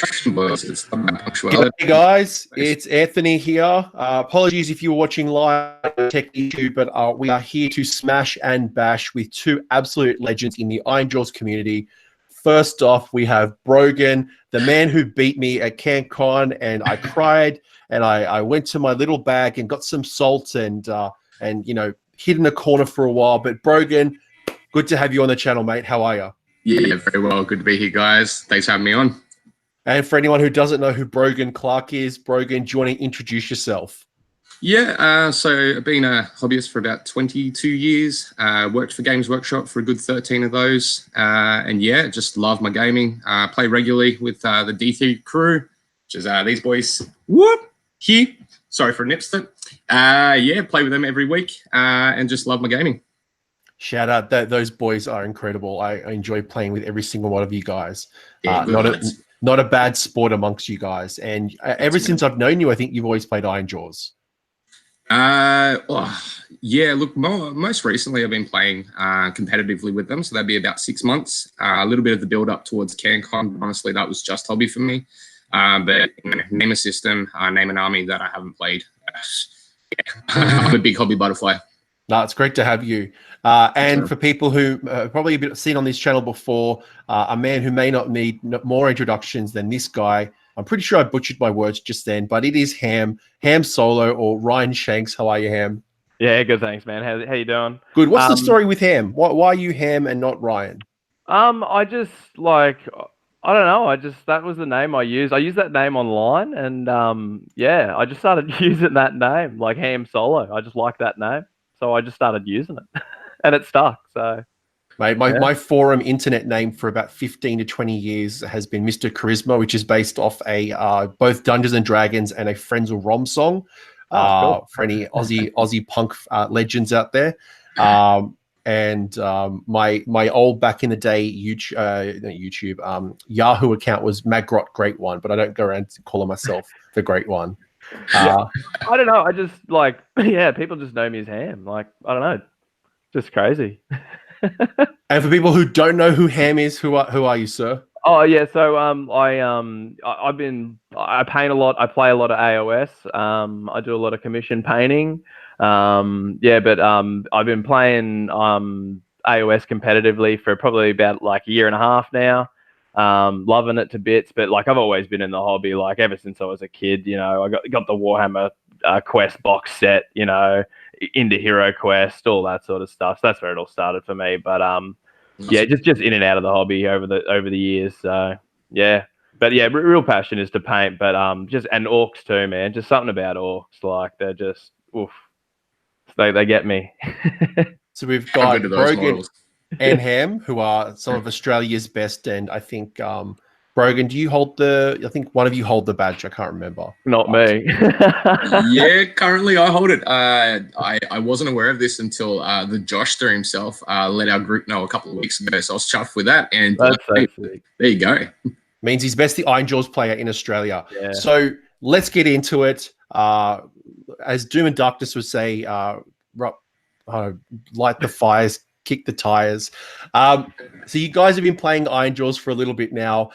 Hey guys, it's Anthony here. Apologies if you were watching live on Tech YouTube, but we are here to smash and bash with two absolute legends in the Ironjawz community. First off, we have Brogan, the man who beat me at CanCon, and I cried, and I went to my little bag and got some salt and you know, hid in a corner for a while. But Brogan, good to have you on the channel, mate. How are you? Yeah, very well. Good to be here, guys. Thanks for having me on. And for anyone who doesn't know who Brogan Clark is, Brogan, do you want to introduce yourself? Yeah, so I've been a hobbyist for about 22 years. Worked for Games Workshop for a good 13 of those. And yeah, just love my gaming. Play regularly with the D3 crew, which is these boys. Whoop! Here. Sorry for a nipster. Yeah, play with them every week and just love my gaming. Shout out, those boys are incredible. I enjoy playing with every single one of you guys. Yeah, not a bad sport amongst you guys. And ever since I've known you, I think you've always played Ironjawz. Yeah, look, most recently I've been playing competitively with them. So that'd be about 6 months. A little bit of the build up towards CanCon. Honestly, that was just hobby for me. But you know, name a system, name an army that I haven't played. Yeah. I'm a big hobby butterfly. No, it's great to have you. And for people who probably have seen on this channel before, a man who may not need more introductions than this guy. I'm pretty sure I butchered my words just then, but it is Ham Solo, or Ryan Shanks. How are you, Ham? Yeah, good, thanks, man. How you doing? Good. What's the story with Ham? Why are you Ham and not Ryan? I just like, I don't know. That was the name I used. I used that name online, and yeah, I just started using that name, like Ham Solo. I just like that name. So I just started using it, and it stuck. So, mate, my forum internet name for about 15 to 20 years has been Mr. Charisma, which is based off a both Dungeons and Dragons and a Frenzal Rom song. Cool. For any Aussie punk legends out there. My old back in the day Yahoo account was Magrot Great One, but I don't go around calling myself the Great One. Yeah, I don't know. I just like, yeah, people just know me as Ham. Like, I don't know, just crazy. And for people who don't know who Ham is, who are you, sir? Oh yeah, so I paint a lot. I play a lot of AOS. I do a lot of commission painting. Yeah, but I've been playing AOS competitively for probably about like a year and a half now. Loving it to bits, but like I've always been in the hobby, like ever since I was a kid. You know, I got the Warhammer Quest box set, you know, into Hero Quest, all that sort of stuff. So that's where it all started for me. But yeah, just in and out of the hobby over the years. So yeah, but yeah, real passion is to paint, but just, and orcs too, man. Just something about orcs, like they're just oof, they get me. So we've got Brogan and Ham, who are some of Australia's best, and I think Brogan, do you hold I think one of you hold the badge. I can't remember. Not me. Yeah, currently I hold it. I wasn't aware of this until the Joshster himself let our group know a couple of weeks ago, so I was chuffed with that. And there you go. Means he's best the Ironjawz player in Australia. Yeah. So let's get into it. As Doom and Darkness would say, light the fires, kick the tires. So you guys have been playing Ironjawz for a little bit now.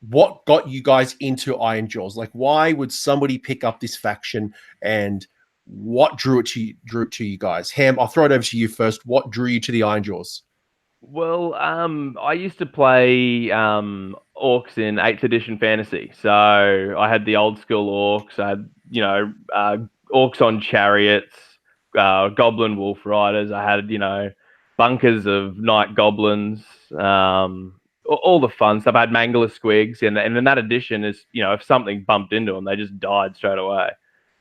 What got you guys into Ironjawz? Like, why would somebody pick up this faction, and what drew it to you guys? Ham, I'll throw it over to you first. What drew you to the Ironjawz? Well, I used to play orcs in 8th edition fantasy. So I had the old school orcs. I had, you know, orcs on chariots, goblin wolf riders. I had, you know, bunkers of night goblins, all the fun stuff. I had Mangler squigs, and in that edition is, you know, if something bumped into them, they just died straight away.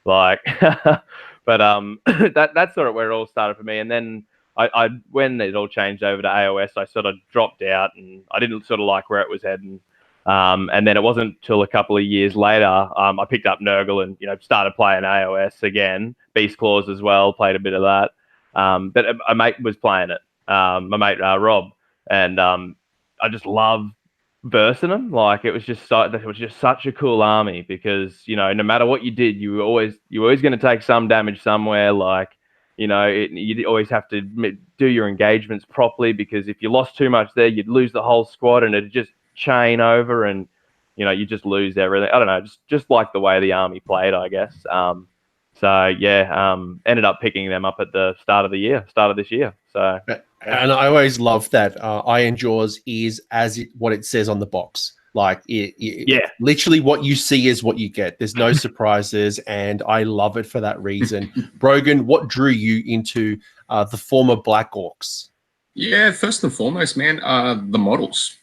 Like, but that's sort of where it all started for me. And then I when it all changed over to AOS, I sort of dropped out, and I didn't sort of like where it was heading. And then it wasn't until a couple of years later, I picked up Nurgle and, you know, started playing AOS again, Beast Claws as well, played a bit of that. But a mate was playing it, my mate Rob, and I just love versing them. Like, it was just such a cool army, because, you know, no matter what you did, you were always going to take some damage somewhere. Like, you know, you always have to do your engagements properly, because if you lost too much there, you'd lose the whole squad, and it'd just chain over, and you just lose everything. I don't know, just like the way the army played, I guess. So yeah, ended up picking them up at the start of this year. So and I always love that Ironjawz is what it says on the box. Like yeah, literally what you see is what you get. There's no surprises, and I love it for that reason. Brogan, what drew you into the former Black Orcs? Yeah, first and foremost, man, the models.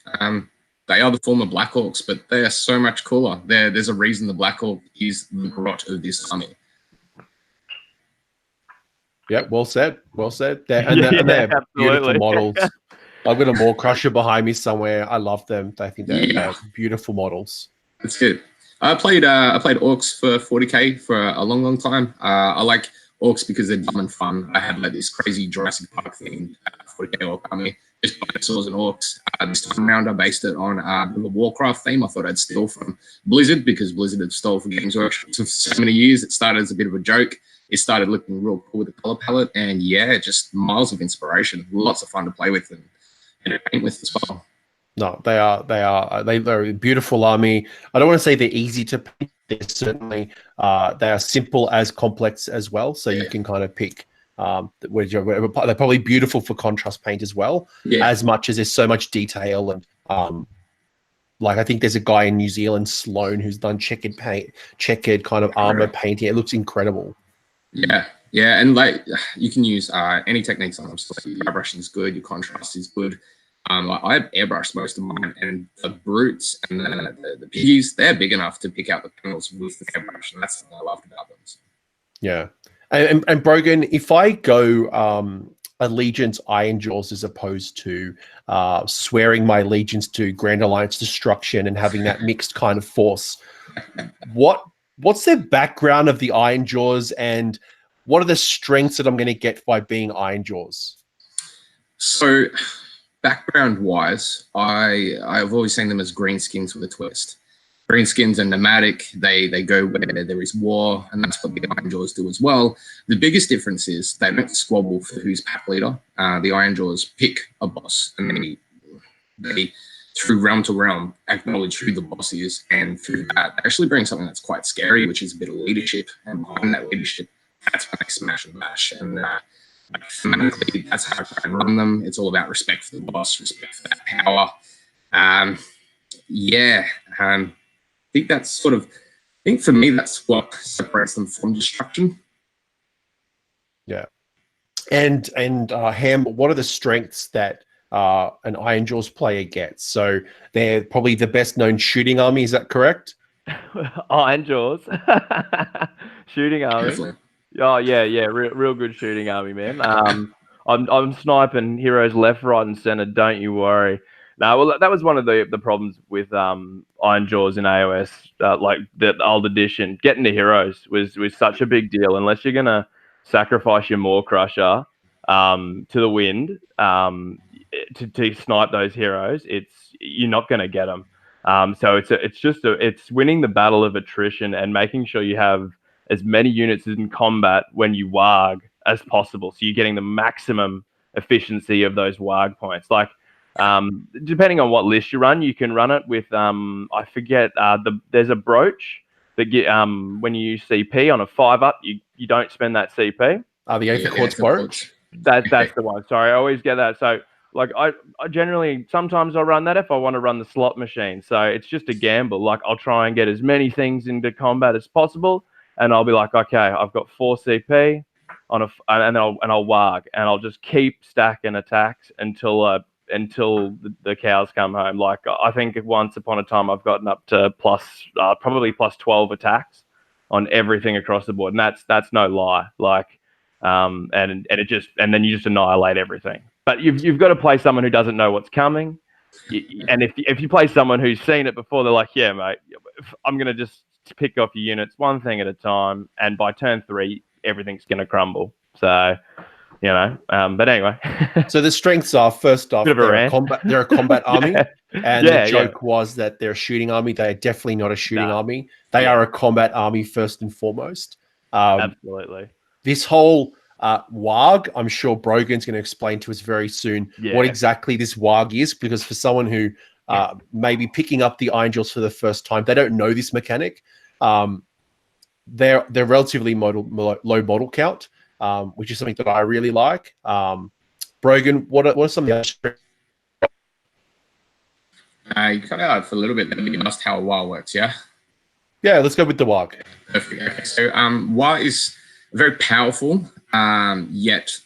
They are the former Black Orcs, but they are so much cooler. There's a reason the Black Orc is the grot of this army. Yeah, well said. Well said. They're beautiful models. I've got a maw-krusha behind me somewhere. I love them. I think they're beautiful models. That's good. I played Orcs for 40k for a long time. I like Orcs because they're dumb and fun. I had like this crazy Jurassic Park thing, 40k Orc army, just dinosaurs and Orcs. This time around, I based it on the Warcraft theme. I thought I'd steal from Blizzard because Blizzard had stole from Games Workshop for so many years. It started as a bit of a joke. It started looking real cool with the color palette, and yeah, just miles of inspiration. Lots of fun to play with and paint with as well. No, they're a beautiful army. I don't want to say they're easy to paint. They're certainly they are simple as complex as well. So you can kind of pick. They're probably beautiful for contrast paint as well. As much as there's so much detail and like I think there's a guy in New Zealand, Sloan, who's done checkered kind of armor painting. It looks incredible. Yeah, and like you can use any techniques on them. So your airbrushing is good, your contrast is good. I have airbrushed most of mine, and the brutes and the piggies, they're big enough to pick out the panels with the airbrush, and that's what I loved about them. So. Yeah, and Brogan, if I go allegiance Ironjawz as opposed to swearing my allegiance to Grand Alliance Destruction and having that mixed kind of force, what's the background of the Ironjawz, and what are the strengths that I'm going to get by being Ironjawz? So, background-wise, I've always seen them as greenskins with a twist. Greenskins are nomadic. They go where there is war, and that's what the Ironjawz do as well. The biggest difference is they don't squabble for who's pack leader. The Ironjawz pick a boss, and they through realm to realm, acknowledge who the boss is, and through that, actually bring something that's quite scary, which is a bit of leadership. And behind that leadership, that's when they smash and bash. And thematically, that's how I try and run them. It's all about respect for the boss, respect for that power. I think that's sort of, I think for me, that's what separates them from destruction. Yeah. And Ham, what are the strengths that an Ironjawz player gets? So they're probably the best known shooting army. Is that correct? Ironjawz shooting army. Definitely. Oh yeah, real good shooting army, man. I'm sniping heroes left, right, and center. Don't you worry. No, well, that was one of the problems with Ironjawz in AOS, like the old edition. Getting to heroes was such a big deal. Unless you're gonna sacrifice your maw-krusha to the wind to snipe those heroes, you're not gonna get them. So it's winning the battle of attrition and making sure you have as many units in combat when you waagh as possible, so you're getting the maximum efficiency of those waagh points. Like, depending on what list you run, you can run it with I forget there's a brooch that when you use CP on a 5-up, you don't spend that CP. The Aether Quartz brooch. That's the one. Sorry, I always get that. So like I generally sometimes I run that if I want to run the slot machine. So it's just a gamble. Like I'll try and get as many things into combat as possible. And I'll be like, okay, I've got 4 CP and I'll waagh, and I'll just keep stacking attacks until the cows come home. Like I think once upon a time I've gotten up to probably plus 12 attacks on everything across the board, and that's no lie. Like and then you just annihilate everything. But you've got to play someone who doesn't know what's coming, and if you play someone who's seen it before, they're like, yeah, mate, I'm gonna just pick off your units one thing at a time, and by turn 3 everything's going to crumble. So but anyway. So the strengths are, first off, they're a combat army, and the joke was that they're a shooting army. They are definitely not a shooting army. They are a combat army first and foremost. Absolutely. This whole waagh, I'm sure Brogan's going to explain to us very soon what exactly this waagh is, because for someone who maybe picking up the Ironjawz for the first time. They don't know this mechanic. They're relatively low model count, which is something that I really like. Brogan, what are some of the other? You cut out for a little bit, but you asked how waagh works, yeah? Yeah, let's go with the waagh. Perfect. Okay. So waagh is a very powerful, yet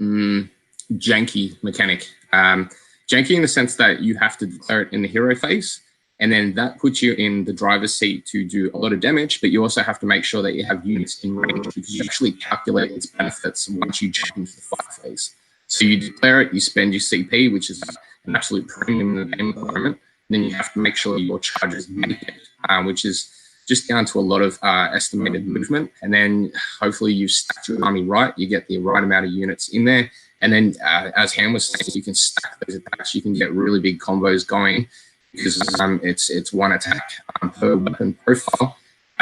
janky mechanic. Janky in the sense that you have to declare it in the hero phase, and then that puts you in the driver's seat to do a lot of damage, but you also have to make sure that you have units in range, because you actually calculate its benefits once you jump into the fight phase. So you declare it, you spend your CP, which is an absolute premium in the game at the moment. Then you have to make sure your charges make it, which is just down to a lot of estimated movement. And then hopefully you've stacked your army right, you get the right amount of units in there. And then as Han was saying, you can stack those attacks, you can get really big combos going, because it's one attack per weapon profile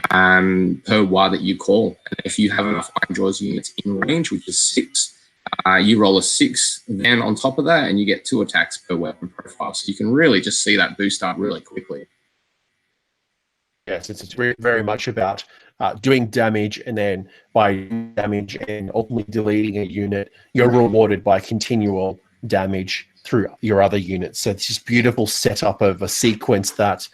per waagh that you call. And if you have enough Ironjawz units in range, which is 6, you roll a 6 then on top of that, and you get 2 attacks per weapon profile. So you can really just see that boost up really quickly. Yes, it's very much about doing damage, and then by damage and ultimately deleting a unit, you're rewarded by continual damage through your other units. So it's this beautiful setup of a sequence that,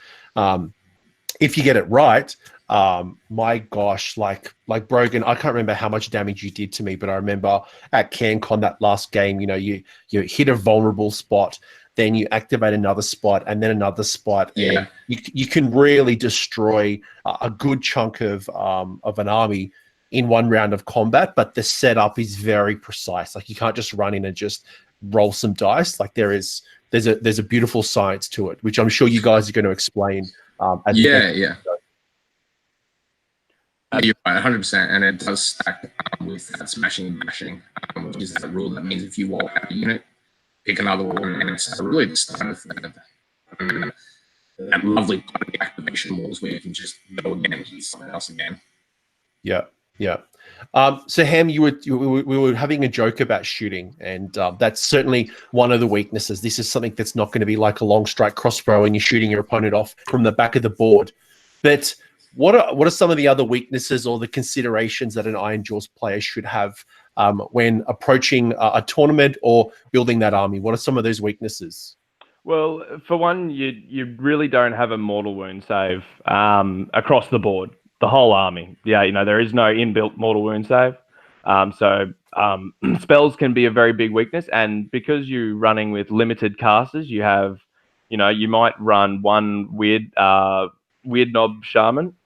if you get it right, my gosh, like Brogan, I can't remember how much damage you did to me, but I remember at CanCon that last game, you hit a vulnerable spot, then you activate another spot, and then another spot, and you can really destroy a good chunk of an army in one round of combat. But the setup is very precise. Like, you can't just run in and just roll some dice. Like, there's a beautiful science to it, which I'm sure you guys are going to explain. You're right, 100%, and it does stack with that smashing and bashing, which is the rule that means if you walk out a unit, pick another one, and it's really the start of that lovely party activation walls where you can just go again and hit someone else again. Yeah. So Ham, we were having a joke about shooting, and that's certainly one of the weaknesses. This is something that's not going to be like a long strike crossbow and you're shooting your opponent off from the back of the board. But what are some of the other weaknesses or the considerations that an Ironjawz player should have when approaching a tournament or building that army? What are some of those weaknesses? Well, for one, you really don't have a mortal wound save across the board, the whole army. Yeah, there is no inbuilt mortal wound save. So spells can be a very big weakness, and because you're running with limited casters, you have, you might run one weirdnob shaman.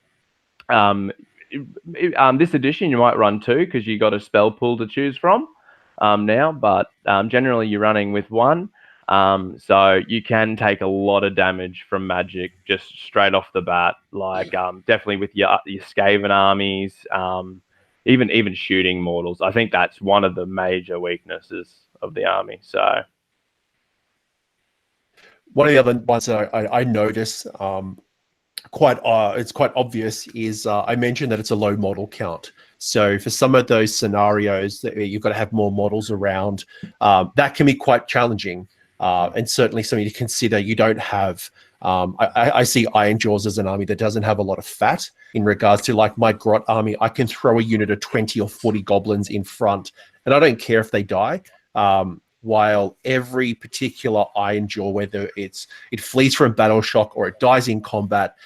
This edition you might run 2 because you got a spell pool to choose from now, but generally you're running with 1, so you can take a lot of damage from magic just straight off the bat, like definitely with your Skaven armies, even shooting mortals. I think that's one of the major weaknesses of the army. So one of the other ones that I notice it's quite obvious is I mentioned that it's a low model count. So for some of those scenarios that you've got to have more models around, that can be quite challenging, and certainly something to consider. You don't have I see Ironjawz as an army that doesn't have a lot of fat in regards to, like, my Grot army. I can throw a unit of 20 or 40 goblins in front and I don't care if they die. While every particular Ironjawz, whether it flees from battle shock or it dies in combat,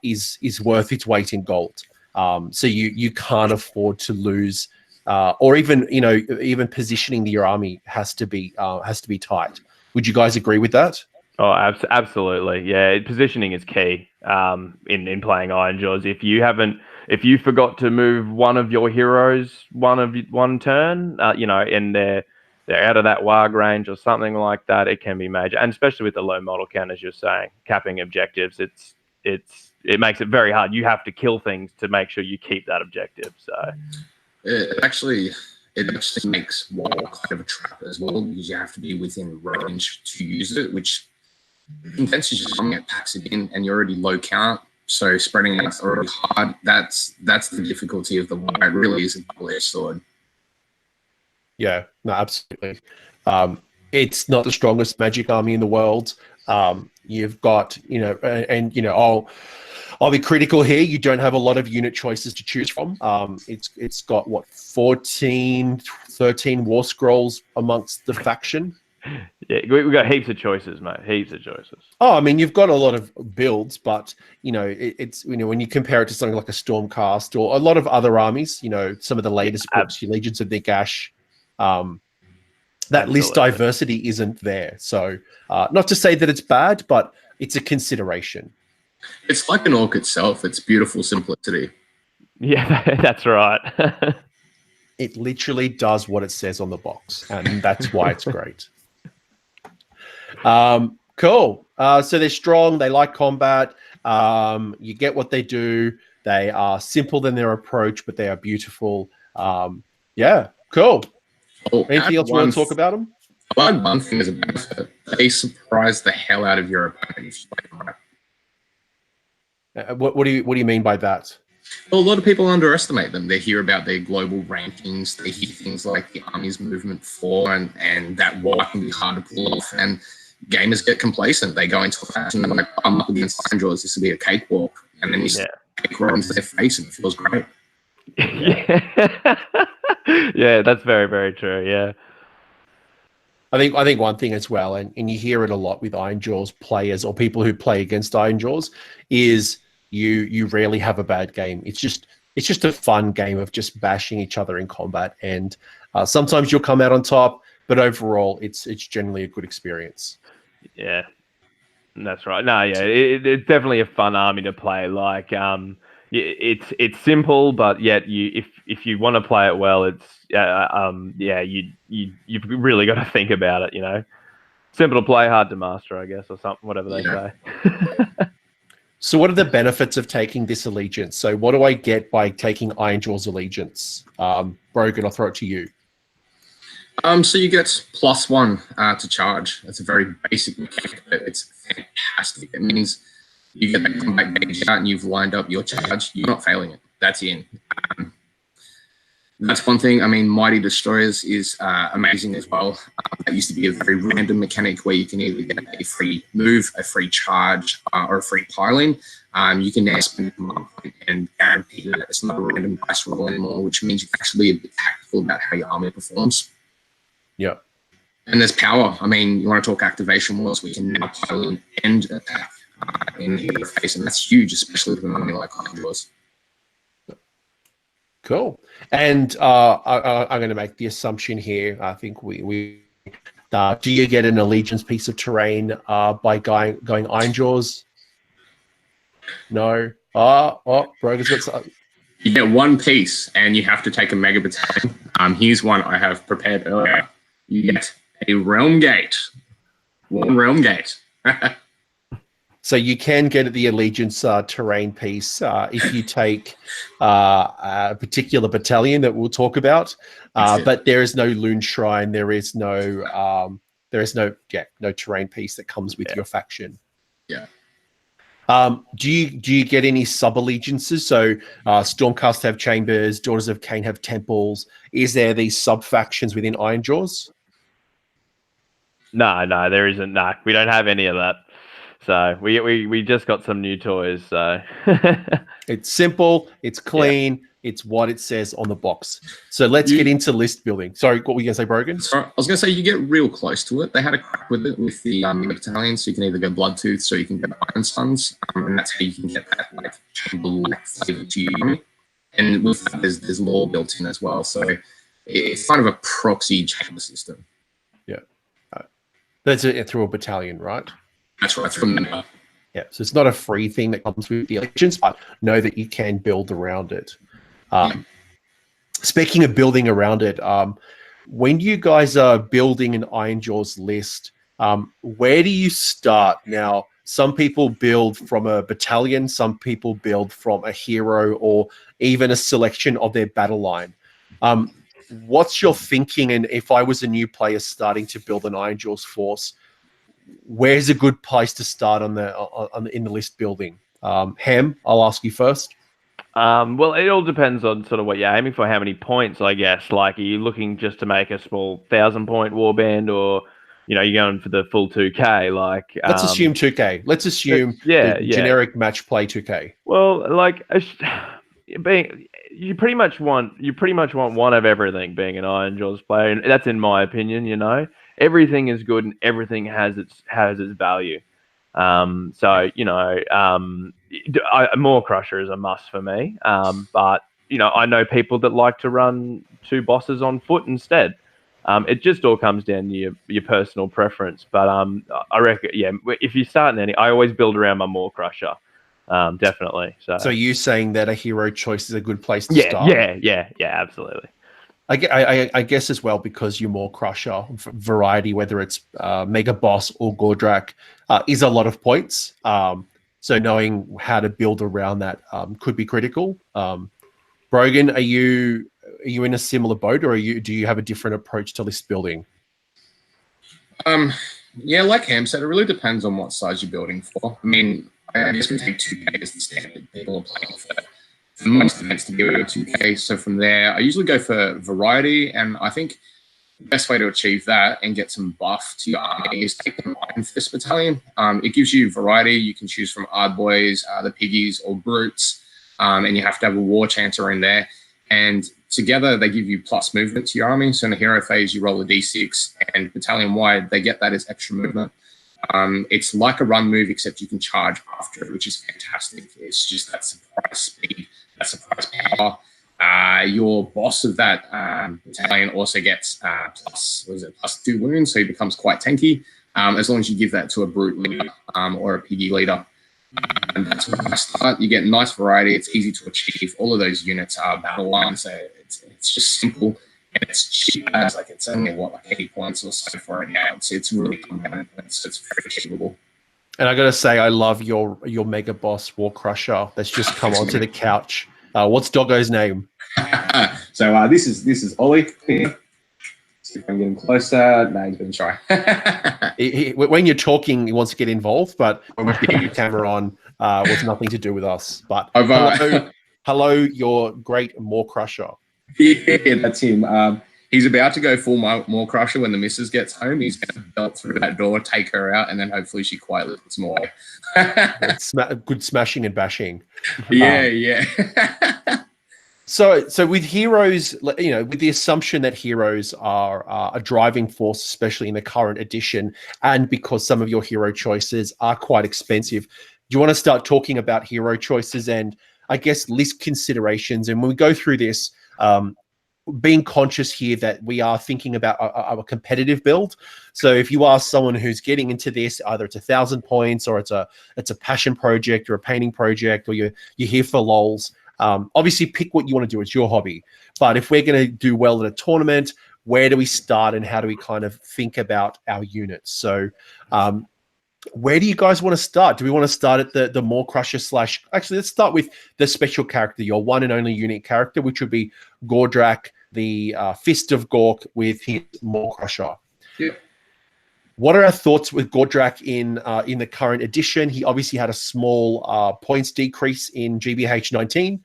is worth its weight in gold. So you can't afford to lose, or even positioning your army has to be tight. Would you guys agree with that? Oh, absolutely. Yeah, positioning is key in playing Ironjawz. If you forgot to move one of your heroes one turn, and they're out of that waagh range or something like that, it can be major. And especially with the low model count, as you're saying, capping objectives, it makes it very hard. You have to kill things to make sure you keep that objective. So it actually makes waagh kind of a trap as well, because you have to be within range to use it, which intense is just something that packs it in, and you're already low count, so spreading it's already hard. That's the difficulty of the waagh. It really is a double-edged sword. Yeah, no, absolutely. It's not the strongest magic army in the world. You've got, I'll be critical here. You don't have a lot of unit choices to choose from. It's got what 14, 13 war scrolls amongst the faction. Yeah, we've got heaps of choices, mate. Heaps of choices. Oh, I mean, you've got a lot of builds, but it's when you compare it to something like a Stormcast or a lot of other armies, some of the latest books, your Legions of Nagash, that list diversity isn't there. So, not to say that it's bad, but it's a consideration. It's like an orc itself. It's beautiful simplicity. Yeah, that's right. It literally does what it says on the box, and that's why it's great. Cool. So they're strong. They like combat. You get what they do. They are simple in their approach, but they are beautiful. Yeah, cool. Anything else you want to talk about them? I like one thing as a benefit. They surprise the hell out of your opponent if you play them right. What do you mean by that? Well, a lot of people underestimate them. They hear about their global rankings. They hear things like the Army's Movement 4 and that war can be hard to pull off. And gamers get complacent. They go into a faction and they're like, I'm up against Ironjawz. This will be a cakewalk. And then you kick right into their face and it feels great. Yeah. Yeah, that's very, very true. Yeah. I think one thing as well, and you hear it a lot with Ironjawz players or people who play against Ironjawz, is you rarely have a bad game. It's just a fun game of just bashing each other in combat, and sometimes you'll come out on top, but overall, it's generally a good experience. Yeah, that's right. No, yeah, it's definitely a fun army to play. Like, it's simple, but yet if you want to play it well, it's you've really got to think about it. Simple to play, hard to master, I guess, or something, whatever they say. So what are the benefits of taking this allegiance? So what do I get by taking Ironjawz allegiance? Brogan, I'll throw it to you. So you get +1 to charge. That's a very basic mechanic, but it's fantastic. It means you get that combat gauge out and you've lined up your charge. You're not failing it. That's in. That's one thing. I mean, Mighty Destroyers is amazing as well. That used to be a very random mechanic where you can either get a free move, a free charge, or a free piling. You can now spend them and guarantee that it's not a random dice roll anymore, which means you can actually be tactical about how your army performs. Yeah. And there's power. I mean, you want to talk activation wars, we can now pile in and attack in your face, and that's huge, especially with an army like Ironjawz. Cool. And I'm going to make the assumption here. I think we do you get an allegiance piece of terrain by going Ironjawz? No. Brogan's got some. You get one piece, and you have to take a mega battalion. Here's one I have prepared earlier. You get a realm gate. One realm gate. So you can get the allegiance terrain piece if you take a particular battalion that we'll talk about. But there is no Loon Shrine. There is no terrain piece that comes with your faction. Yeah. Do you get any sub allegiances? So Stormcast have chambers, Daughters of Cain have temples. Is there these sub factions within Ironjawz? No, there isn't. No, we don't have any of that. So we just got some new toys. So it's simple, it's clean, it's what it says on the box. So let's get into list building. Sorry, what were you gonna say, Brogan? Sorry, I was gonna say you get real close to it. They had a crack with it with the battalion, so you can either go Bloodtooth, or you can get Iron Suns, and that's how you can get that like chamber-like flavor to your army. And with that, there's lore built in as well, so it's kind of a proxy chamber system. Yeah, that's it through a battalion, right? That's right, from the yeah, so it's not a free thing that comes with the allegiance, but know that you can build around it. Speaking of building around it, when you guys are building an Ironjawz list, where do you start? Now, some people build from a battalion, some people build from a hero, or even a selection of their battle line. What's your thinking? And if I was a new player starting to build an Ironjawz force, where's a good place to start in the list building? Ham, I'll ask you first. Well, it all depends on sort of what you're aiming for, how many points, I guess. Like, are you looking just to make a small 1,000-point warband, or you're going for the full 2K. Like, let's assume 2K. Let's assume the generic match play 2K. Well, like, you pretty much want one of everything being an Ironjawz player, and that's in my opinion. Everything is good and everything has its value. maw-krusha is a must for me. But I know people that like to run 2 bosses on foot instead. It just all comes down to your personal preference. But I reckon, if you start in any, I always build around my maw-krusha. Definitely. So you saying that a hero choice is a good place to start? Yeah, absolutely. I guess as well, because your maw-krusha variety, whether it's megaboss or Gordrakk, is a lot of points. So knowing how to build around that could be critical. Brogan, are you in a similar boat, or do you have a different approach to list building? Yeah, like Ham said, it really depends on what size you're building for. I mean, I guess we take 2K as the standard. People are playing for most events to be over 2K. So from there, I usually go for variety, and I think the best way to achieve that and get some buff to your army is take the Iron Fist Battalion. It gives you variety. You can choose from Ardboys, the Piggies, or Brutes, and you have to have a Warchanter in there. And together, they give you plus movement to your army. So in the hero phase, you roll a d6, and battalion-wide, they get that as extra movement. It's like a run move, except you can charge after it, which is fantastic. It's just that surprise speed, that surprise power. Your boss of that battalion also gets plus 2 wounds, so he becomes quite tanky, as long as you give that to a brute leader or a piggy leader. And that's where I start. You get nice variety. It's easy to achieve. All of those units are Battleline, so it's just simple. And it's cheap as it's only like 80 points or so for it now. It's really common. It's very achievable. And I gotta say, I love your mega boss War-krusha that's just come onto the couch. What's Doggo's name? So this is Ollie. See if I'm getting closer. No, he's been shy. When you're talking, he wants to get involved, but when we get your camera on, was nothing to do with us. But hello, your great maw-krusha. Yeah, that's him. He's about to go full maw-krusha when the missus gets home. He's going to belt through that door, take her out, and then hopefully she quietly puts more. Good smashing and bashing. Yeah. So with heroes, with the assumption that heroes are a driving force, especially in the current edition, and because some of your hero choices are quite expensive, do you want to start talking about hero choices and, I guess, list considerations? And when we go through this, being conscious here that we are thinking about a competitive build. So if you are someone who's getting into this, either it's 1,000 points or it's a passion project or a painting project, or you're here for lols, obviously pick what you want to do. It's your hobby. But if we're going to do well at a tournament, where do we start and how do we kind of think about our units? So where do you guys want to start? Do we want to start at the maw-krusha / actually, let's start with the special character, your one and only unique character, which would be Gordrakk, the Fist of Gork with his maw-krusha. Yeah. What are our thoughts with Gordrakk in the current edition? He obviously had a small points decrease in GBH 19.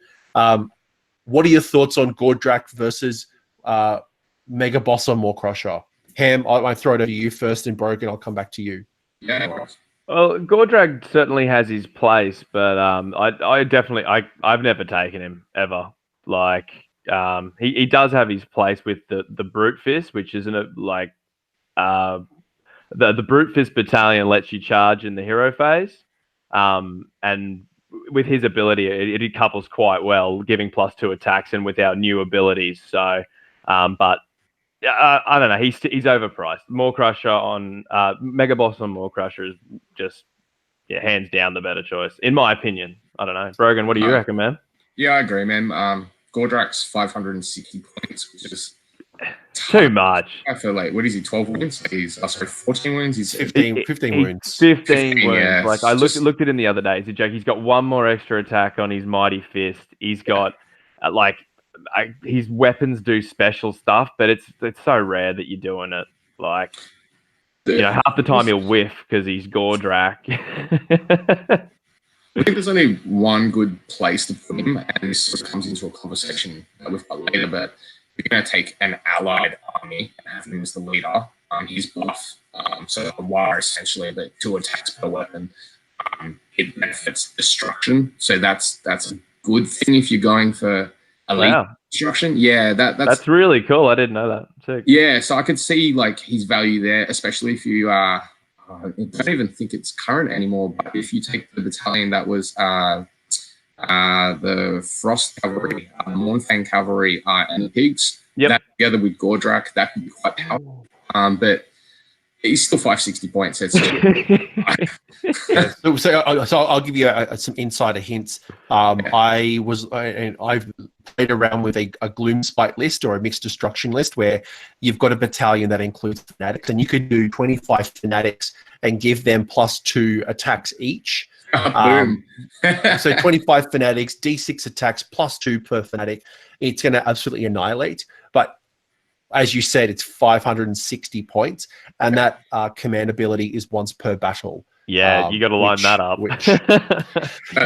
What are your thoughts on Gordrakk versus Megaboss on maw-krusha? Ham, I throw it over to you first, and Brogan, I'll come back to you. Yeah. Well, Gordrakk certainly has his place, but I've never taken him ever. Like, he does have his place with the brute fist, which isn't the brute fist battalion lets you charge in the hero phase, and with his ability, it couples quite well, giving +2 attacks and without new abilities. So, but. I don't know. He's overpriced. maw-krusha on Megaboss on maw-krusha is just hands down the better choice, in my opinion. I don't know. Brogan, what do you reckon, man? Yeah, I agree, man. Gordrakk's 560 points, which is too much. I feel like, what is he, 12 wounds? He's 14 wounds. He's 15 wounds. 15 wounds. Yeah. Like, I looked at him the other day. It's a joke. He's got one more extra attack on his mighty fist. He's got his weapons do special stuff, but it's so rare that you're doing it. Like, half the time he'll whiff because he's Gordrakk. I think there's only one good place to put him, and this sort of comes into a conversation that we've got later, but you're going to take an allied army and have him as the leader. His buff So a waagh essentially, the 2 attacks per weapon. It benefits destruction, so that's a good thing if you're going for elite destruction. Yeah, that's really cool. I didn't know that. Sick. Yeah, so I could see like his value there, especially if you I don't even think it's current anymore, but if you take the battalion that was the Frost Cavalry, Mournfang Cavalry, and the Pigs, that together with Gordrakk, that could be quite powerful. But he's still 560 points. So, so I'll give you some insider hints. I've played around with a gloom spite list or a mixed destruction list where you've got a battalion that includes fanatics, and you could do 25 fanatics and give them +2 attacks each. So 25 fanatics, D6 attacks +2 per fanatic. It's going to absolutely annihilate. But as you said, it's 560 points, and that command ability is once per battle. Yeah, you got to line that up.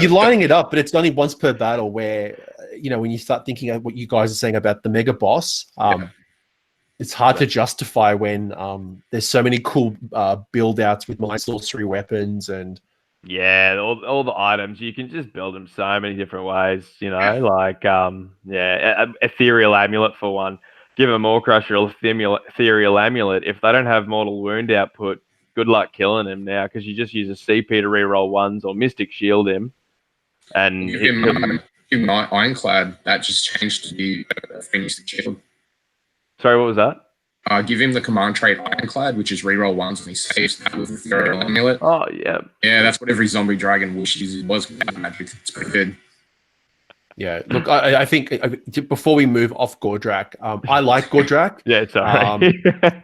You're lining it up, but it's only once per battle. Where when you start thinking of what you guys are saying about the mega boss, it's hard to justify when there's so many cool build outs with mind sorcery weapons and all the items. You can just build them so many different ways. Like ethereal amulet for one. Give a maw-krusha ethereal amulet. If they don't have mortal wound output, good luck killing him now, because you just use a CP to reroll 1s or mystic shield him. And give him Ironclad. That just changed to be mystic shield. Sorry, what was that? Give him the command trait Ironclad, which is reroll 1s and he saves that with ethereal amulet. Oh yeah. Yeah, that's what every zombie dragon wishes was magic. It's pretty good. Yeah, look, I think before we move off Gordrakk, I like Gordrakk. Yeah, it's all right.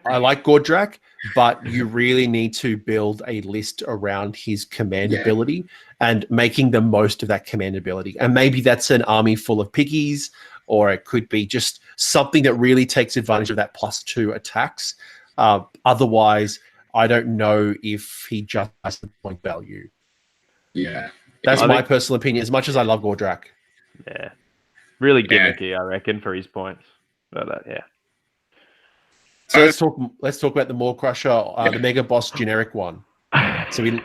I like Gordrakk, but you really need to build a list around his command ability and making the most of that command ability. And maybe that's an army full of piggies, or it could be just something that really takes advantage of that +2 attacks. Otherwise, I don't know if he just has the point value. Yeah. That's my personal opinion, as much as I love Gordrakk. Yeah, really gimmicky, I reckon, for his points. But So let's talk about the maw-krusha, the mega boss generic one. So we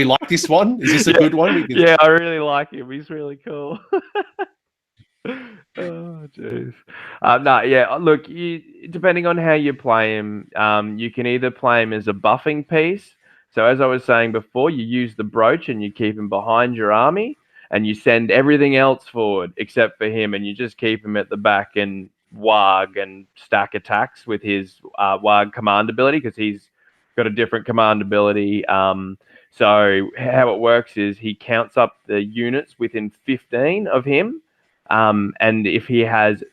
like this one. Is this a good one? Yeah, I really like him. He's really cool. Oh jeez. Look, depending on how you play him, you can either play him as a buffing piece. So as I was saying before, you use the brooch and you keep him behind your army. And you send everything else forward except for him, and you just keep him at the back and waagh and stack attacks with his waagh command ability, because he's got a different command ability. So how it works is he counts up the units within 15 of him, and if he has,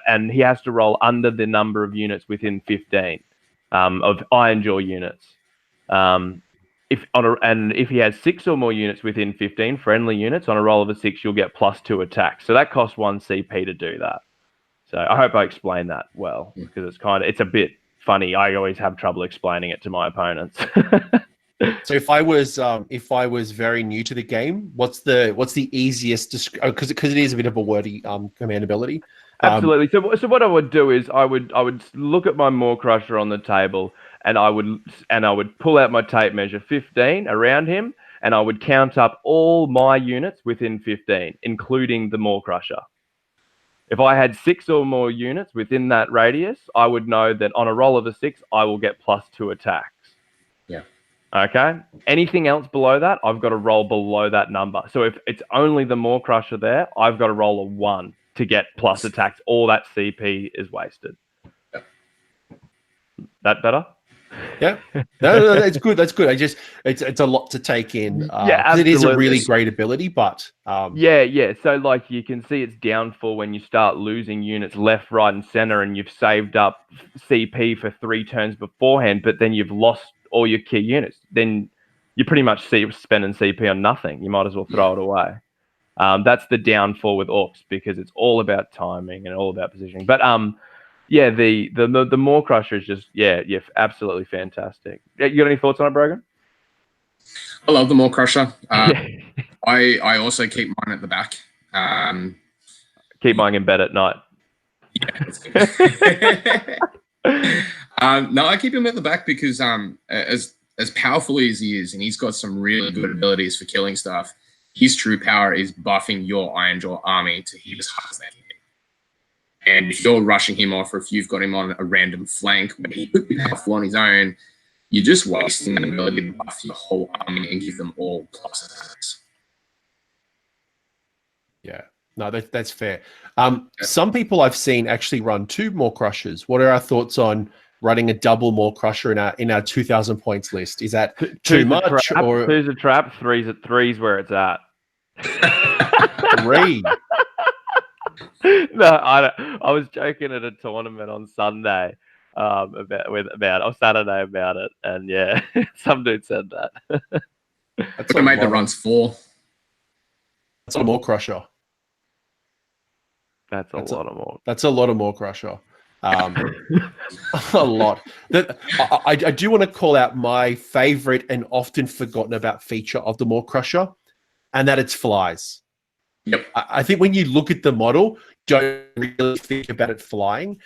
and he has to roll under the number of units within 15 of Ironjawz units. If he has 6 or more units within 15 friendly units, on a roll of a 6, you'll get +2 attacks. So that costs 1 CP to do that. So I hope I explained that well, because it's a bit funny. I always have trouble explaining it to my opponents. So if I was very new to the game, what's the easiest? Because it is a bit of a wordy command ability. Absolutely. So what I would do is I would look at my maw-krusha on the table, and I would pull out my tape measure 15 around him, and I would count up all my units within 15, including the maw-krusha. If I had 6 or more units within that radius, I would know that on a roll of a 6, I will get +2 attacks. Yeah. Okay. Anything else below that, I've got to roll below that number. So if it's only the maw-krusha there, I've got to roll a 1 to get plus attacks. All that CP is wasted. Yeah. That better? Yeah, no, it's good. That's good. It's a lot to take in. Yeah, it is a really great ability, but yeah. So like you can see its downfall when you start losing units left, right, and center, and you've saved up CP for 3 turns beforehand, but then you've lost all your key units. Then you're pretty much spending CP on nothing. You might as well throw it away. That's the downfall with orcs, because it's all about timing and all about positioning. But yeah, the maw-krusha is just absolutely fantastic. You got any thoughts on it, Brogan? I love the maw-krusha. I also keep mine at the back. Keep mine in bed at night. Yeah. No, I keep him at the back because as powerful as he is, and he's got some really good abilities for killing stuff, his true power is buffing your Ironjawz army to hit as hard as they can. And if you're rushing him off, or if you've got him on a random flank where he could be powerful on his own, you're just wasting the ability to buff your whole army and give them all plus attacks. Yeah, no, that's fair. Some people I've seen actually run 2 maw-krushas. What are our thoughts on running a double maw-krusha in our 2,000 points list? Is that too much? Or 2's a trap, 3's where it's at. 3? No, I was joking at a tournament on Sunday or Saturday about it, and yeah, some dude said that. That's a mate that runs 4. That's a maw-krusha. That's a lot of more. That's a lot of maw-krusha. A lot. I do want to call out my favorite and often forgotten about feature of the maw-krusha, and that it's flies. Yep. I think when you look at the model, don't really think about it flying.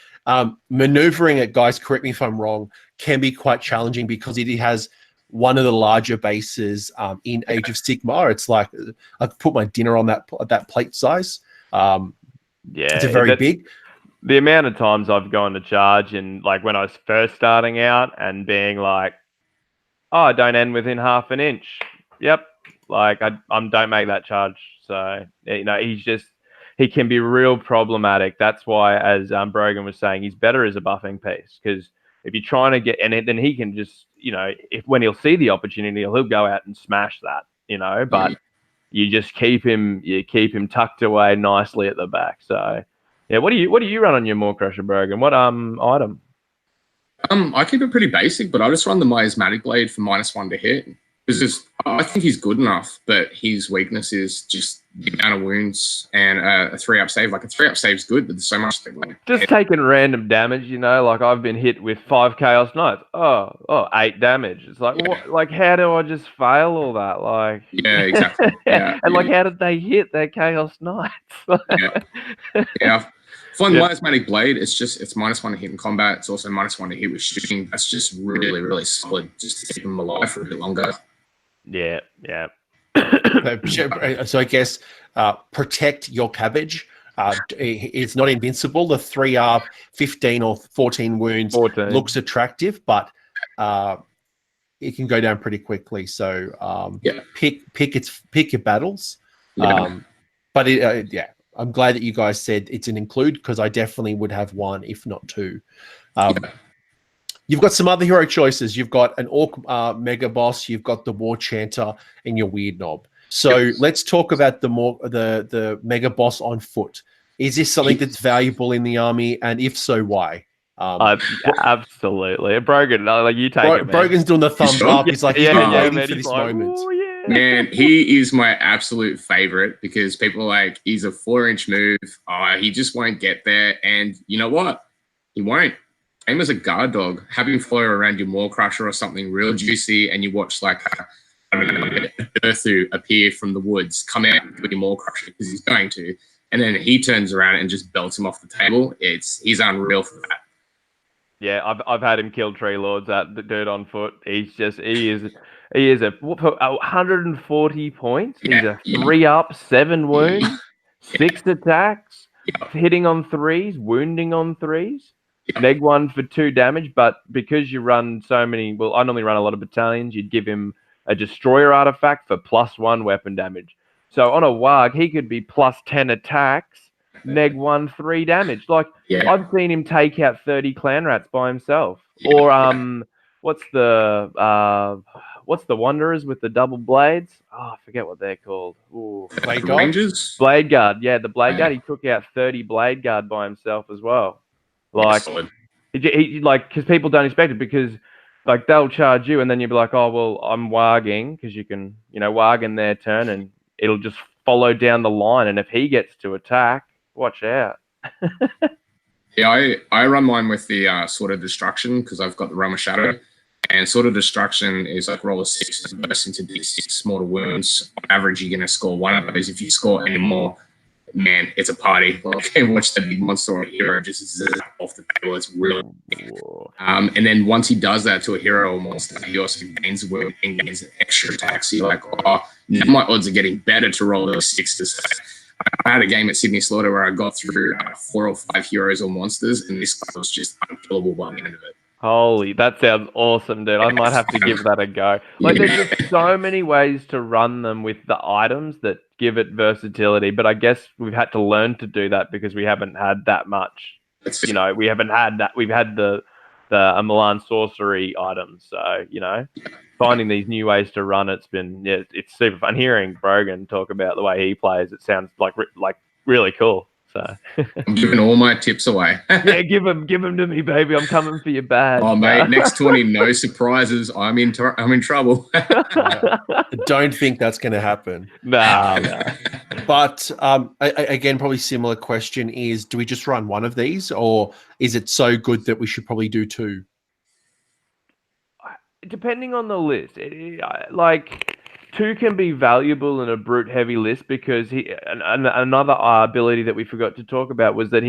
Maneuvering it, guys, correct me if I'm wrong, can be quite challenging because it has one of the larger bases in Age of Sigmar. It's like I could put my dinner on that plate size. Yeah, it's very big. The amount of times I've gone to charge, and like when I was first starting out and being like, oh, don't end within half an inch. Yep. Like I don't make that charge. So, you know, he can be real problematic. That's why, as Brogan was saying, he's better as a buffing piece, because if you're trying to get, and then he can just, you know, when he'll see the opportunity, he'll go out and smash that, you know, but you just keep him tucked away nicely at the back. So yeah, what do you run on your maw-krusha, Brogan? What item? I keep it pretty basic, but I just run the miasmatic blade for -1 to hit. Because I think he's good enough, but his weakness is just the amount of wounds and a 3-up save. Like a 3-up save's good, but there's so much to like just taking random damage, you know. Like I've been hit with 5 Chaos Knights. Oh, 8 damage. It's like what? Like how do I just fail all that? Like yeah, exactly. Yeah, and like how did they hit their Chaos Knights? yeah. For miasmatic blade, it's -1 to hit in combat. It's also -1 to hit with shooting. That's just really, really solid, just to keep them alive for a bit longer. Yeah. So I guess protect your cabbage. It's not invincible. The 3R 15 or 14 wounds looks attractive, but it can go down pretty quickly. So pick your battles. But I'm glad that you guys said it's an include, because I definitely would have 1, if not 2. You've got some other hero choices. You've got an Orc megaboss. You've got the Warchanter and your weirdnob. So let's talk about the megaboss on foot. Is this something that's valuable in the army, and if so, why? Absolutely, Brogan. Like you take it. Man. Brogan's doing the thumbs up. He's like, he's been waiting for this moment. Oh, yeah. Man, he is my absolute favorite, because people are like, he's a 4-inch move. He just won't get there, and you know what? He won't. Aim as a guard dog, have him follow around your maw-krusha or something real juicy, and you watch like a Earthu appear from the woods, come out with your maw-krusha because he's going to, and then he turns around and just belts him off the table. He's unreal for that. Yeah, I've had him kill tree lords at the dirt on foot. He is a 140 points. He's a 3-up, 7 wounds, 6 attacks, hitting on 3s, wounding on 3s. Neg 1 for 2 damage, but because you run so many, well, I normally run a lot of battalions, you'd give him a destroyer artifact for +1 weapon damage. So on a waagh, he could be +10 attacks, neg 1, 3 damage. Like I've seen him take out 30 clan rats by himself. Or what's the wanderers with the double blades? Oh, I forget what they're called. Ooh. Blade Rangers? Blade Guard, yeah, the Blade Guard. He took out 30 Blade Guard by himself as well. Like, he because people don't expect it, because like they'll charge you and then you'll be like, oh, well, I'm wagging, because you can, waag in their turn and it'll just follow down the line. And if he gets to attack, watch out. Yeah, I run mine with the Sword of Destruction, because I've got the Realm of Shadow. And Sword of Destruction is like roll a 6 and burst into D6 mortal wounds. On average, you're going to score 1 of those. If you score any more, man, it's a party. Like, watch the big monster or hero just zap off the table. It's really and then once he does that to a hero or monster, he also gains wound and gains extra attacks. You're like, oh, now my odds are getting better to roll those sixes. I had a game at Sydney Slaughter where I got through 4 or 5 heroes or monsters, and this guy was just unkillable by the end of it. Holy, that sounds awesome, dude. I might have to give that a go. Like, there's just so many ways to run them with the items that give it versatility, but I guess we've had to learn to do that because we haven't had that much. You know, we haven't had that. We've had the Milan sorcery items, so, you know, finding these new ways to run it's been, yeah, it's super fun. Hearing Brogan talk about the way he plays, it sounds like really cool. So I'm giving all my tips away. yeah, give them to me, baby. I'm coming for your badge. Oh, mate, next 20, no surprises. I'm in trouble. Don't think that's going to happen. No. But again, probably similar question is: do we just run one of these, or is it so good that we should probably do 2? Depending on the list, like 2 can be valuable in a brute heavy list because another ability that we forgot to talk about was that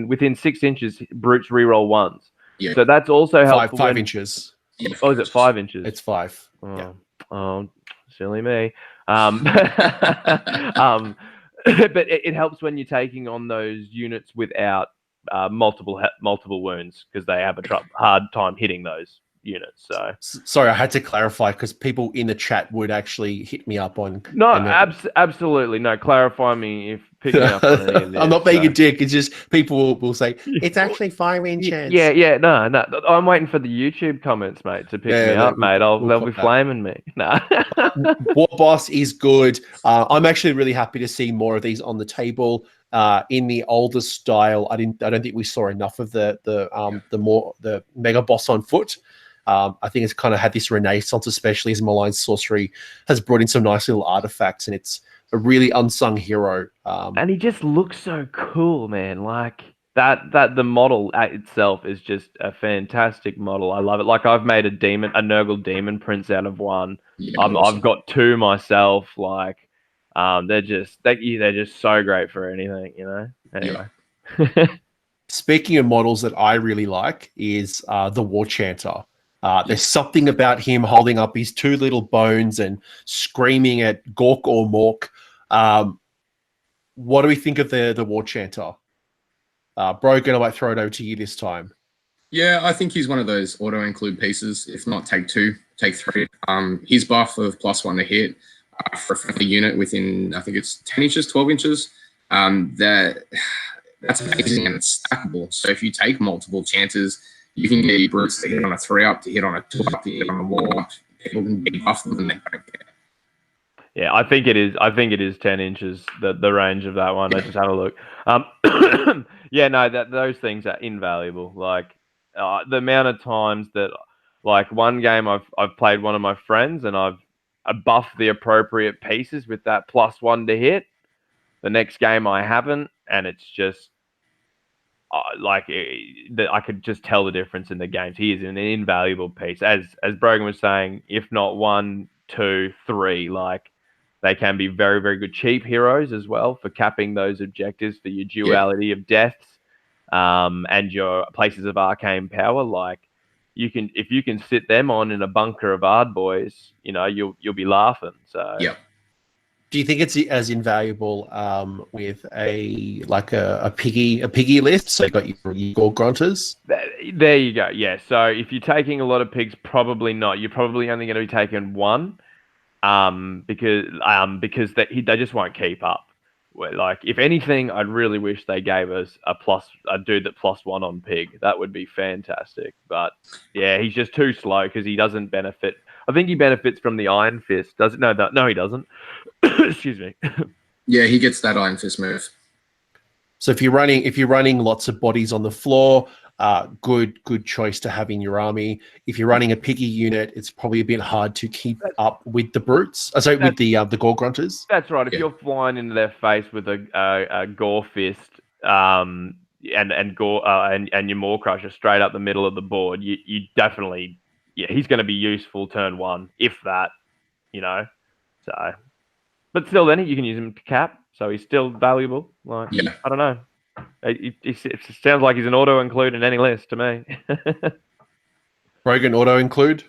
within 6 inches brutes reroll 1s. Yeah. So that's also helpful. 5 inches. Oh, is it 5 inches? It's 5. Oh, yeah. Oh, silly me. But it helps when you're taking on those units without multiple wounds because they have a hard time hitting those units. So sorry, I had to clarify because people in the chat would actually hit me up on. No, absolutely no. Clarify me if picking up on any of this. I'm not being a dick. It's just people will say it's actually 5 inches. Yeah, no. I'm waiting for the YouTube comments, mate, to pick me up, mate. They'll be flaming me. No. War Boss is good. I'm actually really happy to see more of these on the table. In the older style, I don't think we saw enough of the mega boss on foot. I think it's kind of had this renaissance, especially as malign sorcery has brought in some nice little artifacts, and it's a really unsung hero. And he just looks so cool, man. Like that the model itself is just a fantastic model. I love it. Like I've made a Nurgle demon prince out of one. Yeah, I've got 2 myself. Like they're just so great for anything, you know. Anyway. Yeah. Speaking of models that I really like is the Warchanter. There's something about him holding up his 2 little bones and screaming at Gork or Mork. What do we think of the Warchanter? Brogan, I might throw it over to you this time. Yeah, I think he's one of those auto-include pieces, if not take 2, take 3. His buff of +1 to hit for a friendly unit within, I think it's 10 inches, 12 inches. That's amazing and it's stackable. So if you take multiple chances, you can get your brutes to hit on a 3-up, to hit on a 2-up, to hit on a 1-up. People can debuff them and they don't care. Yeah, I think it is 10 inches, the range of that one. Yeah. I just had a look. Yeah, no, those things are invaluable. Like the amount of times that, like one game I've played one of my friends and I've buffed the appropriate pieces with that +1 to hit. The next game I haven't, and it's just I could just tell the difference in the games. He is an invaluable piece, as Brogan was saying. If not 1, 2, 3, like they can be very, very good cheap heroes as well for capping those objectives for your duality of deaths, and your places of arcane power. Like if you can sit them on in a bunker of Ard boys, you know you'll be laughing. So yeah. Do you think it's as invaluable with a piggy list? So you got your gore-gruntas? There you go. Yeah. So if you're taking a lot of pigs, probably not. You're probably only going to be taking 1, because they just won't keep up. Like if anything, I'd really wish they gave us a dude that +1 on pig. That would be fantastic. But yeah, he's just too slow because he doesn't benefit. I think he benefits from the Iron Fist. Does it? No, he doesn't. Excuse me. Yeah, he gets that Iron Fist move. So if you're running lots of bodies on the floor, good choice to have in your army. If you're running a piggy unit, it's probably a bit hard to keep up with the brutes. With the gore-gruntas. That's right. If you're flying into their face with a gore fist, and your maw-krusha straight up the middle of the board, you definitely. Yeah, he's going to be useful turn 1, if that, you know. So, But still, then you can use him to cap, so he's still valuable. Like, Yeah. I don't know. It sounds like he's an auto include in any list to me. Brogan auto include?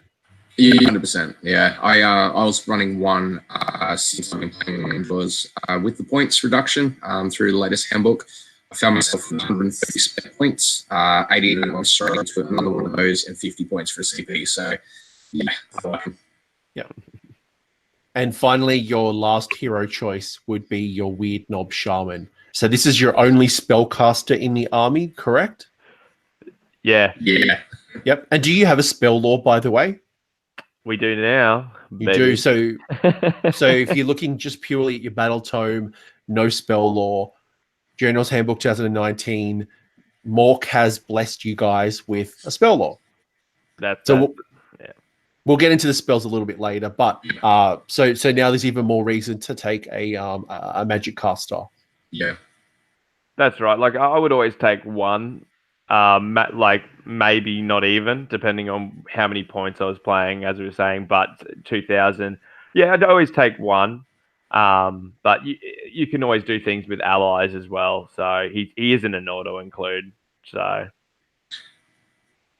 Yeah, 100%. Yeah, I was running one since I've been playing Ironjawz with the points reduction through the latest handbook. I found myself with 130 spare points, 80 and I was straight into another one of those, and 50 points for a CP. So, yeah, I like him. Yeah. And finally, your last hero choice would be your weirdnob shaman. So this is your only spellcaster in the army, correct? Yeah. Yeah. Yep. And do you have a spell lore, by the way? We do now. You do. So if you're looking just purely at your battle tome, no spell lore, General's Handbook 2019, Mork has blessed you guys with a spell lore. We'll get into the spells a little bit later, but so now there's even more reason to take a magic caster. Yeah, that's right. Like I would always take one, like maybe not even, depending on how many points I was playing, as we were saying. But 2,000, yeah, I'd always take one. But you can always do things with allies as well. So he isn't an auto include. So.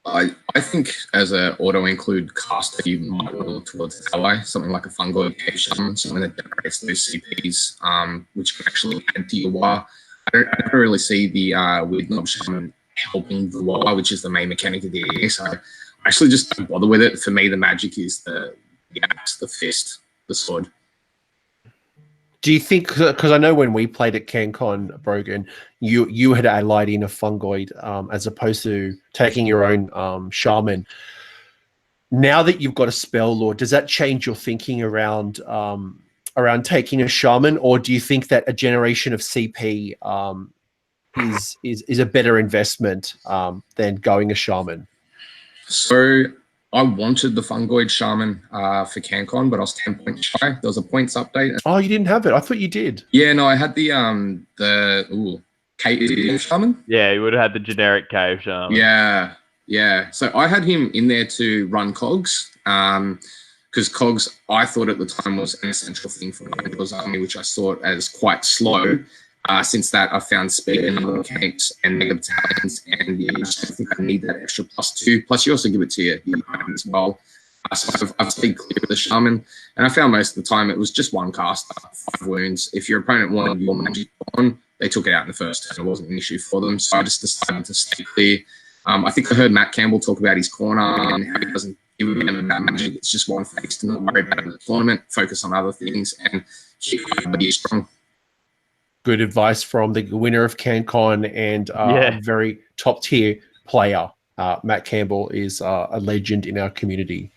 I think as an auto-include caster, you might want to look towards its ally, something like a fungoid shaman, something that generates those CPs, which can actually add to your waagh. I don't really see the weirdnob shaman helping the waagh, which is the main mechanic of the EA, so I actually just don't bother with it. For me, the magic is the axe, the fist, the sword. Do you think, because I know when we played at CanCon, Brogan, you had allied in a fungoid as opposed to taking your own shaman. Now that you've got a spell lore, does that change your thinking around taking a shaman, or do you think that a generation of CP is a better investment than going a shaman? So I wanted the fungoid shaman for CanCon, but I was 10 points shy. There was a points update. Oh, you didn't have it? I thought you did. Yeah, no, I had the cave shaman. Yeah, you would have had the generic cave shaman. Yeah. So I had him in there to run cogs, because cogs I thought at the time was an essential thing for my Ironjawz army, which I saw as quite slow. Since that, I found speed in other mechanics and mega battalions, and yeah, I just think I need that extra +2. Plus, you also give it to your opponent as well. So I've stayed clear of the shaman, and I found most of the time it was just one caster, 5 wounds. If your opponent wanted your magic on, they took it out in the first turn. It wasn't an issue for them, so I just decided to stay clear. I think I heard Matt Campbell talk about his corner and how he doesn't give a damn about magic. It's just one face to not worry about the tournament, focus on other things, and keep everybody strong. Good advice from the winner of CanCon and a very top tier player. Matt Campbell is a legend in our community.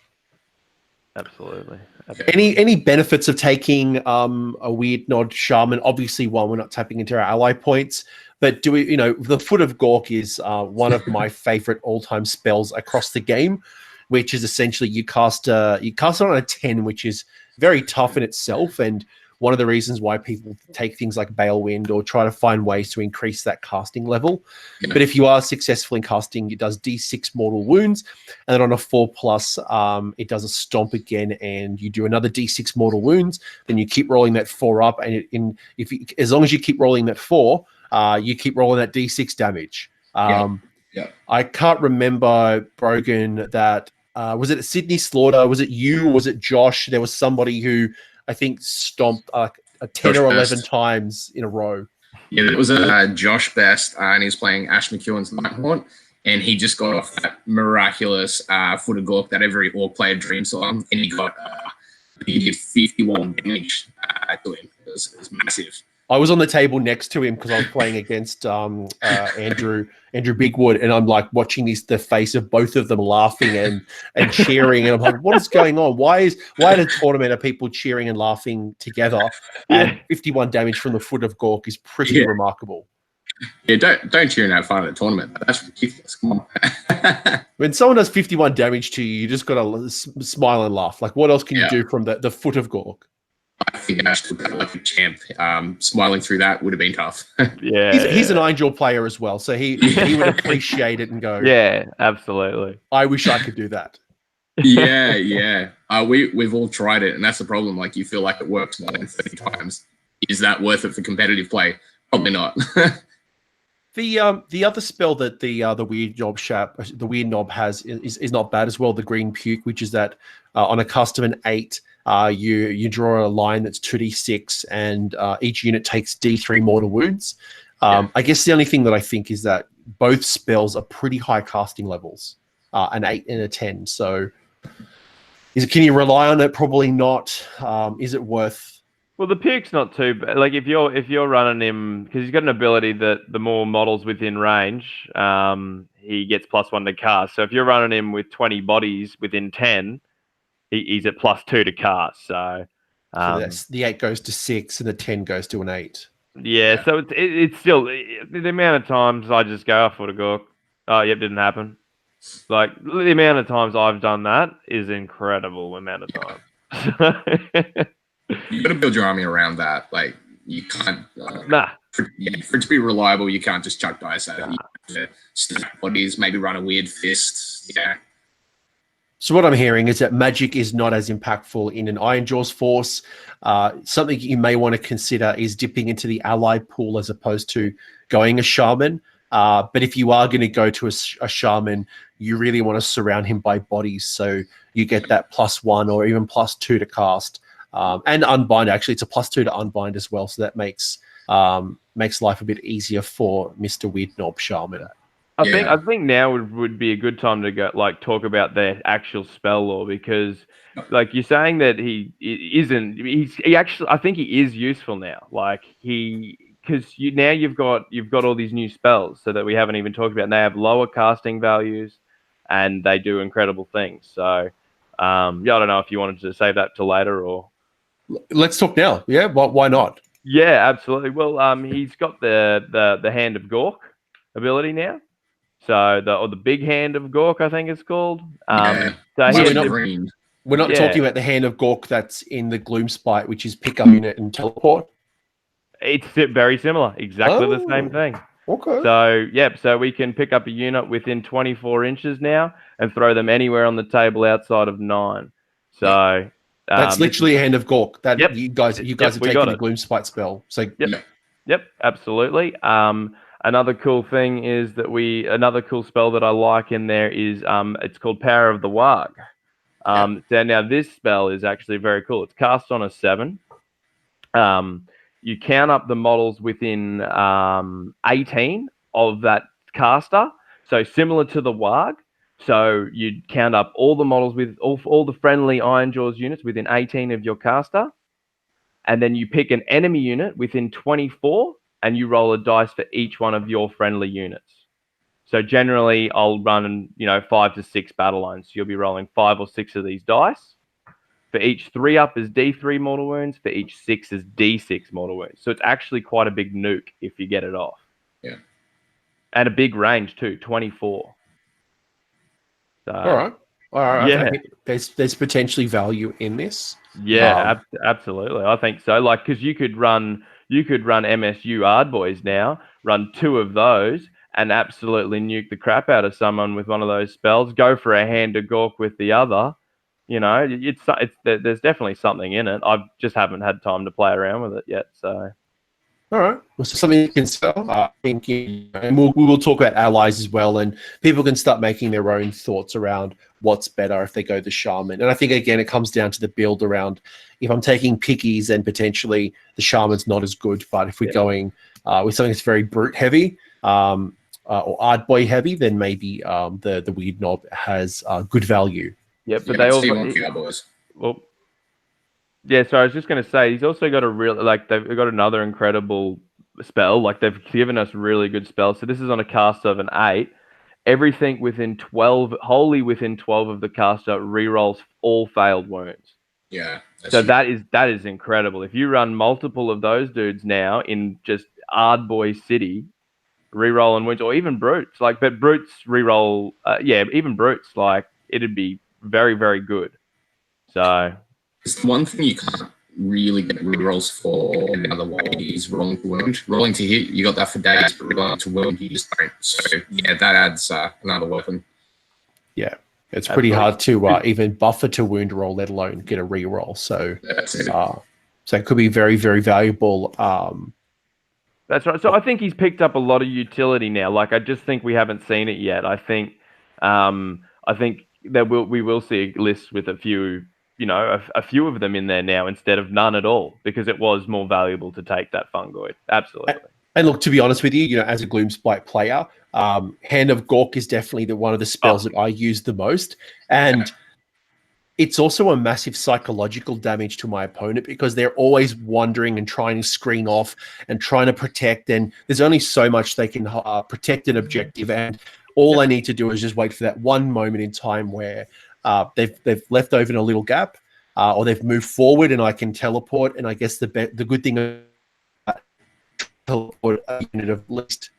Absolutely. Any benefits of taking a weirdnob shaman? Obviously, one, we're not tapping into our ally points, but do we? The Foot of Gork is one of my favorite all-time spells across the game, which is essentially you cast it on a 10, which is very tough in itself, and one of the reasons why people take things like Balewind or try to find ways to increase that casting level. Yeah. But if you are successful in casting, it does D6 mortal wounds. And then on a 4+, it does a stomp again, and you do another D6 mortal wounds. Then you keep rolling that 4 up. And as long as you keep rolling that 4, you keep rolling that D6 damage. I can't remember, Brogan, that was it at Sydney Slaughter? Was it you? Or was it Josh? There was somebody who I think stomped a 10 or 11 times in a row. Yeah, it was Josh Best, and he was playing Ash McEwen's Nighthaunt, and he just got off that miraculous Foot of Gork that every Orc player dreams of, and he did 51 damage to him. It was massive. I was on the table next to him because I was playing against Andrew Bigwood, and I'm like watching the face of both of them laughing and cheering, and I'm like, what is going on? Why at a tournament are people cheering and laughing together? And 51 damage from the Foot of Gork is pretty remarkable. Yeah, don't cheer and have fun at a tournament. That's ridiculous. Come on. When someone does 51 damage to you, you just got to smile and laugh. Like, what else can you do from the Foot of Gork? I think Ash took that like a champ. Smiling through that would have been tough. He's an Ironjawz player as well, so he would appreciate it and go, yeah, absolutely. I wish I could do that. Yeah. We've all tried it, and that's the problem. Like, you feel like it works more than 30 times. Is that worth it for competitive play? Probably not. The other spell that the weird knob has is not bad as well. The green puke, which is that on a custom an 8, you draw a line that's 2d6, and each unit takes d3 mortal wounds. I guess the only thing that I think is that both spells are pretty high casting levels, an 8 and a 10. So, can you rely on it? Probably not. Is it worth? Well, the puke's not too bad. Like, if you're running him, because he's got an ability that the more models within range, he gets +1 to cast. So if you're running him with 20 bodies within 10, he's at +2 to cast. So that's the 8 goes to 6 and the 10 goes to an 8. Yeah. So it's still the amount of times I just go, I thought a gork. Oh, yep, didn't happen. Like, the amount of times I've done that is incredible. Amount of time. You got to build your army around that. Like, you can't. For it to be reliable, you can't just chuck dice at it. You have to stack bodies, maybe run a weird fist. Yeah. So what I'm hearing is that magic is not as impactful in an Ironjawz force. Something you may want to consider is dipping into the ally pool as opposed to going a shaman. But if you are going to go to a shaman, you really want to surround him by bodies, so you get that +1 or even +2 to cast. And unbind, actually, it's a +2 to unbind as well, so that makes life a bit easier for Mr. Weirdnob Shaman. I think now would be a good time to go talk about their actual spell lore, because like you're saying that he actually, I think he is useful now. Like, because you've got all these new spells, so that we haven't even talked about, and they have lower casting values and they do incredible things. So I don't know if you wanted to save that till later, or let's talk now. Yeah, why not? Yeah, absolutely. Well, he's got the Hand of Gork ability now. So the big Hand of Gork, I think it's called. So we're not talking about the Hand of Gork that's in the Gloomspite, which is pick up unit and teleport. It's very similar, exactly the same thing. Okay. So we can pick up a unit within 24 inches now and throw them anywhere on the table outside of 9. So that's literally a Hand of Gork. That you guys are taking the Gloomspite spell. So Yep, absolutely. Another cool thing is that another cool spell that I like in there is it's called Power of the Waagh. So now this spell is actually very cool. It's cast on a 7. You count up the models within 18 of that caster. So similar to the Waagh. So you'd count up all the models with all the friendly Ironjawz units within 18 of your caster. And then you pick an enemy unit within 24, and you roll a dice for each one of your friendly units. So generally, I'll run 5 to 6 Battlines. So you'll be rolling 5 or 6 of these dice. For each 3 up is D3 mortal wounds. For each 6 is D6 mortal wounds. So it's actually quite a big nuke if you get it off. Yeah. And a big range too, 24. So, all right. Yeah. I think there's potentially value in this. Yeah, absolutely. I think so. Like, because you could run MSU Ardboys now, run 2 of those, and absolutely nuke the crap out of someone with one of those spells. Go for a Hand of Gork with the other. There's definitely something in it. I just haven't had time to play around with it yet. So, all right, well, so something you can sell. I think, and we will talk about allies as well, and people can start making their own thoughts around what's better if they go the shaman. And I think again, it comes down to the build around. If I'm taking pickies, then potentially the shaman's not as good. But if we're going with something that's very brute heavy or Ardboy heavy, then maybe the weird knob has good value. Yeah, but they all well, yeah. So I was just going to say, he's also got they've got another incredible spell. Like, they've given us really good spells. So this is on a caster of an 8. Everything wholly within 12 of the caster rerolls all failed wounds. Yeah. So that is incredible. If you run multiple of those dudes now in just Ardboy City, rerolling wounds, or even brutes, but brutes reroll. Even brutes, it'd be very, very good. So it's one thing you can't really get rerolls for another one is rolling to wound. Rolling to hit, you got that for days, but rolling to wound, you just don't. So yeah, that adds another weapon. Yeah. It's pretty hard to even buffer to wound roll, let alone get a re-roll. So, so it could be very, very valuable. That's right. So I think he's picked up a lot of utility now. Like, I just think we haven't seen it yet. I think that we will see a list with a few, a few of them in there now instead of none at all, because it was more valuable to take that fungoid. Absolutely. And look, to be honest with you, as a Gloomspite player, Hand of Gork is definitely one of the spells that I use the most. And it's also a massive psychological damage to my opponent, because they're always wandering and trying to screen off and trying to protect. And there's only so much they can protect an objective. And all I need to do is just wait for that one moment in time where they've left over in a little gap, or they've moved forward, and I can teleport. And I guess the good thing teleport a unit of at least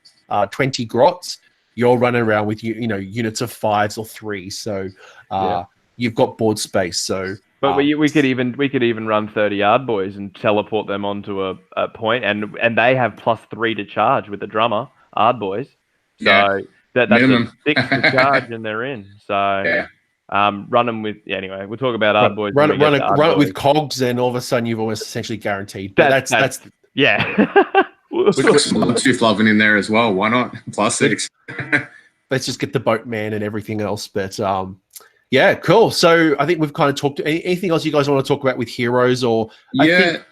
20 grots, you're running around with units of 5s or 3s, so you've got board space. So but we could even run 30 yard boys and teleport them onto a point, and they have +3 to charge with the drummer ard boys, so that's minimum. a 6 to charge and they're in. So run them with anyway, we'll talk about ard boys. Run it with cogs, and all of a sudden you've almost essentially guaranteed. But that's We've got some two fluffing in there as well. Why not? +6. Let's just get the boatman and everything else. But yeah, cool. So I think we've kind of talked. Anything else you guys want to talk about with heroes? Or Sorry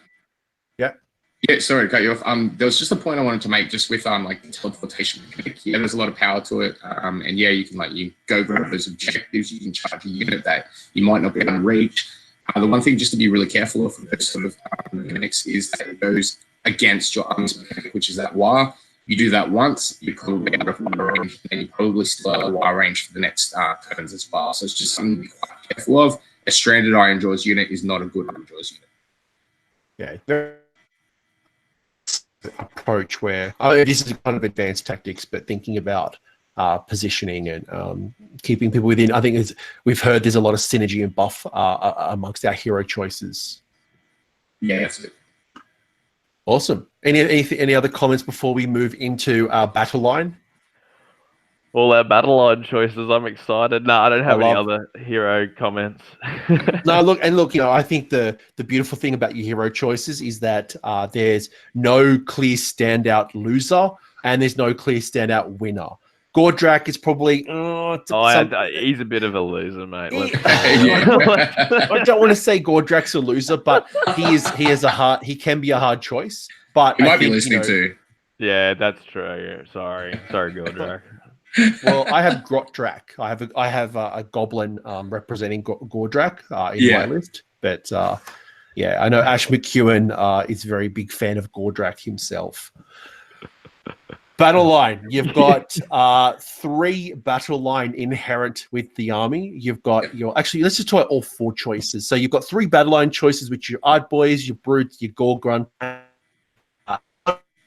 to cut you off. There was just a point I wanted to make, just with like the teleportation mechanic. Yeah, there's a lot of power to it. And you can you go grab those objectives. You can charge a unit that you might not be able to reach. The one thing just to be really careful of those sort of mechanics is that it goes against your arms mechanic, which is that waagh. You do that once, you're probably out of waagh range, and you probably still have a waagh range for the next turns as well. So it's just something to be quite careful of. A stranded Ironjawz unit is not a good Ironjawz unit. Yeah, approach where this is kind of advanced tactics, but thinking about positioning and keeping people within. I think we've heard there's a lot of synergy and buff amongst our hero choices. Yeah, that's it. Awesome. Any other comments before we move into our Battleline? All our Battleline choices. I'm excited. No, I don't have any other hero comments. No, look, I think the beautiful thing about your hero choices is that there's no clear standout loser and there's no clear standout winner. Gordrakk is probably he's a bit of a loser, mate. I don't want to say Gordrakk's a loser, but he can be a hard choice. But he might be listening to. Yeah, that's true. Sorry, Gordrakk. Well, I have Gordrakk. I have a goblin representing Gordrakk in my list. But I know Ash McEwen is a very big fan of Gordrakk himself. Battleline. You've got 3 Battleline inherent with the army. You've got let's just talk about all 4 choices. So you've got 3 Battleline choices, which are your Ard Boys, your Brutes, your gore-gruntas.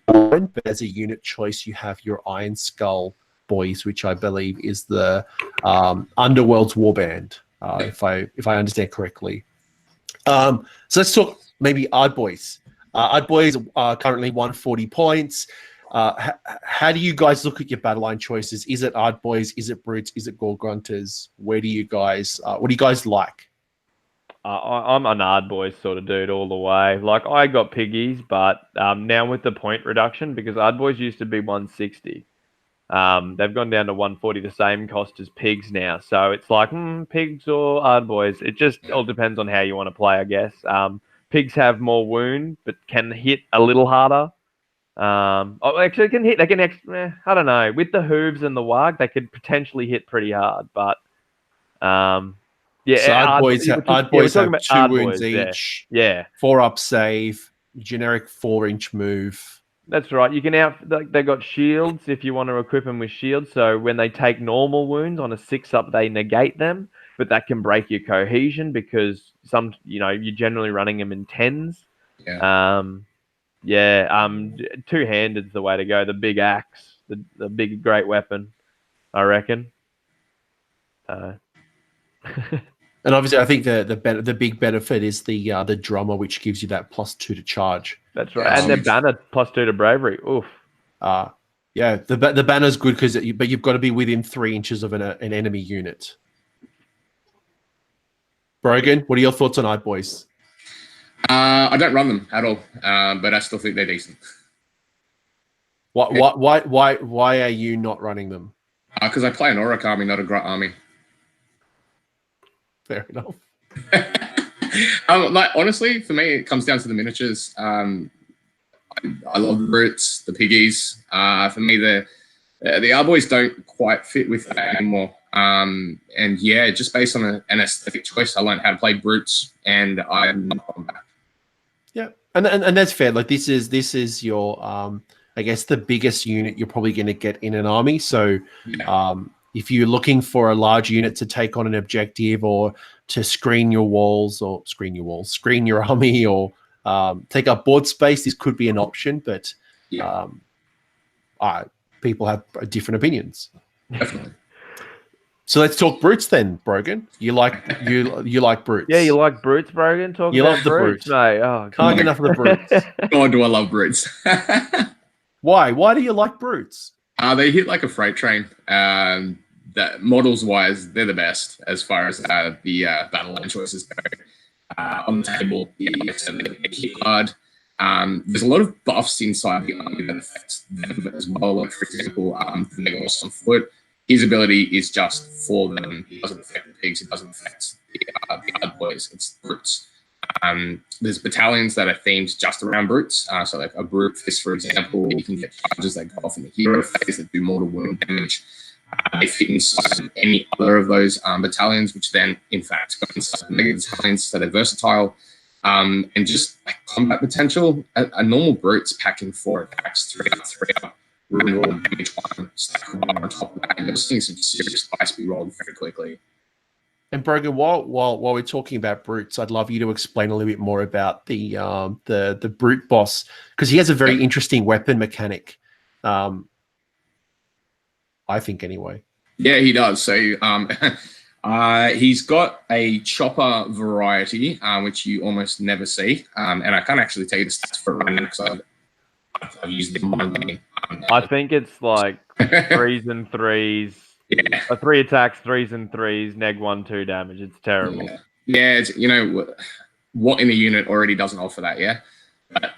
But as a unit choice, you have your Iron Skull Boys, which I believe is the Underworld's Warband, if I understand correctly. So let's talk maybe Ard Boys. Ard Boys are currently 140 points. How do you guys look at your Battleline choices? Is it Ard Boys? Is it Brutes? Is it gore-gruntas? What do you guys like? I'm an Ard Boys sort of dude all the way. Like, I got piggies, but now with the point reduction, because Ard Boys used to be 160, they've gone down to 140, the same cost as pigs now. So it's like pigs or Ard Boys. It just all depends on how you want to play, I guess. Pigs have more wound, but can hit a little harder. Actually, they can I don't know. With the hooves and the waagh, they could potentially hit pretty hard, but so Ard Boys have 2 wounds each. Yeah. 4 up save, generic 4-inch move. That's right. You can they got shields if you want to equip them with shields. So when they take normal wounds on a 6 up, they negate them, but that can break your cohesion because you're generally running them in 10s. Yeah. Two-handed's the way to go. The big axe, the big great weapon, I reckon. And obviously, I think the big benefit is the drummer, which gives you that +2 to charge. That's right, and their banner +2 to bravery. Oof. The banner's good but you've got to be within 3 inches of an enemy unit. Brogan, what are your thoughts on Eye Boys? I don't run them at all, but I still think they're decent. Why are you not running them? Because I play an Orc army, not a Grunt army. Fair enough. Like honestly, for me, it comes down to the miniatures. I love the brutes, the piggies. For me, the Boys don't quite fit with that anymore. And yeah, just based on an aesthetic choice, I learned how to play brutes, and I'm not going back. Yeah, and that's fair. Like this is your I guess the biggest unit you're probably going to get in an army. So if you're looking for a large unit to take on an objective, or to screen your army, or take up board space, this could be an option. But people have different opinions. Definitely. So let's talk brutes then, Brogan. You like brutes? Yeah, you like brutes, Brogan? Talk you about love the brutes, mate. Oh, can't get enough of the brutes. God, do I love brutes. Why? Why do you like brutes? They hit like a freight train. That models wise, they're the best as far as the Battleline choices go. On the table, they hit hard. There's a lot of buffs inside the army that affect them as well. Like for example, the megaboss on foot. His ability is just for them. He doesn't affect the pigs. It doesn't affect the other boys. It's brutes. There's battalions that are themed just around brutes. So like a brute fist, for example, you can get charges that go off in the hero phase that do mortal wound damage. They fit inside any other of those battalions, which then, in fact, go inside the mega battalions, so they're versatile. And just like combat potential, a normal brute's packing 4 attacks, 3 up. Roll damage 1, stack 1 on top of that, and you're seeing some serious dice be rolled very quickly. And Brogan, while we're talking about brutes, I'd love you to explain a little bit more about the brute boss, because he has a very interesting weapon mechanic. I think anyway. Yeah, he does. So he's got a chopper variety, which you almost never see, and I can't actually tell you the stats for it right now because I've used it in my game. I think it's like 3s and 3s. Yeah. 3 attacks, 3s and 3s, neg 1/2 damage. It's terrible. Yeah, it's, what in the unit already doesn't offer that, yeah? But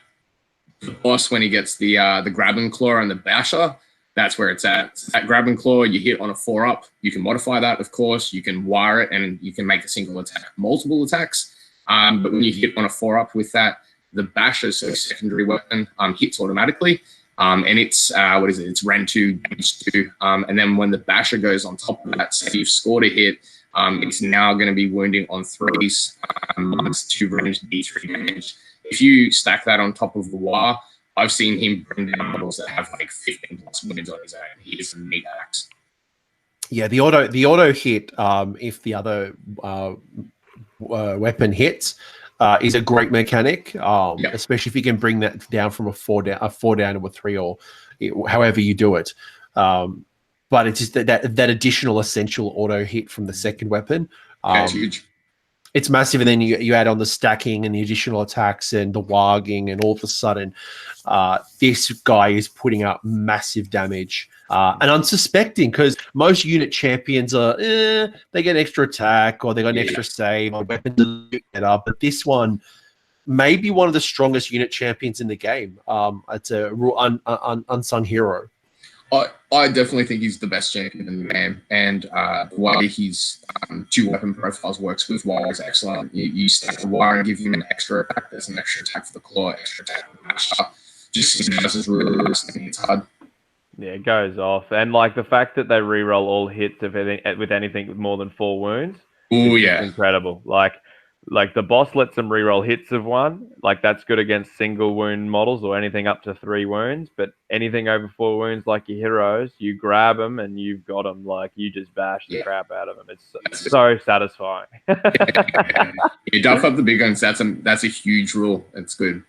the boss, when he gets the grab and claw and the basher, that's where it's at. So that grab and claw, you hit on a 4-up. You can modify that, of course. You can wire it, and you can make a single attack multiple attacks. But when you hit on a 4-up with that, the basher, so secondary weapon, hits automatically. And it's, it's Ren 2, damage 2. And then when the basher goes on top of that, say you've scored a hit, it's now going to be wounding on 3s, minus 2 range, D3 damage. If you stack that on top of the waagh, I've seen him bring down models that have like 15 plus wounds on his own. He is a neat axe. Yeah, the auto hit, if the other weapon hits, is a great mechanic, especially if you can bring that down from a 4 down to a 3, or however you do it. But it's just that additional essential auto hit from the second weapon. That's huge. It's massive, and then you add on the stacking and the additional attacks and the wagging, and all of a sudden, this guy is putting up massive damage. And unsuspecting, because most unit champions are, they get extra attack, or they got an extra save, or weapons are better. But this one may be one of the strongest unit champions in the game. It's a real unsung hero. I definitely think he's the best champion in the game, and the way his 2 weapon profiles works with waagh is excellent. You stack the waagh and give him an extra attack. There's an extra attack for the claw, extra attack for the basher. Just is really it's hard. Yeah, it goes off, and like the fact that they reroll all hits with anything with more than 4 wounds. Oh yeah, incredible. Like the boss lets them reroll hits of 1. Like that's good against single wound models or anything up to 3 wounds. But anything over 4 wounds, like your heroes, you grab them and you've got them. Like you just bash the crap out of them. It's so satisfying. You duff up the big guns. That's a huge rule. It's good.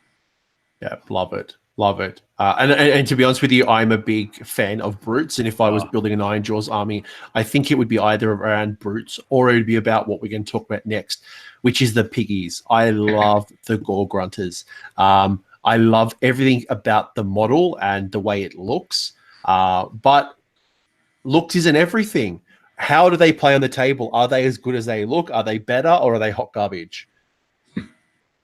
Yeah, love it. Love it. And to be honest with you, I'm a big fan of brutes. And if I was building an Ironjawz army, I think it would be either around brutes, or it would be about what we're going to talk about next, which is the piggies. I love the gore-gruntas. I love everything about the model and the way it looks. But looks isn't everything. how do they play on the table? Are they as good as they look? Are they better, or are they hot garbage?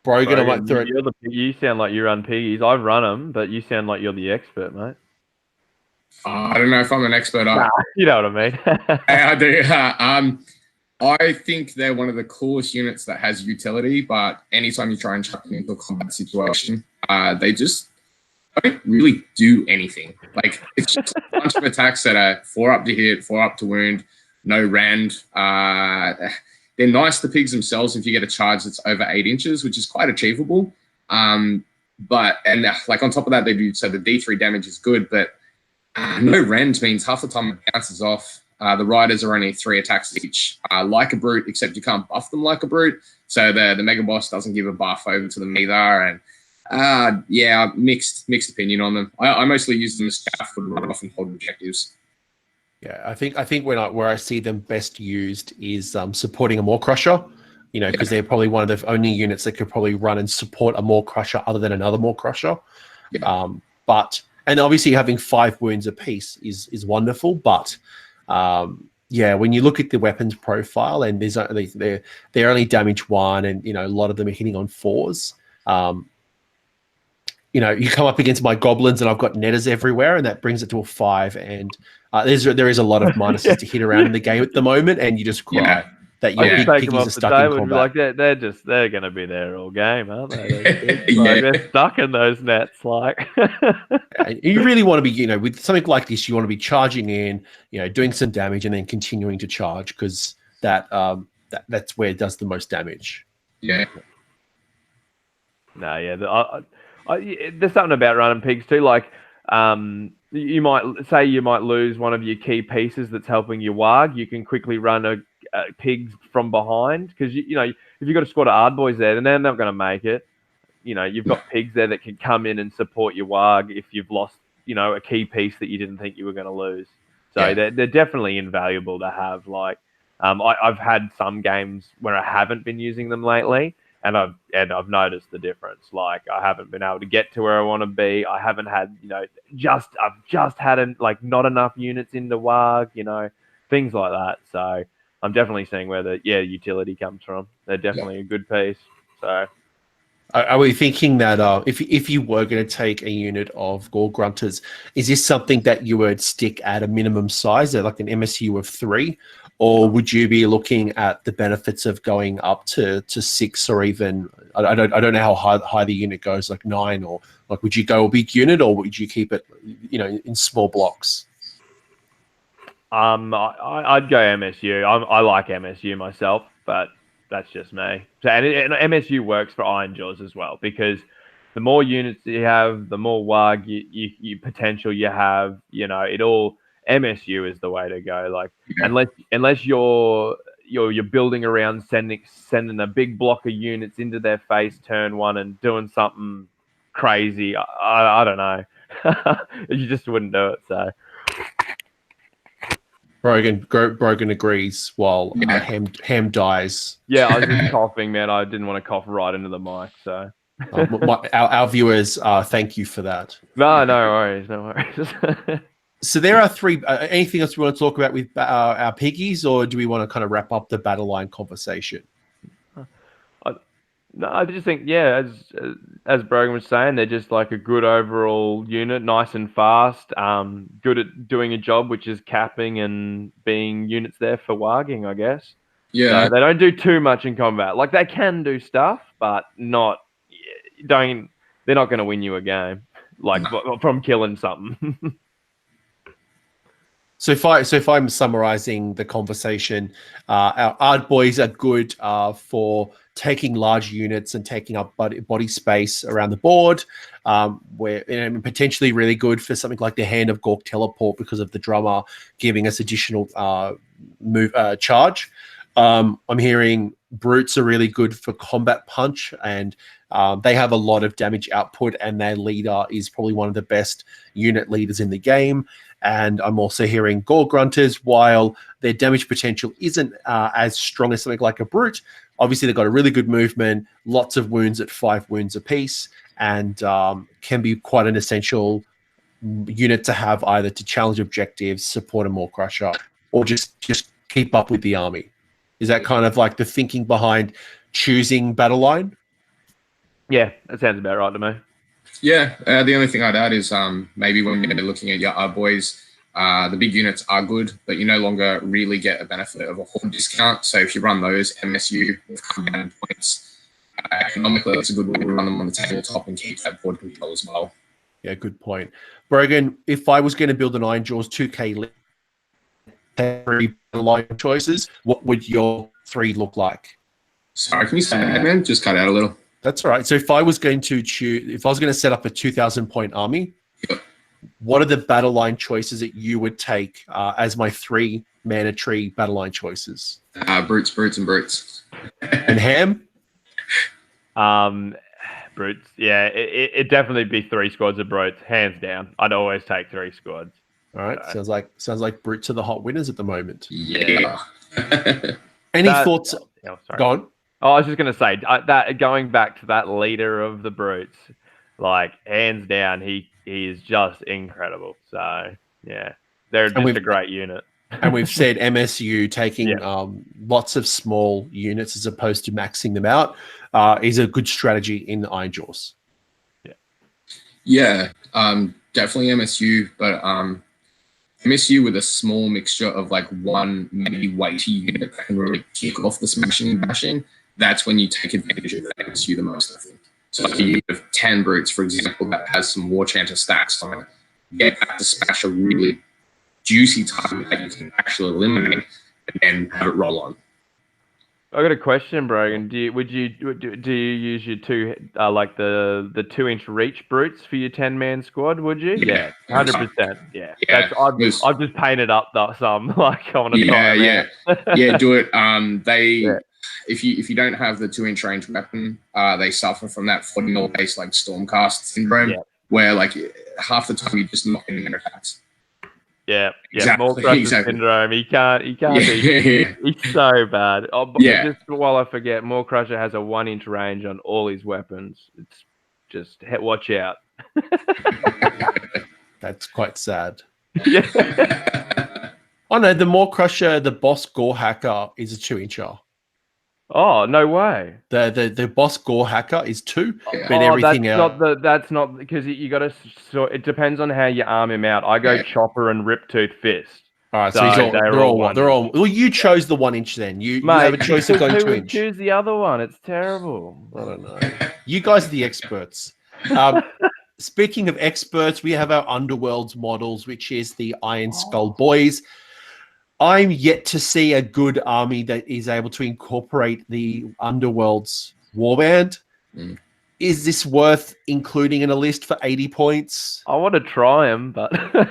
Brogan, I might throw it. You sound like you run piggies. I run them, but you sound like you're the expert, mate. I don't know if I'm an expert. You know what I mean. I do. I think they're one of the coolest units that has utility, but anytime you try and chuck them into a combat situation, they just don't really do anything. Like, it's just a bunch of attacks that are 4 up to hit, 4 up to wound, no rend. They're nice, the pigs themselves, if you get a charge that's over 8 inches, which is quite achievable. Like on top of that, they do, so the D3 damage is good, but no rend means half the time it bounces off. The riders are only 3 attacks each, like a brute, except you can't buff them like a brute. So the megaboss doesn't give a buff over to them either. And yeah, mixed opinion on them. I mostly use them as scaffold, run off and hold objectives. Yeah, I think where I see them best used is supporting a maw-krusha, because they're probably one of the only units that could probably run and support a maw-krusha other than another maw-krusha. Yeah. And obviously having 5 wounds apiece is wonderful, but when you look at the weapons profile and they're only damage 1, and a lot of them are hitting on 4s. You come up against my goblins and I've got netters everywhere, and that brings it to a 5. And there is a lot of minuses to hit around in the game at the moment, and you just cry that your big piggies are stuck in combat. Like they're going to be there all game, aren't they? They're stuck in those nets. Like, you really want to be, with something like this, you want to be charging in, doing some damage, and then continuing to charge, because that's where it does the most damage. Yeah. No, yeah. There's something about running pigs too. Like, you might lose one of your key pieces that's helping your waagh. You can quickly run pigs from behind, because if you've got a squad of hard boys there, then they're not going to make it. You've got pigs there that can come in and support your waagh if you've lost a key piece that you didn't think you were going to lose. So they're definitely invaluable to have. Like, I've had some games where I haven't been using them lately, and I've noticed the difference. Like, I haven't been able to get to where I want to be. I haven't had I've just had not enough units into waagh, things like that. So I'm definitely seeing where the utility comes from. They're definitely a good piece. So are we thinking that if you were going to take a unit of gore-gruntas, is this something that you would stick at a minimum size, like an MSU of 3? Or would you be looking at the benefits of going up to 6, or even I don't know how high the unit goes, like 9, or like would you go a big unit, or would you keep it in small blocks? I'd go MSU. I like MSU myself, but that's just me. So and MSU works for Ironjawz as well, because the more units you have, the more waagh you potential you have. It all. MSU is the way to go. Like, unless you're building around sending a big block of units into their face turn 1 and doing something crazy, I don't know. You just wouldn't do it. So Brogan agrees while Ham dies. Yeah, I was just coughing, man. I didn't want to cough right into the mic. So our viewers, thank you for that. No worries. So there are 3. Anything else we want to talk about with our piggies, or do we want to kind of wrap up the Battleline conversation? No, I just think, as Brogan was saying, they're just like a good overall unit, nice and fast, good at doing a job, which is capping and being units there for wagging, I guess. Yeah. So they don't do too much in combat. Like, they can do stuff, but they're not going to win you a game, from killing something. So if I'm summarizing the conversation, our art boys are good for taking large units and taking up body space around the board. Where potentially really good for something like the Hand of Gork teleport, because of the drummer giving us additional charge. I'm hearing brutes are really good for combat punch, and they have a lot of damage output, and their leader is probably one of the best unit leaders in the game. And I'm also hearing gore-gruntas, while their damage potential isn't as strong as something like a brute. Obviously, they've got a really good movement, lots of wounds at 5 wounds apiece, and can be quite an essential unit to have, either to challenge objectives, support a maw-krusha, or just keep up with the army. Is that kind of like the thinking behind choosing Battleline? Yeah, that sounds about right to me. Yeah, the only thing I'd add is maybe when you're looking at your boys, the big units are good, but you no longer really get a benefit of a horde discount. So if you run those MSU with command points, economically, it's a good way to run them on the tabletop and keep that board control as well. Yeah, good point. Brogan, if I was going to build an Ironjawz 2K list, 3 Battalion choices, what would your 3 look like? Sorry, can you say that, man? Just cut out a little. That's all right. So if I was going to set up a 2,000 point army, what are the Battleline choices that you would take as my 3 mana tree Battleline choices? Brutes, and brutes. And Ham? Brutes. Yeah, it'd definitely be 3 squads of brutes, hands down. I'd always take 3 squads. All right. Sounds like brutes are the hot winners at the moment. Yeah. Any thoughts? Oh, sorry. Go on. Oh, I was just going to say that going back to that leader of the brutes, like hands down, he is just incredible. So yeah, they're just a great unit. And we've said MSU taking lots of small units as opposed to maxing them out is a good strategy in the Ironjawz. Yeah, definitely MSU, but MSU with a small mixture of like one maybe weighty unit that can really kick off the smashing and bashing. That's when you take advantage of MSU the most, I think. So like a unit of 10 brutes, for example, that has some Warchanter stacks on it, get back to smash a really juicy target that you can actually eliminate and then have it roll on. I got a question, Brogan. Do you use your 2 like the 2-inch reach brutes for your 10-man squad? Would you? Yeah, 100%. Yeah, I've just painted up some like I want to try. Yeah, do it. If you don't have the 2-inch range weapon, they suffer from that 40 base like Stormcast syndrome, where like half the time you just knock in their attacks. Yeah, maw-krusha syndrome. He can't. He's so bad. Oh, but just while I forget, maw-krusha has a 1-inch range on all his weapons. It's just watch out. That's quite sad. Yeah. Oh no, the maw-krusha, the boss gore hacker is a 2-incher. Oh, no way. The boss gore hacker is 2, but everything else. That's not because you got to. So it depends on how you arm him out. I go chopper and rip-tooth fist. All right, so they're all. Well, you chose the 1-inch then. You have a choice of going 2-inch. Choose the other one. It's terrible. I don't know. You guys are the experts. Speaking of experts, we have our Underworlds models, which is the Iron Skull Boys. I'm yet to see a good army that is able to incorporate the Underworld's warband. Is this worth including in a list for 80 points? I want to try them, but I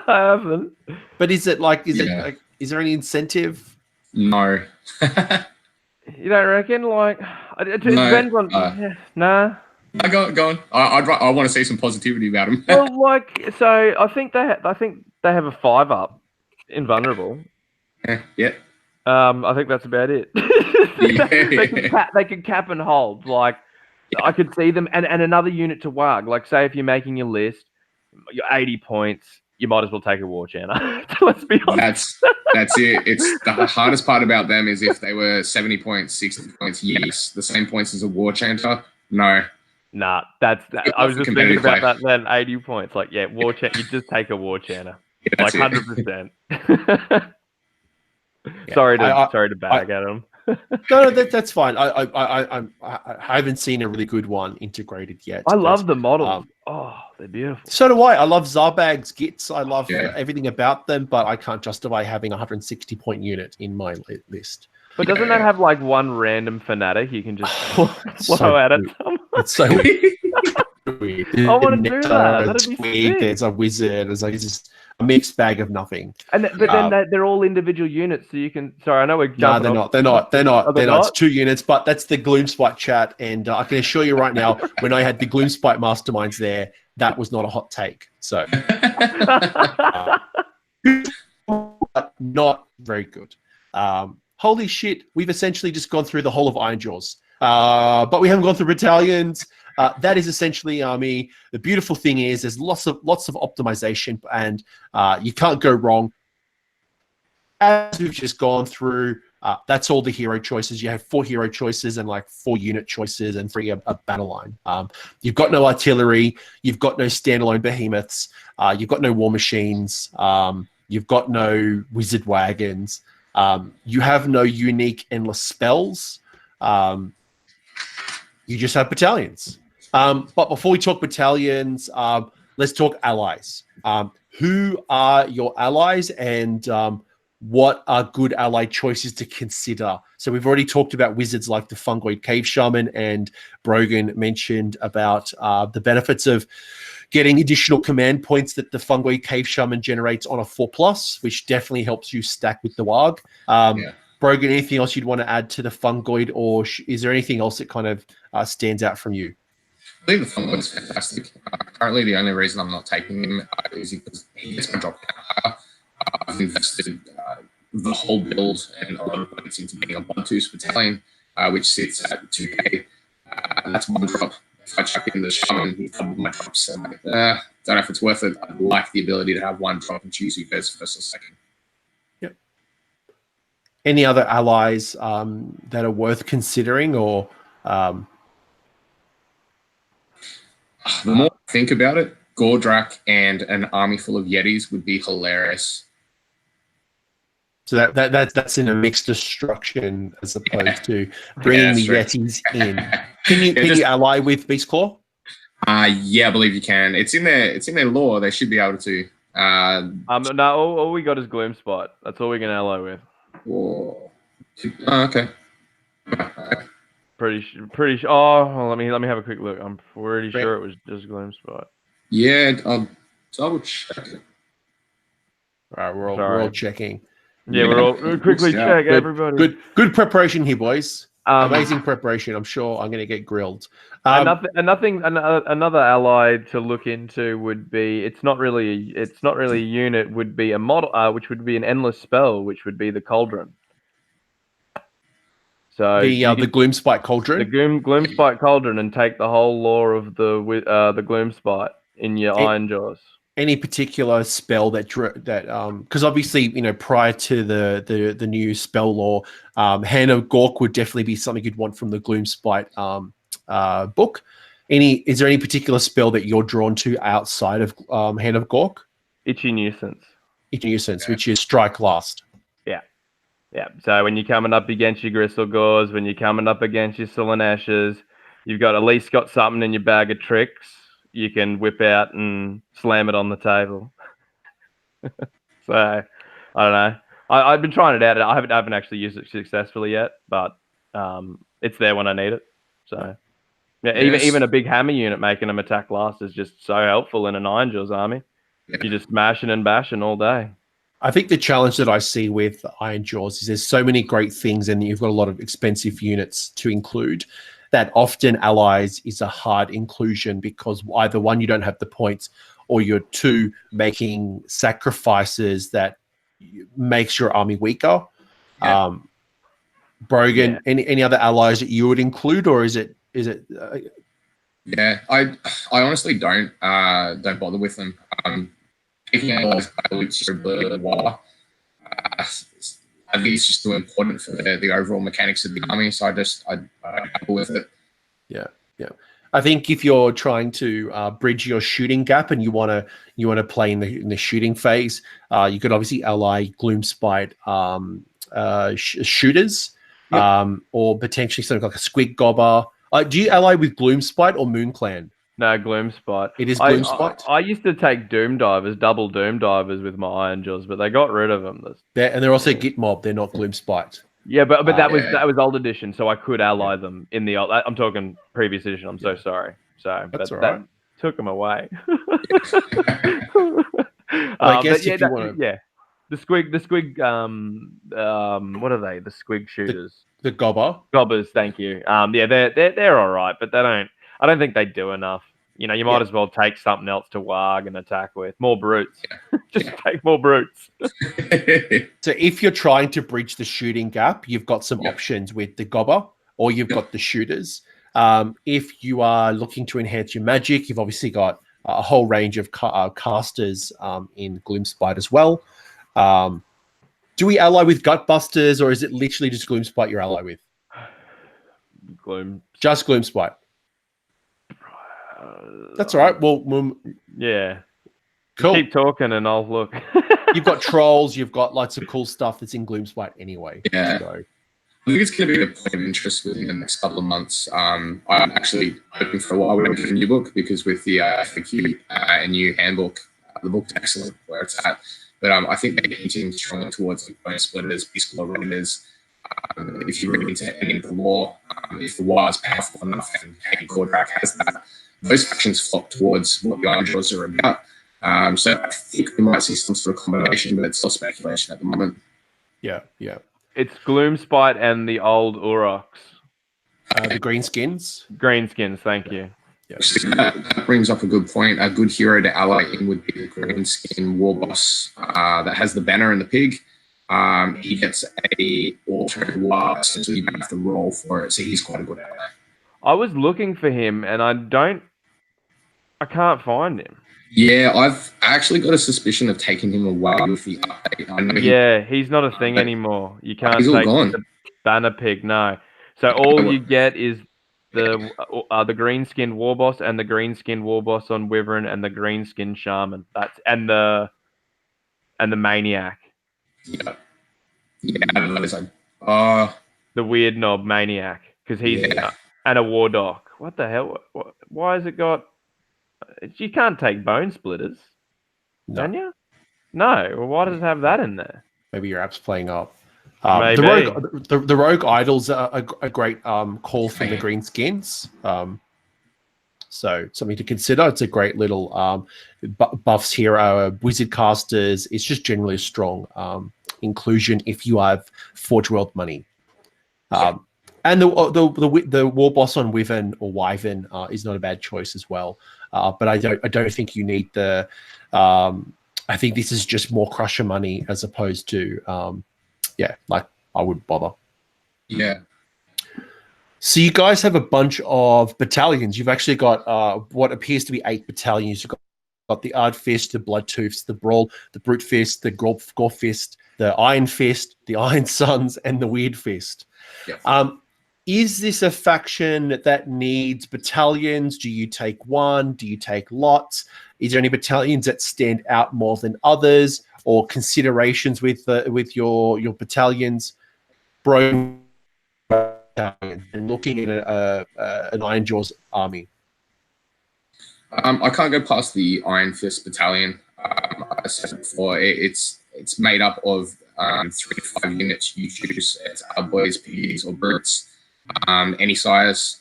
haven't. But is there any incentive? No. You don't reckon? Like, it depends on. Nah. Go on. I want to see some positivity about them. Well, like, so I think they have a 5-up invulnerable. Yeah. I think that's about it. They can cap and hold. Like, I could see them, and another unit to waagh. Like, say if you're making your list, you're 80 points, you might as well take a Warchanter. Let's be honest. That's it. It's the hardest part about them is if they were 70 points, 60 points, yes. The same points as a Warchanter, no. Nah, that's that. I was just thinking about that then. 80 points, like Warchanter. You just take a Warchanter, like 100%. Sorry to bag at him. No, that's fine. I haven't seen a really good one integrated yet. I love the models. They're beautiful. So do I. I love Zarbag's Gits. I love everything about them, but I can't justify having a 160 point unit in my list. But doesn't that have like one random fanatic you can just blow at it? It's so weird. I want to do that. That'd be weird. There's a wizard. There's like just a mixed bag of nothing. But then they're all individual units, so you can. Sorry, I know we're. No, they're not. They're not. It's 2 units, but that's the Gloomspite chat, and I can assure you right now, when I had the Gloomspite masterminds there, that was not a hot take. So, but not very good. Holy shit, we've essentially just gone through the whole of Ironjawz, but we haven't gone through battalions. That is essentially army. The beautiful thing is there's lots of optimization, and you can't go wrong. as we've just gone through, that's all the hero choices. You have 4 hero choices and like 4 unit choices and 3 a battle line. You've got no artillery. You've got no standalone behemoths. You've got no war machines. You've got no wizard wagons. You have no unique endless spells. You just have battalions. But before we talk battalions, let's talk allies. Who are your allies, and what are good ally choices to consider? So we've already talked about wizards like the fungoid cave shaman, and Brogan mentioned about the benefits of getting additional command points that the fungoid cave shaman generates on a 4+, which definitely helps you stack with the waagh. Brogan, anything else you'd want to add to the fungoid, or is there anything else that kind of stands out from you? I think the fungoid is fantastic. Currently, the only reason I'm not taking him is because he gets my drop down higher. I've invested the whole build and a lot of points into being a 1/2 battalion, which sits at 2k. And that's 1 drop. If I chuck in the shaman, he's doubled my drops. So, don't know if it's worth it. I'd like the ability to have 1 drop and choose who goes first or second. Yep. Any other allies that are worth considering, or? The more I think about it, Gordrakk and an army full of Yetis would be hilarious. So that's in a mixed destruction as opposed to bringing the Yetis in. Can you ally with Beastclaw? Yeah, I believe you can. It's in their lore. They should be able to. No, all we got is Gloomspite. That's all we can ally with. Oh, okay. Pretty sure. Oh, well, let me have a quick look. I'm pretty sure it was just Gloomspite. Yeah, I'll double check it. All right, we're all checking. Yeah, we'll quickly check, everybody. Good preparation here, boys. Amazing preparation. I'm sure I'm going to get grilled. Another ally to look into would be it's not really a unit. Would be a model, which would be an endless spell, which would be the Cauldron. So the Gloomspite Cauldron, the Gloomspite Cauldron, and take the whole lore of the Gloomspite in your Ironjawz. Any particular spell that because obviously prior to the new spell lore, Hand of Gork would definitely be something you'd want from the Gloomspite book. Is there any particular spell that you're drawn to outside of Hand of Gork? Itchy Nuisance, which is strike last. Yeah. So when you're coming up against your Gristlegores, when you're coming up against your Sullen Ashes, you've got at least got something in your bag of tricks you can whip out and slam it on the table. So I don't know. I've been trying it out. I haven't actually used it successfully yet, but it's there when I need it. So yeah, even a big hammer unit making them attack last is just so helpful in an Ironjawz army. Yeah. You're just smashing and bashing all day. I think the challenge that I see with Ironjawz is there's so many great things, and you've got a lot of expensive units to include, that often allies is a hard inclusion because either one, you don't have the points, or you're 2, making sacrifices that makes your army weaker. Yeah. Brogan, any other allies that you would include, or is it? Yeah, I honestly don't bother with them. Picking allies the waagh, I think it's just too important for the overall mechanics of the army, so I go with it. Yeah. I think if you're trying to bridge your shooting gap and you want to play in the shooting phase, you could obviously ally Gloomspite shooters, or potentially something like a Squig Gobber. Do you ally with Gloomspite or Moonclan? No, Gloomspite. It is Gloomspite. I used to take Doom Divers, double Doom Divers with my Ironjawz, but they got rid of them. And they're also Git Mob. They're not Gloomspite. Yeah, but that was old edition, so I could ally them in the old. I'm talking previous edition. I'm so sorry. So that's all right. That took them away. I guess if you want to, the Squig. What are they? The Squig shooters. The Gobbers. Thank you. They're all right, but they don't. I don't think they do enough. You might as well take something else to waagh and attack with. More brutes. Take more brutes. So if you're trying to bridge the shooting gap, you've got some options with the Gobber, or you've got the shooters. If you are looking to enhance your magic, you've obviously got a whole range of casters in Gloomspite as well. Do we ally with Gutbusters, or is it literally just Gloomspite you're ally with? Just Gloomspite. That's all right. Well, yeah. Cool. Keep talking and I'll look. You've got trolls. You've got lots of cool stuff that's in Gloomspite anyway. Yeah. So. I think it's going to be a point of interest within the next couple of months. I'm actually hoping for a while we're getting a new book, because with the FAQ and new handbook, the book's excellent where it's at. But I think they're hinting strongly towards like bone splitters, beast claw raiders. If you read into any of the lore, if the waagh is powerful enough and Gordrakk has that, those factions flock towards what the Ironjawz are about. So I think we might see some sort of combination, but it's still speculation at the moment. Yeah. It's Gloomspite and the old Uroks. The greenskins. Greenskins, thank you. Yeah. That brings up a good point. A good hero to ally in would be the greenskin war boss that has the banner and the pig. He gets a auto waagh, so you don't have to roll for it. So he's quite a good ally. I was looking for him and I can't find him. Yeah, I've actually got a suspicion of taking him away with the update. I know he's not a thing anymore. You can't he's all take gone. the banner pig, no. So all you get is the greenskin war boss and the greenskin war boss on Wyvern and the greenskin shaman. And the maniac. Yeah. I don't know. It's like, the weirdnob maniac, because he's and a war doc. What the hell? Why has it got? You can't take bone splitters, can you? No. Well, why does it have that in there? Maybe your app's playing up. Maybe. The rogue idols are a great call from the greenskins. So something to consider. It's a great little buffs hero, wizard casters. It's just generally a strong inclusion if you have Forge World money. And the war boss on Wyvern or Wyvern is not a bad choice as well. But I don't think you need the. I think this is just more crusher money as opposed to like I wouldn't bother. Yeah. So you guys have a bunch of battalions. You've actually got what appears to be 8 battalions. You've got the Ard Fist, the Bloodtooths, the Brawl, the Brute Fist, the Gore Fist, the Iron Fist, the Iron Sons, and the Weird Fist. Yeah. Is this a faction that needs battalions? Do you take one? Do you take lots? Is there any battalions that stand out more than others, or considerations with your battalions? Brogan battalion and looking at an Ironjawz army. I can't go past the Iron Fist battalion. I said before, it's made up of 3 to 5 units you choose. It's boys, piggies, or brutes. Any size,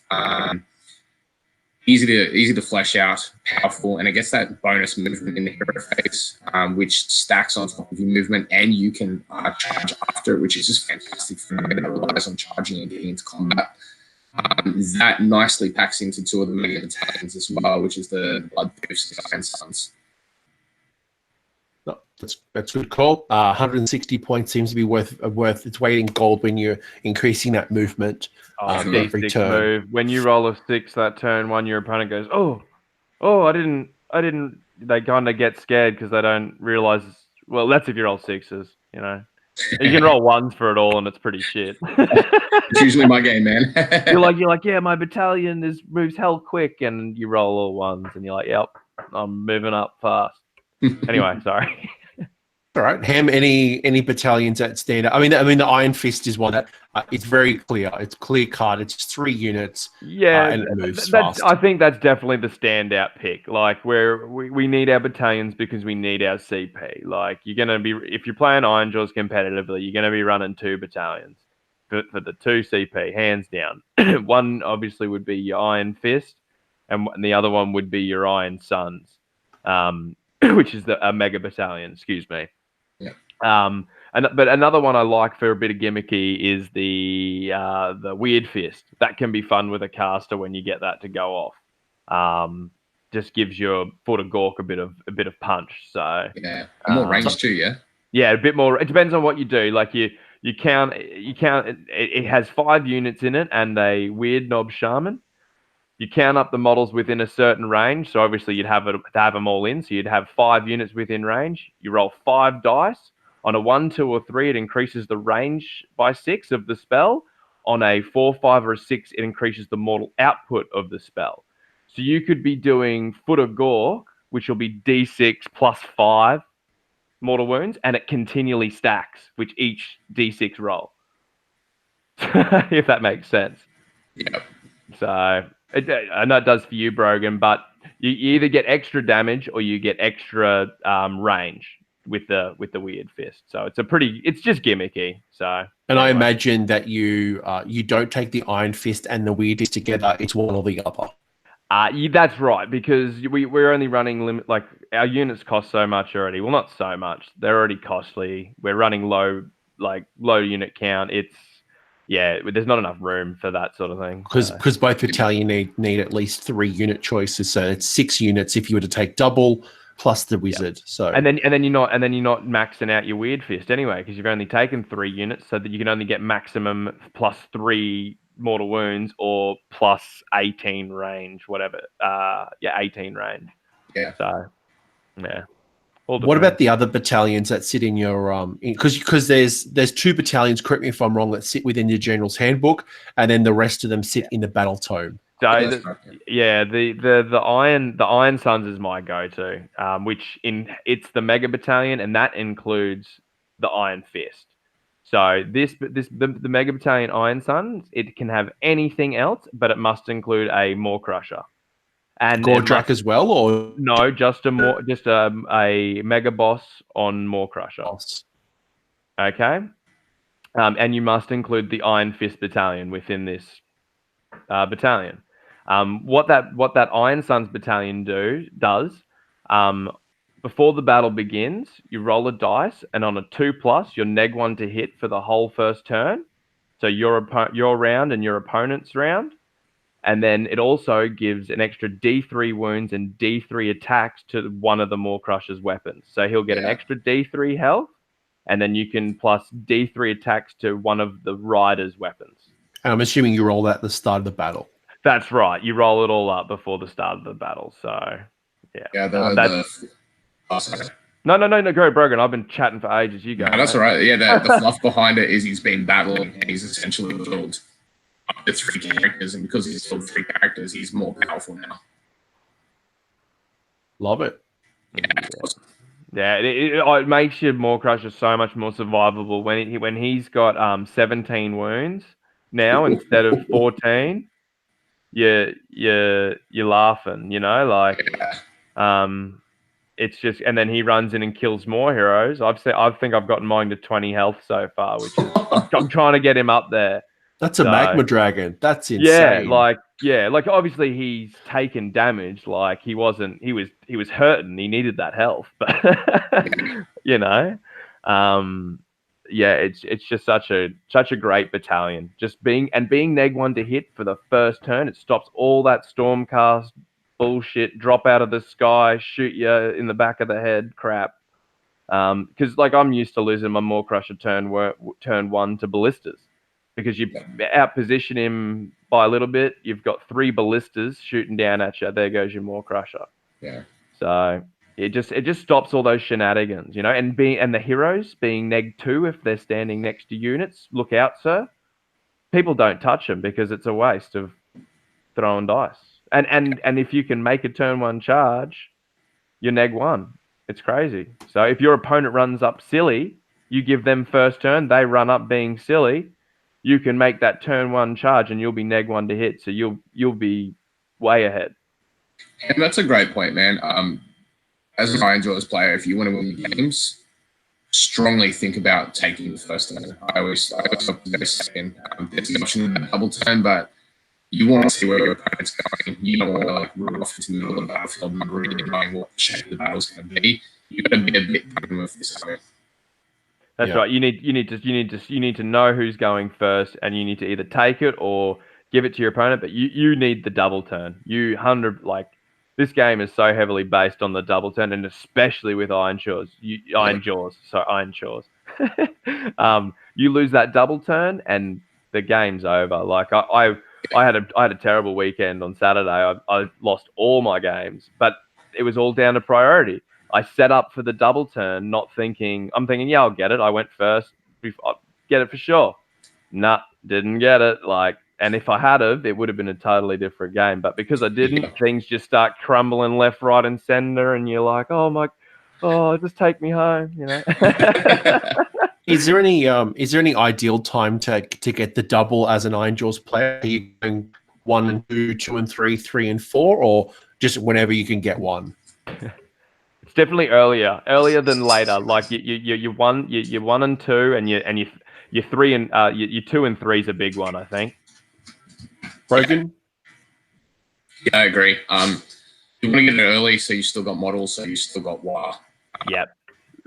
easy to flesh out, powerful, and it gets that bonus movement in the hero phase, which stacks on top of your movement, and you can charge after it, which is just fantastic for me. That relies on charging and getting into combat. That nicely packs into 2 of the mega battalions as well, which is the Bloodtooths and Iron Sons. That's a good call. 160 points seems to be worth its weight in gold when you're increasing that movement every turn. Move. When you roll a 6 that turn one, your opponent goes, oh, I didn't. They kind of get scared because they don't realize. Well, that's if you roll 6s, you know. You can roll 1s for it all, and it's pretty shit. It's usually my game, man. you're like, yeah, my battalion moves hell quick, and you roll all 1s, and you're like, yep, I'm moving up fast. Anyway, sorry. All right, Ham. Any battalions that stand out? I mean, the Iron Fist is one that it's very clear. It's clear cut. It's 3 units. Yeah, and it moves fast. I think that's definitely the standout pick. Like, where we need our battalions because we need our CP. Like, you're gonna be, if you're playing Ironjawz competitively, you're gonna be running 2 battalions for the 2 CP, hands down. One obviously would be your Iron Fist, and the other one would be your Iron Sons, which is a mega battalion. Excuse me. But another one I like for a bit of gimmicky is the Weird Fist. That can be fun with a caster when you get that to go off. Just gives your foot of Gork a bit of punch. So yeah, more range too. Yeah, a bit more. It depends on what you do. Like you count. It has 5 units in it and a weirdnob shaman. You count up the models within a certain range. So obviously you'd have them all in. So you'd have 5 units within range. You roll 5 dice. On a 1, 2, or 3, it increases the range by 6 of the spell. On a 4, 5, or a 6, it increases the mortal output of the spell. So you could be doing Foot of Gore, which will be D6 plus 5 mortal wounds, and it continually stacks with each D6 roll. If that makes sense. Yeah. So I know it does for you, Brogan, but you either get extra damage or you get extra range with the weird fist. So it's just gimmicky. So And I imagine that you don't take the Iron Fist and the Weird Fist together. It's one or the other. That's right, because we're only running like our units cost so much already. Well, not so much. They're already costly. We're running low unit count. There's not enough room for that sort of thing. Because both battalion need at least 3 unit choices, so it's 6 units if you were to take double plus the wizard. Yeah. So and then you're not maxing out your weird fist anyway, because you've only taken 3 units, so that you can only get maximum plus 3 mortal wounds or plus 18 range, whatever. 18 range. Yeah. So yeah. What about the other battalions that sit in your because there's 2 battalions, correct me if I'm wrong, that sit within your general's handbook, and then the rest of them sit in the battle tome. So the Iron Suns is my go-to, it's the Mega Battalion, and that includes the Iron Fist. So the Mega Battalion Iron Suns, it can have anything else, but it must include a maw-krusha. And Gordrakk as well, or no, just a mega boss on maw-krusha. Okay, and you must include the Iron Fist Battalion within this battalion. What that Iron Suns Battalion does, before the battle begins, you roll a dice, and on a 2+, you're neg1 to hit for the whole first turn. So your round and your opponent's round. And then it also gives an extra D3 wounds and D3 attacks to one of the maw-krusha's weapons. So he'll get an extra D3 health, and then you can plus D3 attacks to one of the rider's weapons. And I'm assuming you roll that at the start of the battle. That's right. You roll it all up before the start of the battle. So, yeah. Yeah, No, go, Brogan. I've been chatting for ages. You go. No, that's all right. Yeah, the fluff behind it is he's been battling, and he's essentially built up to 3 characters, and because he's built 3 characters, he's more powerful now. Love it. Yeah, awesome. Yeah, it makes your maw-krusha so much more survivable when he's got 17 wounds now instead of 14. You're laughing, it's just, and then he runs in and kills more heroes. I think I've gotten mine to 20 health so far, which is I'm trying to get him up there. That's a magma dragon. That's insane. Like obviously he's taken damage. Like he was hurting. He needed that health, but it's just such a great battalion. Just being neg 1 to hit for the first turn, it stops all that stormcast bullshit, drop out of the sky, shoot you in the back of the head crap. Because I'm used to losing my maw-krusha turn 1 to ballistas. Because you outposition him by a little bit, you've got 3 ballistas shooting down at you. There goes your maw-krusha. Yeah. So it just stops all those shenanigans, and the heroes being neg 2 if they're standing next to units. Look out, sir. People don't touch them because it's a waste of throwing dice. And if you can make a turn 1 charge, you're neg 1. It's crazy. So if your opponent runs up silly, you give them first turn. They run up being silly. You can make that turn 1 charge, and you'll be neg 1 to hit. So you'll be way ahead. And that's a great point, man. As an Ironjawz player, if you want to win games, strongly think about taking the first turn. I always go second. There's an option in that double turn, but you want to see where your opponent's going. You don't want to run off into the middle of the battlefield and really knowing what the shape of the battle's going to be. You've got to be a bit prudent with this. That's right. You need to know who's going first, and you need to either take it or give it to your opponent. But you need the double turn. This game is so heavily based on the double turn, and especially with Ironjawz. Ironjawz. You lose that double turn, and the game's over. Like I had a terrible weekend on Saturday. I lost all my games, but it was all down to priority. I set up for the double turn, not thinking. I'm thinking, yeah, I'll get it. I went first. I'll get it for sure. Nah, didn't get it. Like, and if I had have, it would have been a totally different game. But because I didn't, things just start crumbling left, right, and center, and you're like, just take me home, you know. Is there any ideal time to get the double as an Ironjawz player? Are you going 1 and 2, 2 and 3, 3 and 4, or just whenever you can get one? It's definitely earlier than later. Like you 1 and 2, and you 3 and your 2 and 3 is a big one, I think. Brogan? Yeah, I agree. You want to get it early, so you still got models, so you still got waagh. Yep.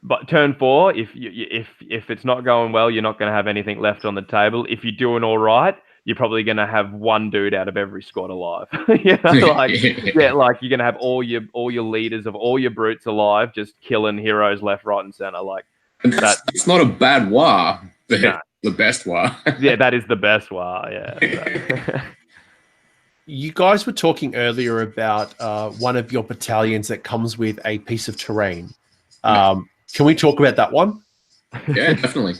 But turn 4, if it's not going well, you're not going to have anything left on the table. If you're doing all right, you're probably going to have one dude out of every squad alive. You know, like you're going to have all your leaders of all your brutes alive, just killing heroes left, right, and center. Like that. It's not a bad waagh, but the best waagh. Yeah, that is the best waagh. Yeah. So. You guys were talking earlier about one of your battalions that comes with a piece of terrain. Can we talk about that one? Yeah, definitely.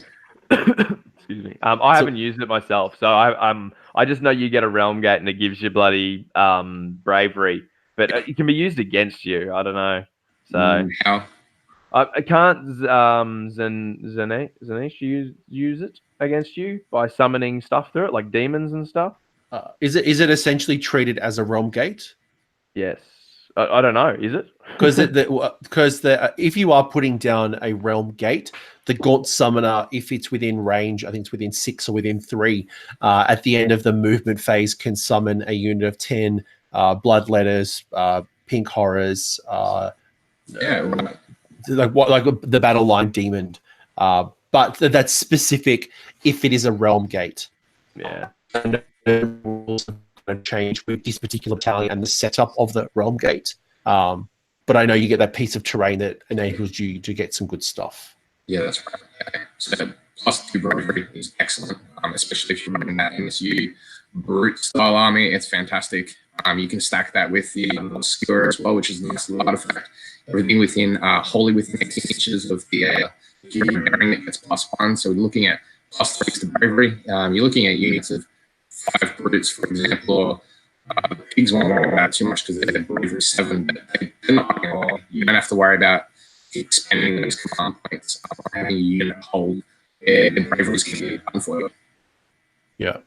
Excuse me. I haven't used it myself, so I just know you get a realm gate and it gives you bloody bravery, but it can be used against you. I don't know. So how? I can't Zanish use it against you by summoning stuff through it, like demons and stuff. Is it essentially treated as a realm gate? Yes. I don't know. Is it? Because if you are putting down a realm gate, the Gaunt Summoner, if it's within range, I think it's within 6 or within 3, at the end of the movement phase, can summon a unit of 10 Bloodletters, Pink Horrors, like the Battleline Demon. But that's specific if it is a realm gate. Yeah. And the rules are change with this particular battalion and the setup of the realm gate. But I know you get that piece of terrain that enables you to get some good stuff. Yeah, that's right. Yeah. So +2 bravery is excellent, especially if you're running that MSU brute style army. It's fantastic. You can stack that with the skewer as well, which is a nice little artifact. Everything within wholly within 18 inches of the hero bearing that gets +1. So we're looking at +3 to bravery. You're looking at units of 5 brutes, for example, or the pigs won't worry about too much because they're bravery 7, but they're not at all. You don't have to worry about expending those command points or having a unit hold. The bravery is going to be done for you. Yeah.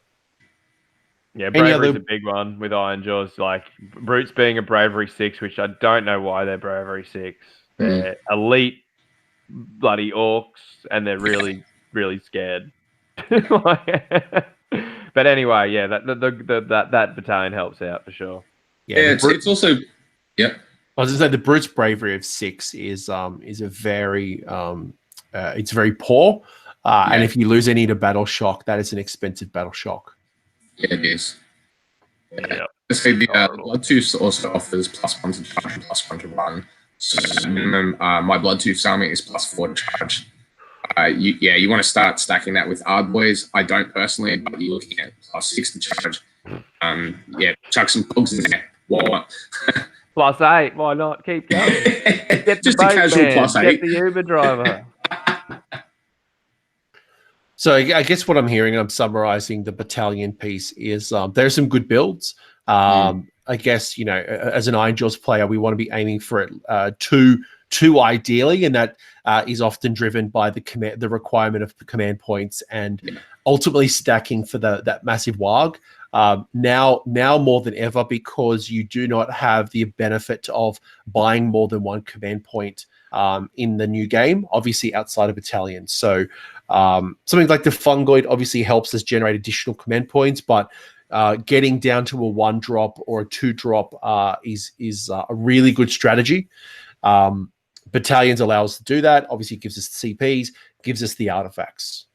Yeah, bravery is a big one with Ironjawz. Like brutes being a bravery 6, which I don't know why they're bravery 6. They're elite bloody orcs, and they're really, really scared. But anyway, yeah, that battalion helps out for sure. Yeah, it's also I was going to say the brute's bravery of 6 is a very it's very poor, and if you lose any to battle shock, that is an expensive battle shock. Yeah, it is. Yeah. Let's say the Bloodtooth also offers +1 to charge and +1 to run. So minimum, my Bloodtooth army is +4 to charge. You want to start stacking that with Ardboys. I don't personally, but you're looking at +6 to charge. Chuck some pugs in there. What? +8. Why not? Keep going. Get just a casual +8. Get the Uber driver. So I guess what I'm hearing, I'm summarizing the battalion piece, is there are some good builds. I guess, as an Ironjawz player, we want to be aiming for it two ideally, and that is often driven by the requirement of the command points and ultimately stacking for that massive waagh. Now more than ever, because you do not have the benefit of buying more than one command point in the new game, obviously outside of battalions. So something like the fungoid obviously helps us generate additional command points, but getting down to a 1-drop or a 2-drop is a really good strategy. Battalions allow us to do that. Obviously, it gives us the CPs, gives us the artifacts.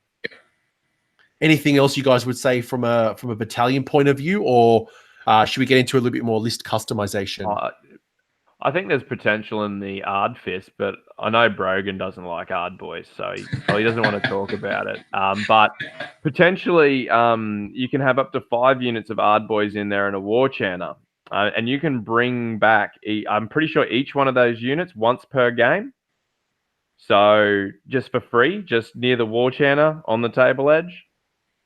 Anything else you guys would say from a battalion point of view, or should we get into a little bit more list customization? I think there's potential in the Ard Fist, but I know Brogan doesn't like Ard Boys, so he probably doesn't want to talk about it. But potentially, you can have up to 5 units of Ard Boys in there and a Warchanter. And you can bring back, I'm pretty sure each one of those units once per game. So just for free, just near the Warchanter on the table edge.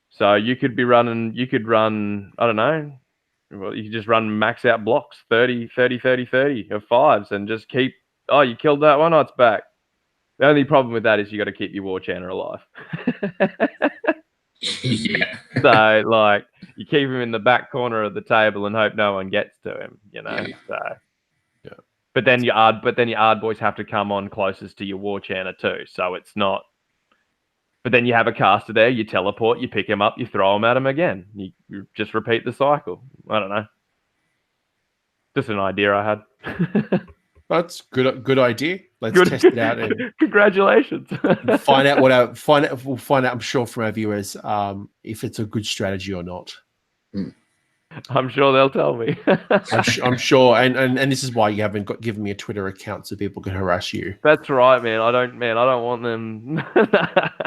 So you could run, I don't know, well, you could just run max out blocks, 30, 30, 30, 30 of fives and just keep, oh, you killed that one, oh, it's back. The only problem with that is you got to keep your Warchanter alive. Yeah. So, like, you keep him in the back corner of the table and hope no one gets to him, you know. Yeah. So, Yeah. but then your Ard boys have to come on closest to your Warchanter too. So it's not. But then you have a caster there. You teleport. You pick him up. You throw him at him again. You just repeat the cycle. I don't know. Just an idea I had. That's good idea. Let's test it out and Congratulations. we'll find out. I'm sure from our viewers if it's a good strategy or not. I'm sure they'll tell me. I'm sure, and this is why you haven't given me a Twitter account so people can harass you. That's right, man. I don't want them.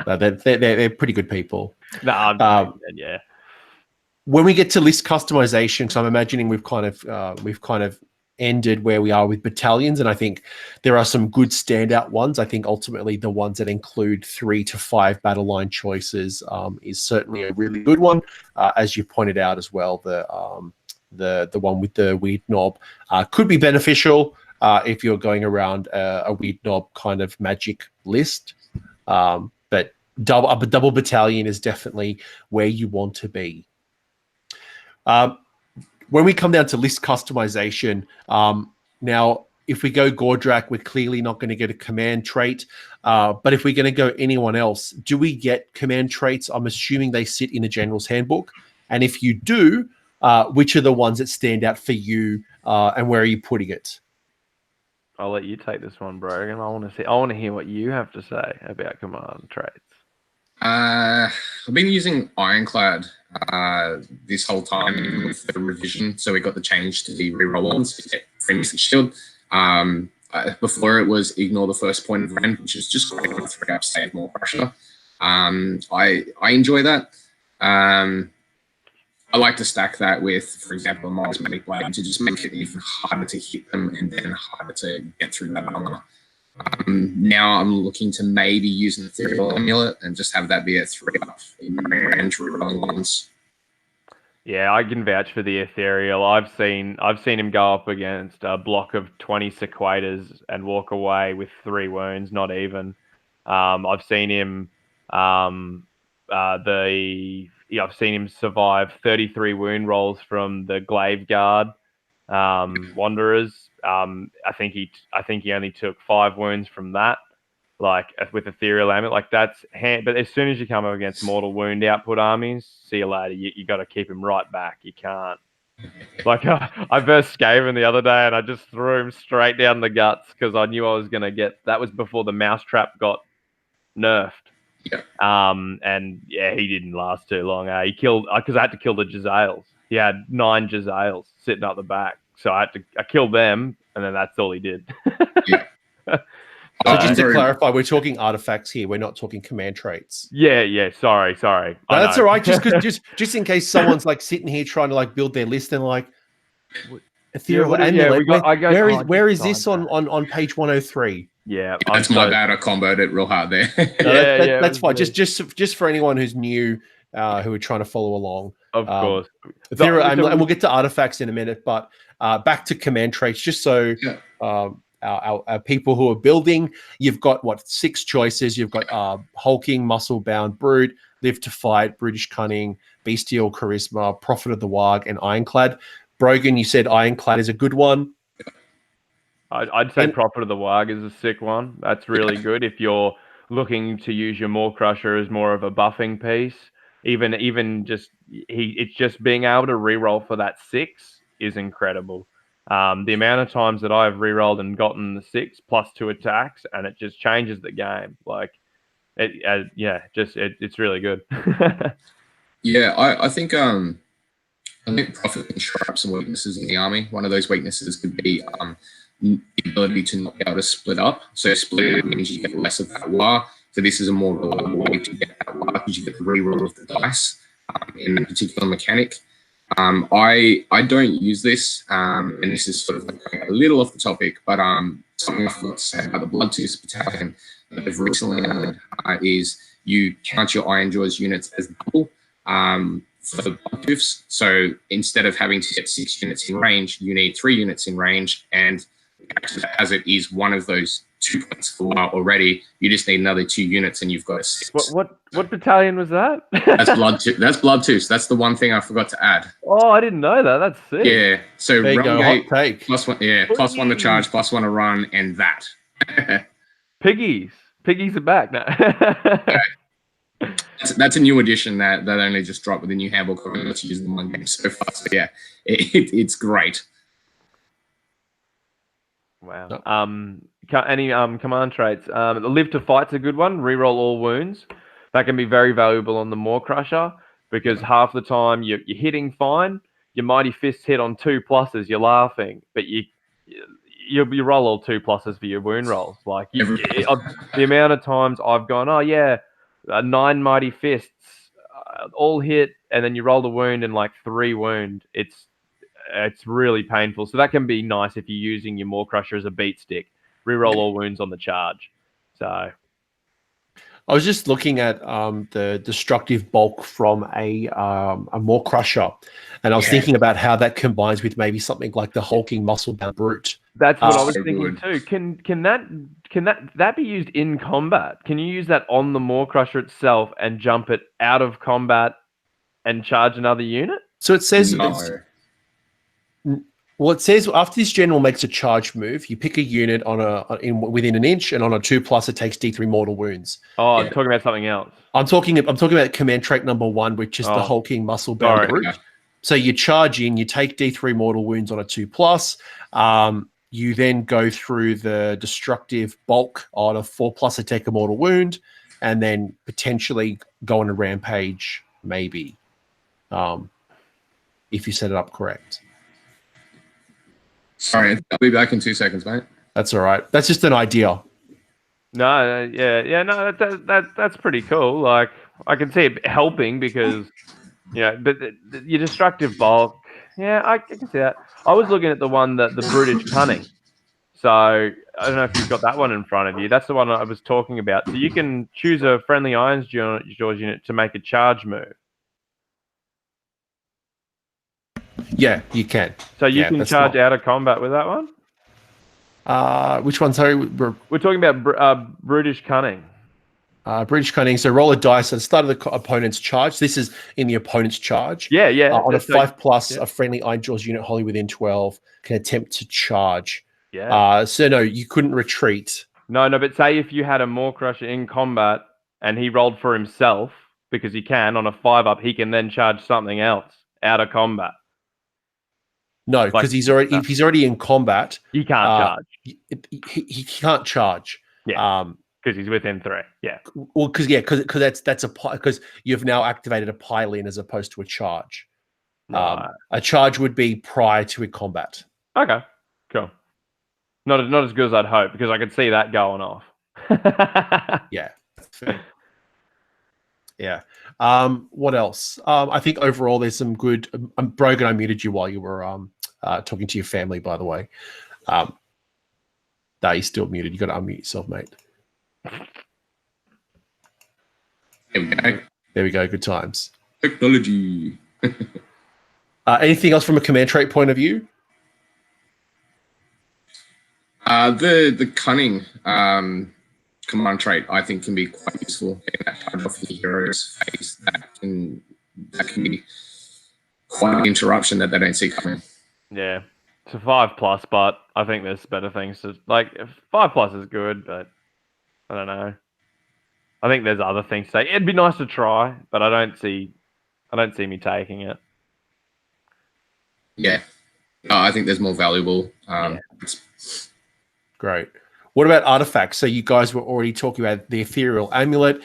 No, they're pretty good people. No, I'm yeah. When we get to list customization, because I'm imagining we've kind of ended where we are with battalions, and I think there are some good standout ones. I think ultimately the ones that include 3 to 5 battle line choices is certainly a really good one, as you pointed out as well. The one with the weird knob could be beneficial if you're going around a weird knob kind of magic list, but double battalion is definitely where you want to be. When we come down to list customization, now, if we go Gordrakk, we're clearly not going to get a command trait. But if we're going to go anyone else, do we get command traits? I'm assuming they sit in a general's handbook. And if you do, which are the ones that stand out for you and where are you putting it? I'll let you take this one, Brogan. I want to hear what you have to say about command traits. I've been using Ironclad this whole time with the revision, so we got the change to the reroll ones, Phoenix Shield. Before it was ignore the first point of rend, which is just great with 3 up, save maw-krusha. I enjoy that. I like to stack that with, for example, Mars Medic Blade to just make it even harder to hit them and then harder to get through that armor. Now I'm looking to maybe use an Ethereal Amulet and just have that be a 3 up in my range rerolling ones. Yeah, I can vouch for the Ethereal. I've seen him go up against a block of 20 Sequators and walk away with 3 wounds, not even. I've seen him I've seen him survive 33 wound rolls from the Glaive Guard Wanderers. I think he only took 5 wounds from that, like with Ethereal Amulet. Like that's but as soon as you come up against mortal wound output armies, see you later. You got to keep him right back. You can't. Like I versed Skaven the other day and I just threw him straight down the guts because I knew I was gonna get. That was before the mousetrap got nerfed. Yeah. And yeah, he didn't last too long. He killed because I had to kill the Jezzails. He had 9 Jezzails sitting up the back. So I killed them, and then that's all he did. Yeah. So just to clarify, we're talking artifacts here. We're not talking command traits. Yeah. Sorry. No, that's all right. Just in case someone's like sitting here trying to like build their list and like Ethereal Amulet. Where is this on page 103? Yeah, that's my bad. I comboed it real hard there. That's fine. Just for anyone who's new, who are trying to follow along. Of course. And we'll get to artifacts in a minute, but back to command traits, just so our people who are building, you've got 6 choices. You've got hulking, muscle bound, brute, live to fight, brutish cunning, bestial charisma, prophet of the waagh, and ironclad. Brogan, you said ironclad is a good one. I'd say prophet of the waagh is a sick one. That's really good if you're looking to use your maw-krusha as more of a buffing piece. Even just it's just being able to reroll for that 6 is incredible. The amount of times that I've rerolled and gotten the 6 plus 2 attacks, and it just changes the game. Like, it's really good. Yeah, I think prophet can show up some weaknesses in the army. One of those weaknesses could be the ability to not be able to split up. So split means you get less of that waagh. So this is a more reliable way to get that waagh because you get the reroll of the dice in that particular mechanic. I don't use this, and this is sort of like a little off the topic, but something I forgot to say about the Bloodtooth Battalion that they've recently added is you count your Ironjawz units as double for the Bloodtooths. So instead of having to get 6 units in range, you need 3 units in range, and as it is one of those 2 points for already, you just need another 2 units, and you've got a 6. What battalion was that? That's Bloodtooth. That's the one thing I forgot to add. Oh, I didn't know that. That's sick. Yeah. So there you go, hot take. +1, yeah, +1 to charge, +1 to run, and that. Piggies are back now. That's a new addition that only just dropped with the new handbook. I've got to use in one game so far. So yeah, it's great. Wow. Any command traits? Live to fight's a good one. Reroll all wounds. That can be very valuable on the maw-krusha because half the time you're hitting fine. Your mighty fists hit on 2 pluses. You're laughing, but you roll all 2 pluses for your wound rolls. Like the amount of times I've gone, oh yeah, 9 mighty fists, all hit, and then you roll the wound and like 3 wound. It's really painful. So that can be nice if you're using your maw-krusha as a beat stick. Reroll all wounds on the charge. So I was just looking at the destructive bulk from a maw-krusha, and I was thinking about how that combines with maybe something like the hulking muscle-bound brute. That's what I was thinking too. Can that be used in combat? Can you use that on the maw-krusha itself and jump it out of combat and charge another unit? So it says. No. Well, it says after this general makes a charge move, you pick a unit within an inch, and on a 2+, it takes D3 mortal wounds. Oh, I'm talking about something else. I'm talking about command trait number 1, which is the hulking muscle bound brute. So you charge in, you take D3 mortal wounds on a 2+. You then go through the destructive bulk on a 4+, to take a mortal wound, and then potentially go on a rampage, maybe, if you set it up correct. Sorry, I'll be back in 2 seconds, mate. That's all right. That's just an idea. No, no, that's pretty cool. Like I can see it helping because, but your destructive bulk. Yeah, I can see that. I was looking at the one the brutish cunning. So I don't know if you've got that one in front of you. That's the one I was talking about. So you can choose a friendly Ironjawz unit to make a charge move. Yeah, you can. So you can charge out of combat with that one? Which one? Sorry, we're talking about brutish cunning. British cunning. So roll a dice at the start of the opponent's charge. This is in the opponent's charge. Yeah. On a 5+, a friendly Ironjawz unit wholly within 12 can attempt to charge. Yeah. So no, you couldn't retreat. No. But say if you had a maw-krusha in combat and he rolled for himself because he can on a 5+, he can then charge something else out of combat. No, because if he's already in combat, he can't charge. He can't charge. Yeah. Because he's within 3. Yeah. Well, because because you've now activated a pile-in as opposed to a charge. Right. A charge would be prior to a combat. Okay. Cool. Not as good as I'd hope because I could see that going off. Yeah. Yeah. What else? I think overall there's some good. Brogan, I muted you while you were talking to your family, by the way. No, you're still muted. You got to unmute yourself, mate. There we go. Good times. Technology. Anything else from a command trait point of view? The cunning command trait I think can be quite useful in that part of the hero's phase. That can be quite an interruption that they don't see coming. Yeah, it's a 5+, but I think there's better things to like. 5+ is good, but I don't know. I think there's other things to say. It'd be nice to try, but I don't see me taking it. Yeah, I think there's more valuable. Great. What about artifacts? So you guys were already talking about the ethereal amulet,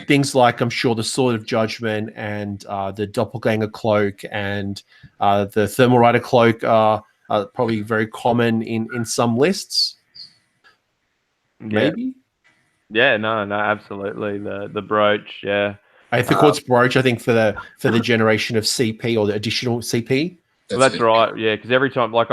things like I'm sure the Sword of Judgment and the Doppelganger cloak and the Thermal Rider cloak are probably very common in some lists. Maybe. Yeah, no, absolutely. The brooch, yeah. The Quartz Brooch, I think, for the generation of CP or the additional CP. That's right. Yeah, because every time, like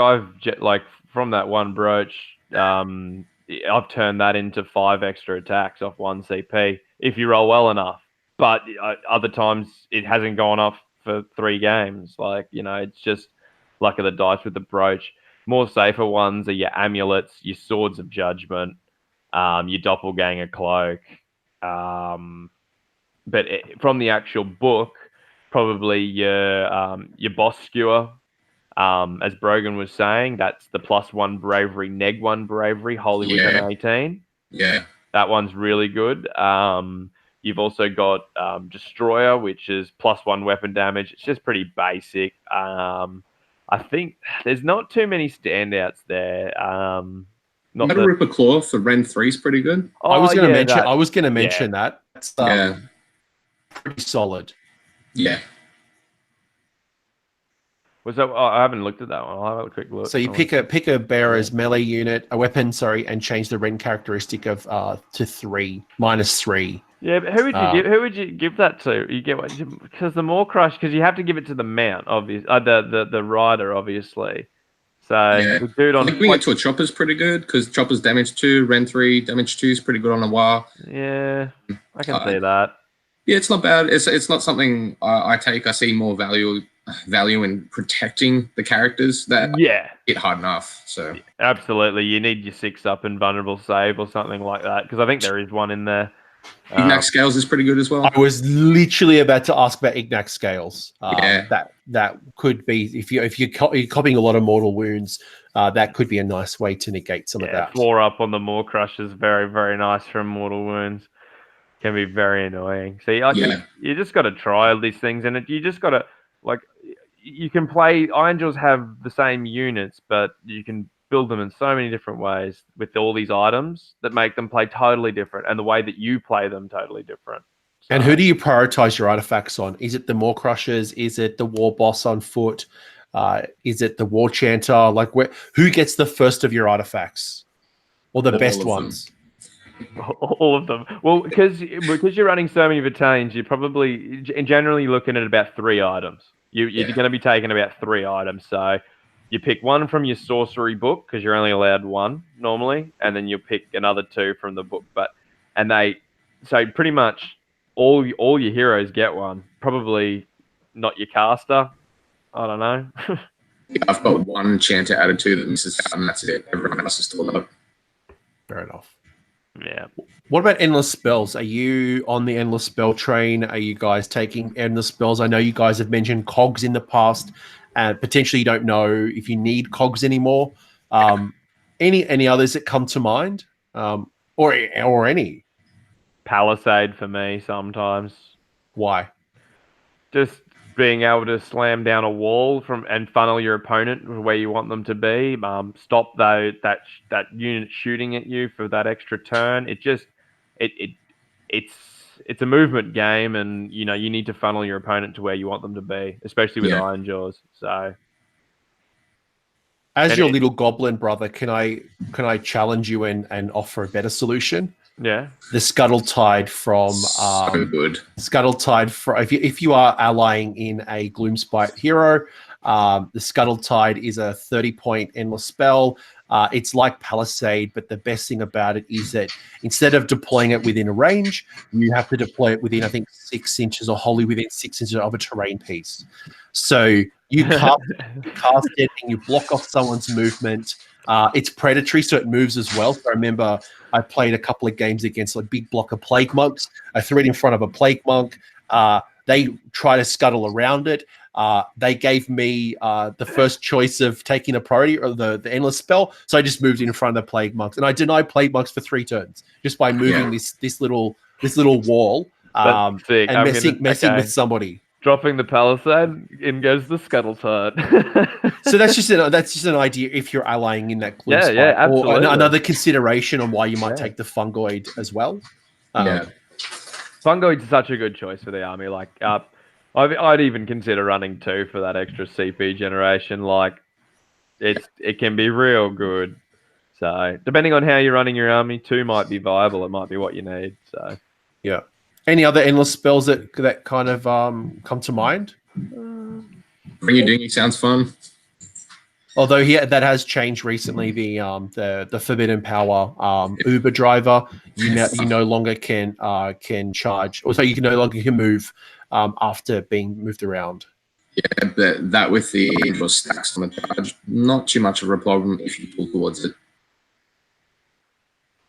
from that one brooch, I've turned that into 5 extra attacks off 1 CP if you roll well enough. But other times it hasn't gone off for 3 games. Like, it's just luck of the dice with the brooch. More safer ones are your amulets, your swords of judgment, your doppelganger cloak. But from the actual book, probably your boss skewer. As Brogan was saying, that's the +1 bravery, -1 bravery, holy within 18. Yeah. That one's really good. You've also got Destroyer, which is +1 weapon damage. It's just pretty basic. I think there's not too many standouts there. Metal Ripper Claw for Ren 3 is pretty good. I was going to mention that. That's pretty solid. Yeah. Was that? I haven't looked at that one. I'll have a quick look. So you pick a bearer's melee unit, a weapon, and change the Ren characteristic of to -3. Yeah, but who would you give that to? You get because the maw-krusha, because you have to give it to the mount, obviously, the rider, obviously. So the dude on giving it to a chopper's pretty good because chopper's damage 2, Ren 3 damage 2 is pretty good on a waagh. Yeah, I can see that. Yeah, it's not bad. It's not something I take. I see more value in protecting the characters that hit hard enough. So absolutely, you need your 6-up and vulnerable save or something like that because I think there is one in there. Ignax Scales is pretty good as well. I was literally about to ask about Ignax Scales. That could be if you're copying a lot of mortal wounds. That could be a nice way to negate some of that. 4-up on the maw-krusha is very, very nice from mortal wounds. Can be very annoying. So you just got to try all these things, and you just got to you can play. Ironjawz have the same units, but you can build them in so many different ways with all these items that make them play totally different, and the way that you play them totally different. So, and who do you prioritize your artifacts on? Is it the maw-krushas? Is it the war boss on foot? Is it the Warchanter? Who gets the first of your artifacts, or the best ones? All of them. Well, because you're running so many battalions, you're probably generally looking at about 3 items. You're going to be taking about 3 items. So you pick 1 from your sorcery book because you're only allowed 1 normally, and then you pick another 2 from the book. So pretty much all your heroes get 1. Probably not your caster. I don't know. I've got 1 chanter out of 2 that misses out, and that's it. Everyone else is still up. Fair enough. Yeah. What about endless spells? Are you on the endless spell train? Are you guys taking endless spells? I know you guys have mentioned cogs in the past, and potentially you don't know if you need cogs anymore. Any others that come to mind, or any? Palisade for me sometimes. Why? Just being able to slam down a wall and funnel your opponent where you want them to be. Stop that unit shooting at you for that extra turn. It's a movement game, and you need to funnel your opponent to where you want them to be, especially with Ironjawz. So, as your little goblin brother, can I challenge you and offer a better solution? Yeah, the Scuttle Tide from so good. Scuttle Tide if you are allying in a Gloomspite hero, the Scuttle Tide is a 30-point endless spell. It's like Palisade, but the best thing about it is that instead of deploying it within a range, you have to deploy it within, I think, 6 inches or wholly within 6 inches of a terrain piece. So you cast it and you block off someone's movement. It's predatory, so it moves as well. So I remember I played a couple of games against a big block of plague monks. I threw it in front of a plague monk. They try to scuttle around it. They gave me the first choice of taking a priority or the endless spell, so I just moved in front of the plague monks, and I denied plague monks for 3 turns just by moving this little wall and messing with somebody. Dropping the Palisade, in goes the Scuttle Tide. So that's just an idea if you're allying in that gloom spot. Absolutely. Or another consideration on why you might take the Fungoid as well. Fungoid's such a good choice for the army. Like, I'd even consider running 2 for that extra CP generation. Like, it can be real good. So depending on how you're running your army, 2 might be viable. It might be what you need. So yeah. Any other endless spells that kind of come to mind? Bring Your Dinghy sounds fun. Although that has changed recently, the Forbidden Power Uber driver, you no longer can charge, or so you no longer can move after being moved around. Yeah, but that with the stacks on the charge, not too much of a problem if you pull towards it.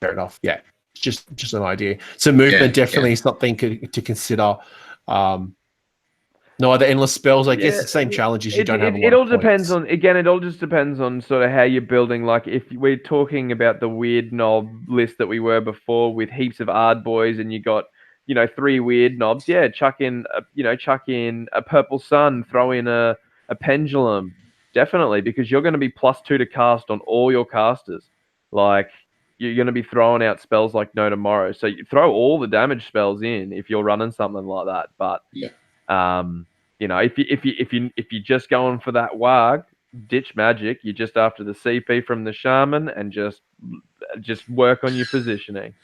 Fair enough. Yeah, it's just an idea. So movement definitely is something to consider. No other endless spells. I guess the same challenge is you don't have a lot it all of points. depends on, again, it all just depends on sort of how you're building. Like if we're talking about the weird knob list that we were before with heaps of ard boys and you got, 3 weird knobs, chuck in a purple sun, throw in a pendulum, definitely, because you're going to be +2 to cast on all your casters. Like you're going to be throwing out spells like no tomorrow. So you throw all the damage spells in if you're running something like that. But if you're just going for that waagh, ditch magic. You're just after the CP from the shaman and just work on your positioning.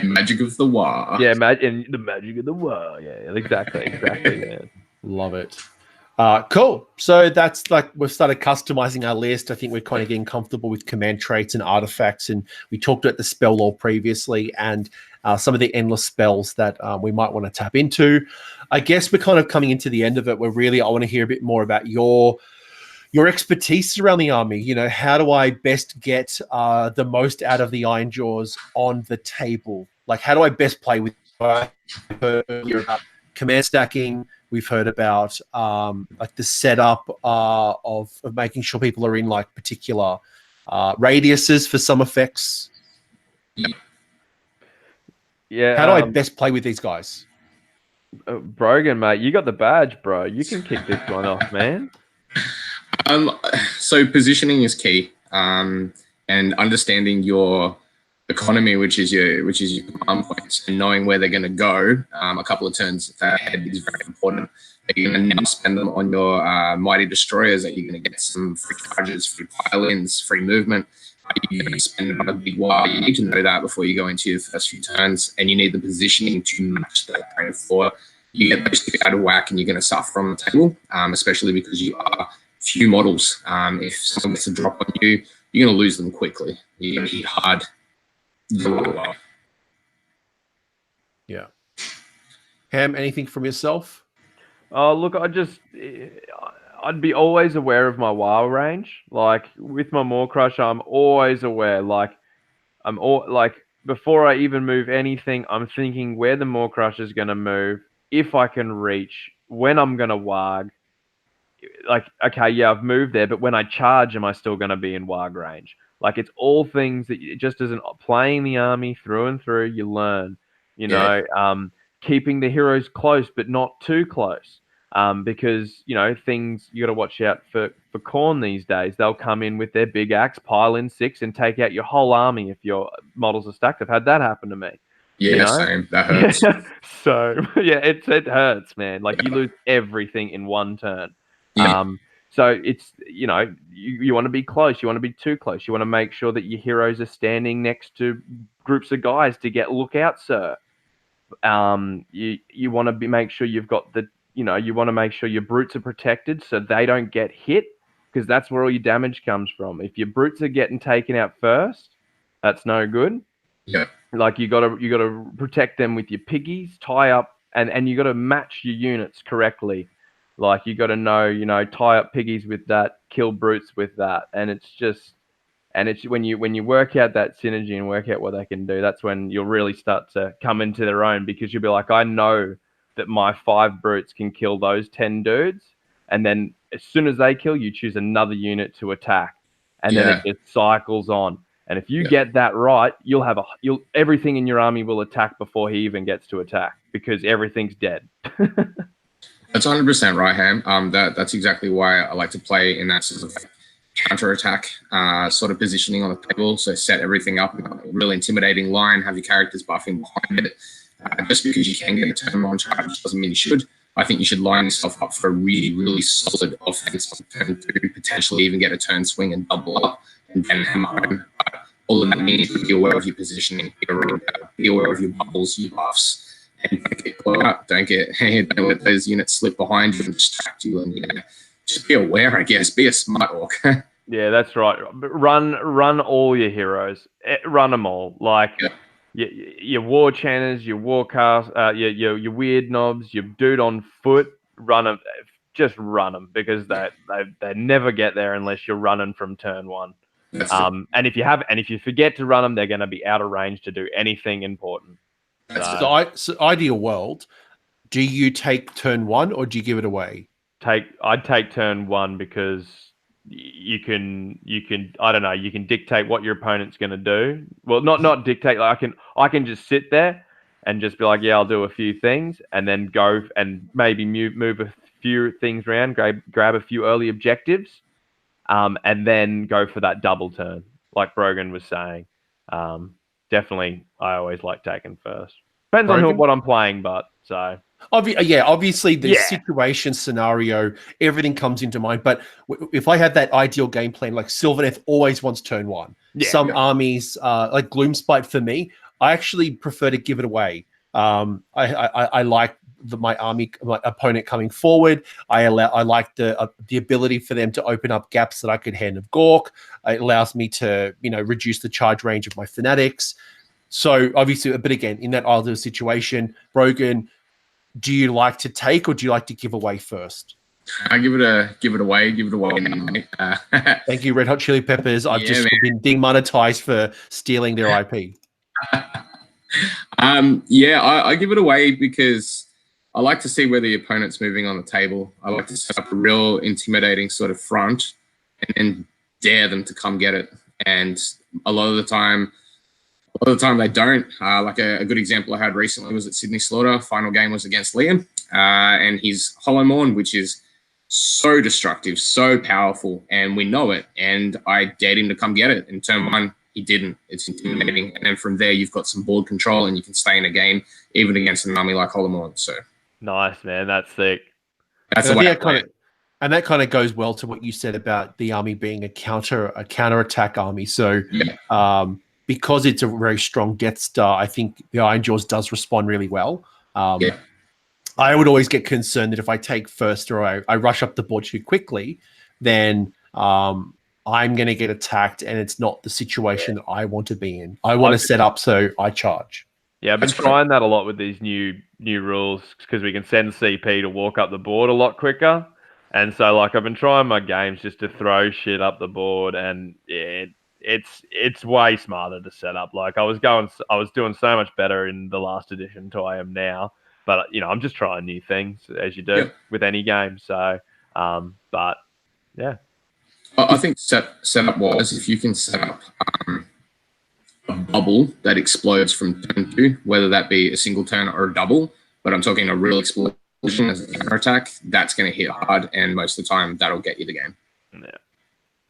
Magic of the waagh. Yeah, and the magic of the waagh. Yeah, exactly, man. Love it. Cool. So that's like we've started customizing our list. I think we're kind of getting comfortable with command traits and artifacts, and we talked about the spell lore previously and some of the endless spells that we might want to tap into. I guess we're kind of coming into the end of it. I want to hear a bit more about your expertise around the army. How do I best get the most out of the Ironjawz on the table? Like, how do I best play with? I've heard earlier about command stacking. We've heard about like the setup of making sure people are in like particular radiuses for some effects. Yeah. How do I best play with these guys? Brogan, mate, you got the badge, bro. You can kick this one off, man. So positioning is key, and understanding your economy, which is your command points, and knowing where they're going to go a couple of turns ahead is very important. Are you going to now spend them on your mighty destroyers? Are you going to get some free charges, free pile-ins, free movement? Are you going to spend it on a big waagh? You need to know that before you go into your first few turns, and you need the positioning to match that kind of floor. You get those two out of whack, and you're going to suffer on the table, especially because you are few models. If someone gets a drop on you, you're going to lose them quickly. You're going to hit hard. Yeah. Ham, anything from yourself? Oh, look, I'd be always aware of my waagh range. Like with my maw-krusha, I'm always aware. Like before I even move anything, I'm thinking where the maw-krusha is going to move, if I can reach, when I'm going to waagh. Like, okay, yeah, I've moved there, but when I charge, am I still going to be in waagh range? Like, it's all things that just as playing the army through and through, you learn. Keeping the heroes close, but not too close. Because things you got to watch out for Khorne these days. They'll come in with their big axe, pile in 6, and take out your whole army if your models are stacked. I've had that happen to me. Yeah, same. That hurts. So yeah, it hurts, man. Like you lose everything in one turn. Yeah. So it's you want to be close. You want to be too close. You want to make sure that your heroes are standing next to groups of guys to get look out, sir. You want to make sure you've got you want to make sure your brutes are protected so they don't get hit, because that's where all your damage comes from. If your brutes are getting taken out first, that's no good. Yeah. Like you gotta protect them with your piggies, tie up, and you gotta match your units correctly. Like you gotta know, tie up piggies with that, kill brutes with that, and it's when you work out that synergy and work out what they can do, that's when you'll really start to come into their own, because you'll be like, I know that my 5 brutes can kill those 10 dudes, and then as soon as they kill, you choose another unit to attack, and then it just cycles on. And if you get that right, everything in your army will attack before he even gets to attack, because everything's dead. That's 100% right, Ham. That's exactly why I like to play in that sort of counter-attack sort of positioning on the table. So set everything up in a really intimidating line, have your characters buffing behind it. Just because you can get a turn on charge doesn't mean you should. I think you should line yourself up for a really, really solid offense on turn 2, potentially even get a turn swing and double up and then hammer home. All of that means be aware of your positioning, be aware of your bubbles, your buffs, and out. Don't let those units slip behind you and distract you. And just be aware, I guess. Be a smart orc. Yeah, that's right. Run all your heroes. Run them all. Like your Warchanters, your Warcast, your weirdnobs, your dude on foot. Run them. Just run them because they never get there unless you're running from turn one. And if you forget to run them, they're going to be out of range to do anything important. So ideal world, do you take turn one or do you give it away? I'd take turn one because you can I don't know, you can dictate what your opponent's going to do. Well, not dictate. Like I can just sit there and just be like, yeah, I'll do a few things, and then go and maybe move a few things around, grab a few early objectives, and then go for that double turn, like Brogan was saying. Definitely, I always like taking first. Depends on what I'm playing, but so. Obviously the situation, scenario, everything comes into mind. But if I had that ideal game plan, like Sylvaneth always wants turn one. Some armies, like Gloomspite for me, I actually prefer to give it away. I like my opponent coming forward. I like the ability for them to open up gaps that I could Hand of Gork. It allows me to reduce the charge range of my fanatics. So obviously, but again, in that ideal situation, Brogan, do you like to take or do you like to give away first? I give it away. Thank you, Red Hot Chili Peppers. I've just been demonetized for stealing their IP. I give it away because I like to see where the opponent's moving on the table. I like to set up a real intimidating sort of front and then dare them to come get it. And a lot of the time they don't. Like a good example I had recently was at Sydney Slaughter. Final game was against Liam and his Hollow Morn, which is so destructive, so powerful, and we know it. And I dared him to come get it. In turn one, he didn't. It's intimidating. And then from there, you've got some board control and you can stay in a game, even against an army like Hollow Morn. So nice, man. That's sick. That's the way I play it. And that kind of goes well to what you said about the army being a counter-attack army. So because it's a very strong Death Star, I think the Ironjawz does respond really well. I would always get concerned that if I take first or I rush up the board too quickly, then I'm going to get attacked, and it's not the situation that I want to be in. I want to set up so I charge. Yeah, I've been trying that a lot with these new rules because we can send CP to walk up the board a lot quicker. And so, like, I've been trying my games just to throw shit up the board, and it's way smarter to set up. Like, I was doing so much better in the last edition to I am now. But I'm just trying new things as you do with any game. So, but yeah, I think setup wise, if you can set up a bubble that explodes from turn two, whether that be a single turn or a double, but I'm talking a real explosion as a counter attack, that's going to hit hard, and most of the time that'll get you the game. Yeah.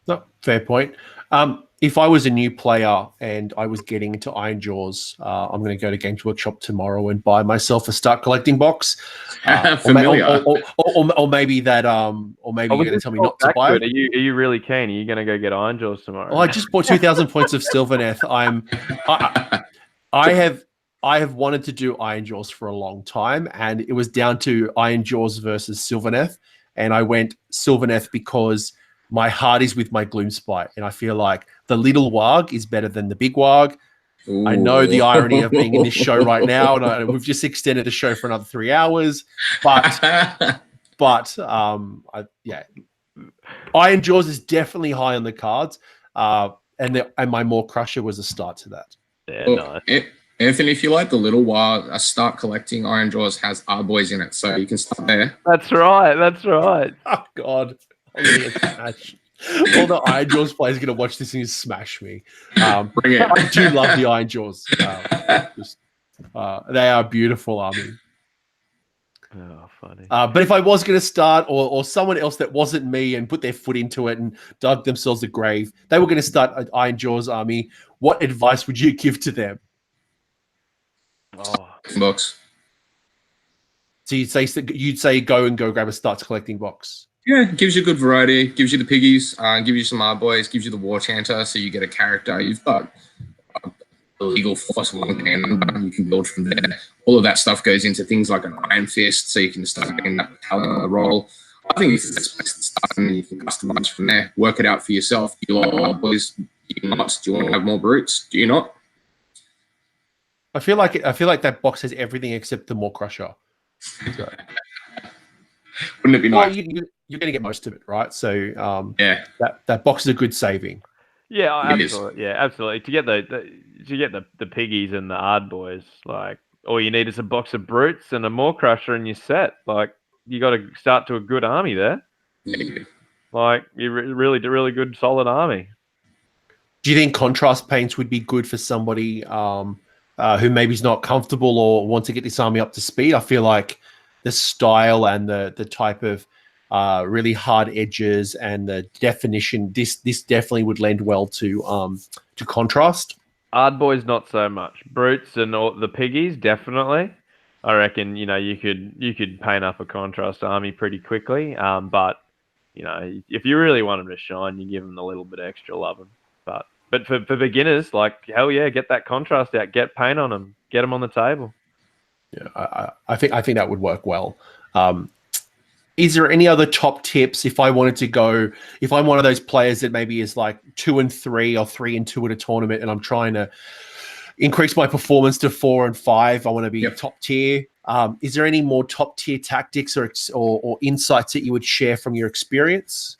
No, fair point. If I was a new player and I was getting into Ironjawz, I'm going to go to Games Workshop tomorrow and buy myself a start collecting box. Familiar. Or maybe that. Or maybe you're going to tell me not to buy it. Are you really keen? Are you going to go get Ironjawz tomorrow? Well, I just bought 2,000 points of Sylvaneth. I have wanted to do Ironjawz for a long time, and it was down to Ironjawz versus Sylvaneth, and I went Sylvaneth because my heart is with my Gloomspite, and I feel like the little waagh is better than the big waagh. Ooh. I know the irony of being in this show right now, and we've just extended the show for another 3 hours. But Ironjawz is definitely high on the cards, and my maw-krusha was a start to that. Yeah, nice. Anthony, if you like the little while, start collecting. Ironjawz has our boys in it, so you can start there. That's right. Oh God. I'm gonna get smashed. All the Ironjawz players are going to watch this and just smash me. Bring it. I do love the Ironjawz. They are a beautiful army. Oh, funny. But if I was going to start, or someone else that wasn't me and put their foot into it and dug themselves a grave, they were going to start an Ironjawz army, what advice would you give to them? Box. So you'd say go grab a starts collecting box. Yeah, it gives you a good variety. Gives you the piggies, gives you some boys, gives you the Warchanter, so you get a character. You've got illegal force one game number. You can build from there. All of that stuff goes into things like an Iron Fist, so you can start getting that battalion on the roll. I think it's the best place to start, and you can customize from there. Work it out for yourself. Do you want more boys? Do you not? Do you want to have more brutes? Do you not? I feel like that box has everything except the maw-krusha. So. Wouldn't it be nice? Well, you're going to get most of it, right? So yeah, that box is a good saving. Yeah, absolutely. Yeah, absolutely. To get the piggies and the hard boys, like all you need is a box of brutes and a maw-krusha, and you're set. Like you got to start to a good army there. Yeah. Like you really good solid army. Do you think contrast paints would be good for somebody who maybe is not comfortable or wants to get this army up to speed? I feel like the style and the type of really hard edges and the definition, this definitely would lend well to contrast. Hard boys not so much. Brutes and all the piggies definitely. I reckon you could paint up a contrast army pretty quickly. But if you really want them to shine, you give them a little bit extra loving. But for beginners, like hell yeah, get that contrast out, get paint on them, get them on the table. Yeah, I think that would work well. Is there any other top tips if I'm one of those players that maybe is like 2 and 3 or 3 and 2 at a tournament, and I'm trying to increase my performance to 4 and 5? I want to be top tier. Is there any more top tier tactics or insights that you would share from your experience?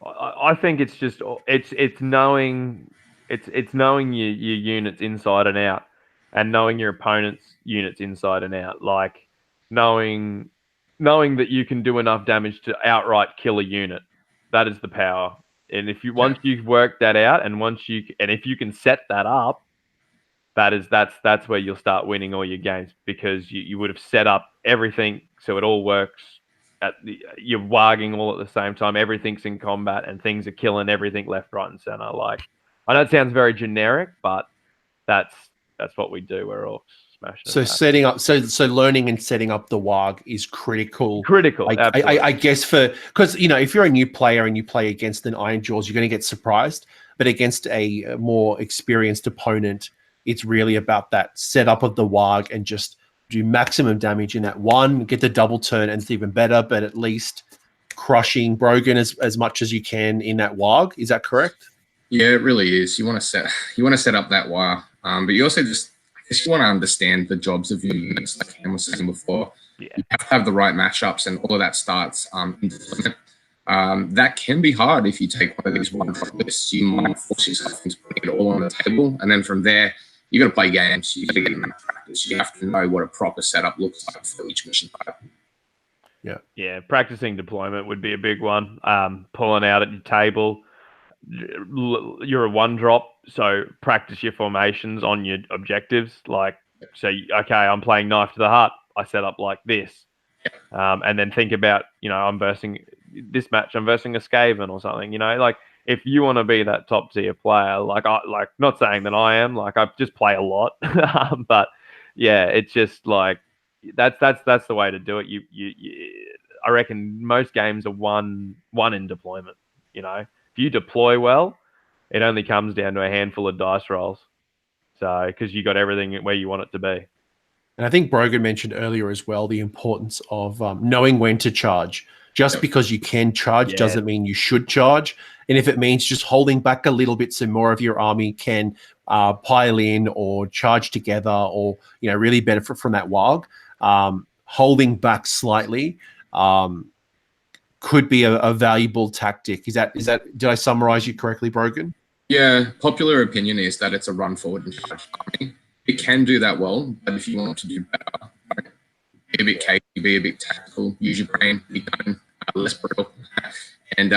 I think it's just it's knowing your units inside and out, and knowing your opponent's units inside and out. Like knowing that you can do enough damage to outright kill a unit. That is the power. And once you've worked that out, and if you can set that up, that's where you'll start winning all your games, because you would have set up everything so it all works. You're wagging all at the same time. Everything's in combat, and things are killing everything left, right, and center. Like I know it sounds very generic, but that's what we do. We're all smashing. So setting up, so learning and setting up the waagh is critical. I guess because if you're a new player and you play against an Ironjawz, you're going to get surprised. But against a more experienced opponent, it's really about that setup of the waagh and just do maximum damage in that one, get the double turn, and it's even better, but at least crushing Brogan as much as you can in that waagh. Is that correct? Yeah, it really is. You want to set up that waagh, but you also just want to understand the jobs of your units, like Cam was saying before. Yeah. You have to have the right matchups, and all of that starts in deployment. That can be hard if you take one of these one-drop lists. You might force yourself into putting it all on the table, and then from there, you got to play games. You got to get in that practice. You have to know what a proper setup looks like for each mission type. Yeah. Practicing deployment would be a big one. Pulling out at your table. You're a one drop, so practice your formations on your objectives. Like, okay, I'm playing knife to the heart. I set up like this, and then think about I'm versing this match. I'm versing a Skaven or something. Like. If you want to be that top tier player, not saying that I am, like I just play a lot, but yeah, it's just like that's the way to do it. I reckon most games are one in deployment. If you deploy well, it only comes down to a handful of dice rolls. So because you got everything where you want it to be. And I think Brogan mentioned earlier as well the importance of knowing when to charge. Just because you can charge doesn't mean you should charge. And if it means just holding back a little bit so more of your army can pile in or charge together or, really benefit from that waagh, holding back slightly could be a valuable tactic. Is that? Did I summarize you correctly, Brogan? Yeah, popular opinion is that it's a run forward and charge army. It can do that well, but if you want to do better, be a bit cagey, be a bit tactical, use your brain, be done, less brutal, and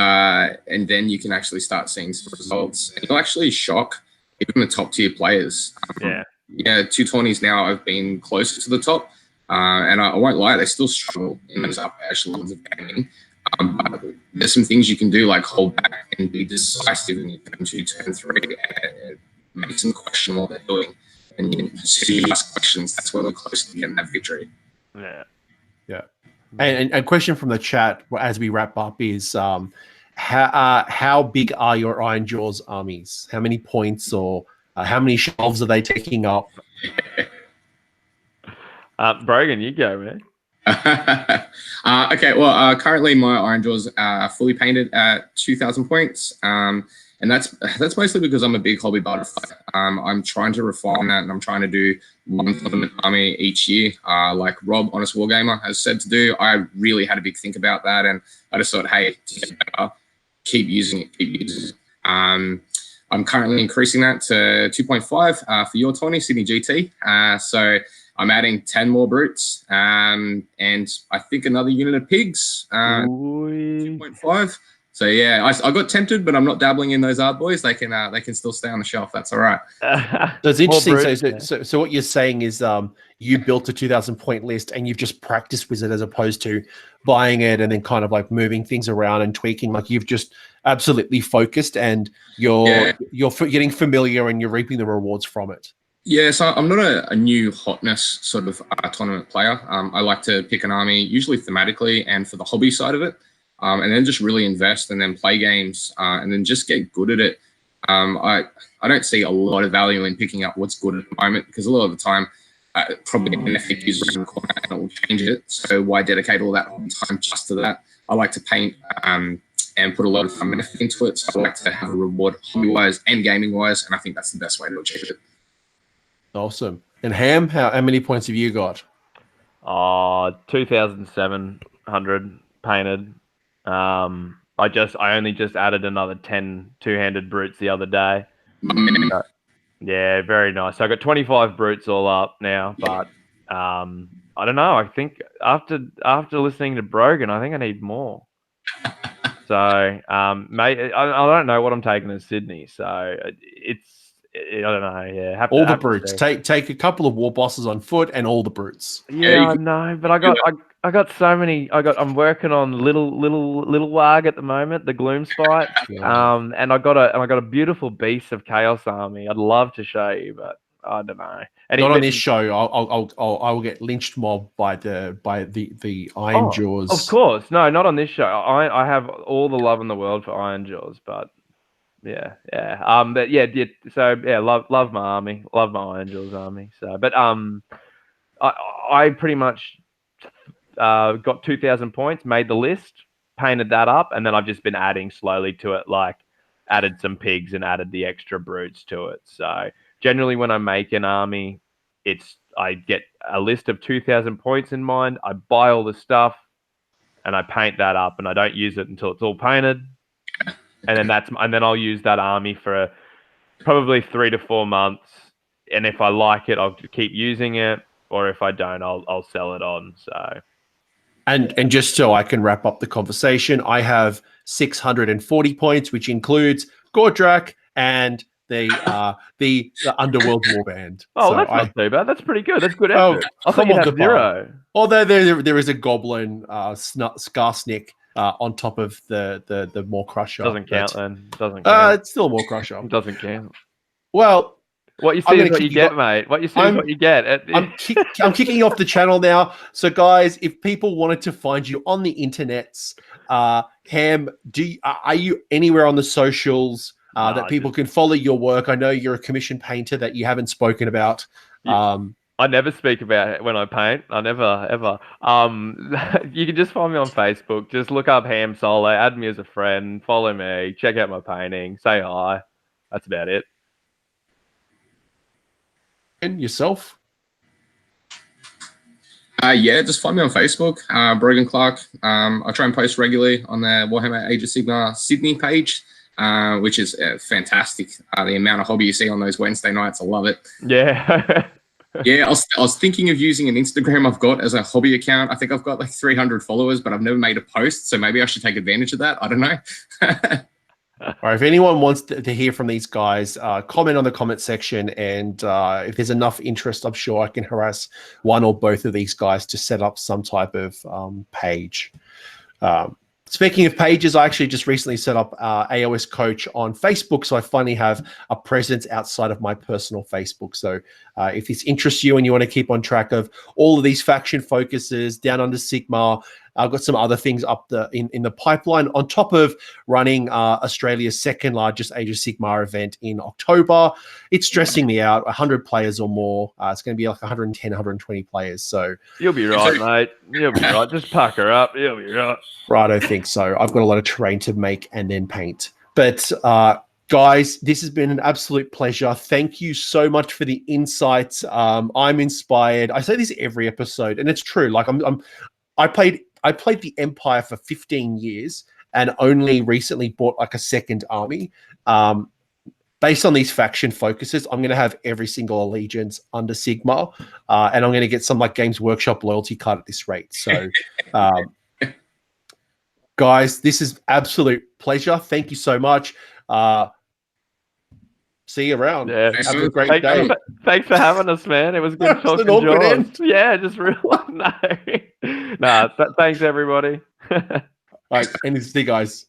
then you can actually start seeing some results. And you'll actually shock even the top tier players. 220s now have been closer to the top, and I won't lie, they still struggle in those upper echelons of gaming. But there's some things you can do, like hold back and be decisive when you come to turn 3 and make them question what they're doing. And you ask questions, that's where we're close to getting that victory. Yeah. And a question from the chat as we wrap up is, how how big are your Ironjawz armies? How many points or how many shelves are they taking up? Brogan, you go, man. Okay, well, currently my Ironjawz are fully painted at 2,000 points, and that's mostly because I'm a big hobby butterfly. I'm trying to refine that, and I'm trying to do one tournament army each year, like Rob, Honest Wargamer, has said to do. I really had a big think about that, and I just thought, hey, keep using it, keep using it. I'm currently increasing that to 2.5 for your 20 Sydney GT. So I'm adding 10 more brutes, and I think another unit of pigs, 2.5. So yeah, I got tempted, but I'm not dabbling in those art boys. They can still stay on the shelf. That's all right. So it's interesting. So what you're saying is you built a 2,000 point list and you've just practiced with it as opposed to buying it and then kind of like moving things around and tweaking. Like you've just absolutely focused and you're getting familiar and you're reaping the rewards from it. Yeah, so I'm not a new hotness sort of tournament player. I like to pick an army, usually thematically and for the hobby side of it, and then just really invest and then play games and then just get good at it. I don't see a lot of value in picking up what's good at the moment because a lot of the time, probably an ethic user and it will change it. So why dedicate all that time just to that? I like to paint and put a lot of time and effort into it. So I like to have a reward hobby-wise and gaming-wise, and I think that's the best way to achieve it. Awesome. And Ham, how many points have you got? 2,700 painted. I only just added another 10 two-handed brutes the other day. Yeah, very nice. So I got 25 brutes all up now, but I don't know. I think after listening to Brogan, I think I need more. So, mate, I don't know what I'm taking in Sydney. So I don't know. Yeah, all the brutes. Take a couple of war bosses on foot and all the brutes. Yeah, I know, but I got so many. I'm working on little waagh at the moment, the Gloom Spite. And I got a beautiful beast of Chaos Army. I'd love to show you, but I don't know. Not on this show. I'll get lynched mobbed by the Ironjawz. Of course, no, not on this show. I have all the love in the world for Ironjawz, but. Yeah. But yeah. So yeah, love my army, love my Ironjawz army. So, but I pretty much got 2,000 points, made the list, painted that up, and then I've just been adding slowly to it. Like, added some pigs and added the extra brutes to it. So generally, when I make an army, I get a list of 2,000 points in mind. I buy all the stuff, and I paint that up, and I don't use it until it's all painted. And then I'll use that army for probably 3 to 4 months. And if I like it, I'll keep using it. Or if I don't, I'll sell it on. So, and just so I can wrap up the conversation, I have 640 points, which includes Gordrakk and the Underworld Warband. Oh, so that's not too bad. That's pretty good. That's good effort. I thought you had 0. Although there is a goblin Skarsnik. On top of the maw-krusha. Doesn't count then. Doesn't count. It's still a maw-krusha. Doesn't count. Well, what you see is what you get, mate. What you see is what you get. I'm kicking you off the channel now. So, guys, if people wanted to find you on the internets, Ham, are you anywhere on the socials that people can follow your work? I know you're a commissioned painter that you haven't spoken about. I never speak about it when I paint. I never, ever. You can just find me on Facebook. Just look up Ham Solo, add me as a friend, follow me, check out my painting, say hi. That's about it. And yourself? Yeah, just find me on Facebook, Brogan Clark. I try and post regularly on the Warhammer Age of Sigmar Sydney page, which is fantastic. The amount of hobby you see on those Wednesday nights, I love it. Yeah. Yeah, I was thinking of using an Instagram I've got as a hobby account. I think I've got like 300 followers, but I've never made a post. So maybe I should take advantage of that. I don't know. All right, if anyone wants to hear from these guys, comment on the comment section. And if there's enough interest, I'm sure I can harass one or both of these guys to set up some type of page. Speaking of pages, I actually just recently set up AOS Coach on Facebook, so I finally have a presence outside of my personal Facebook. So If this interests you and you want to keep on track of all of these faction focuses down under Sigmar, I've got some other things up in the pipeline on top of running Australia's second largest Age of Sigmar event in October. It's stressing me out. 100 players or more. It's going to be like 110, 120 players. So you'll be right, mate. You'll be right. Just pucker up. You'll be right. Right, I don't think so. I've got a lot of terrain to make and then paint. But guys, this has been an absolute pleasure. Thank you so much for the insights. I'm inspired. I say this every episode, and it's true. Like I played the Empire for 15 years and only recently bought like a second army. Based on these faction focuses, I'm going to have every single allegiance under Sigmar, and I'm going to get some like Games Workshop loyalty card at this rate. So, guys, this is absolute pleasure. Thank you so much. See you around. Yeah. Have a great day. Thanks for having us, man. It was good talking to you. Yeah, just real. No. Thanks, everybody. All right, and see you guys.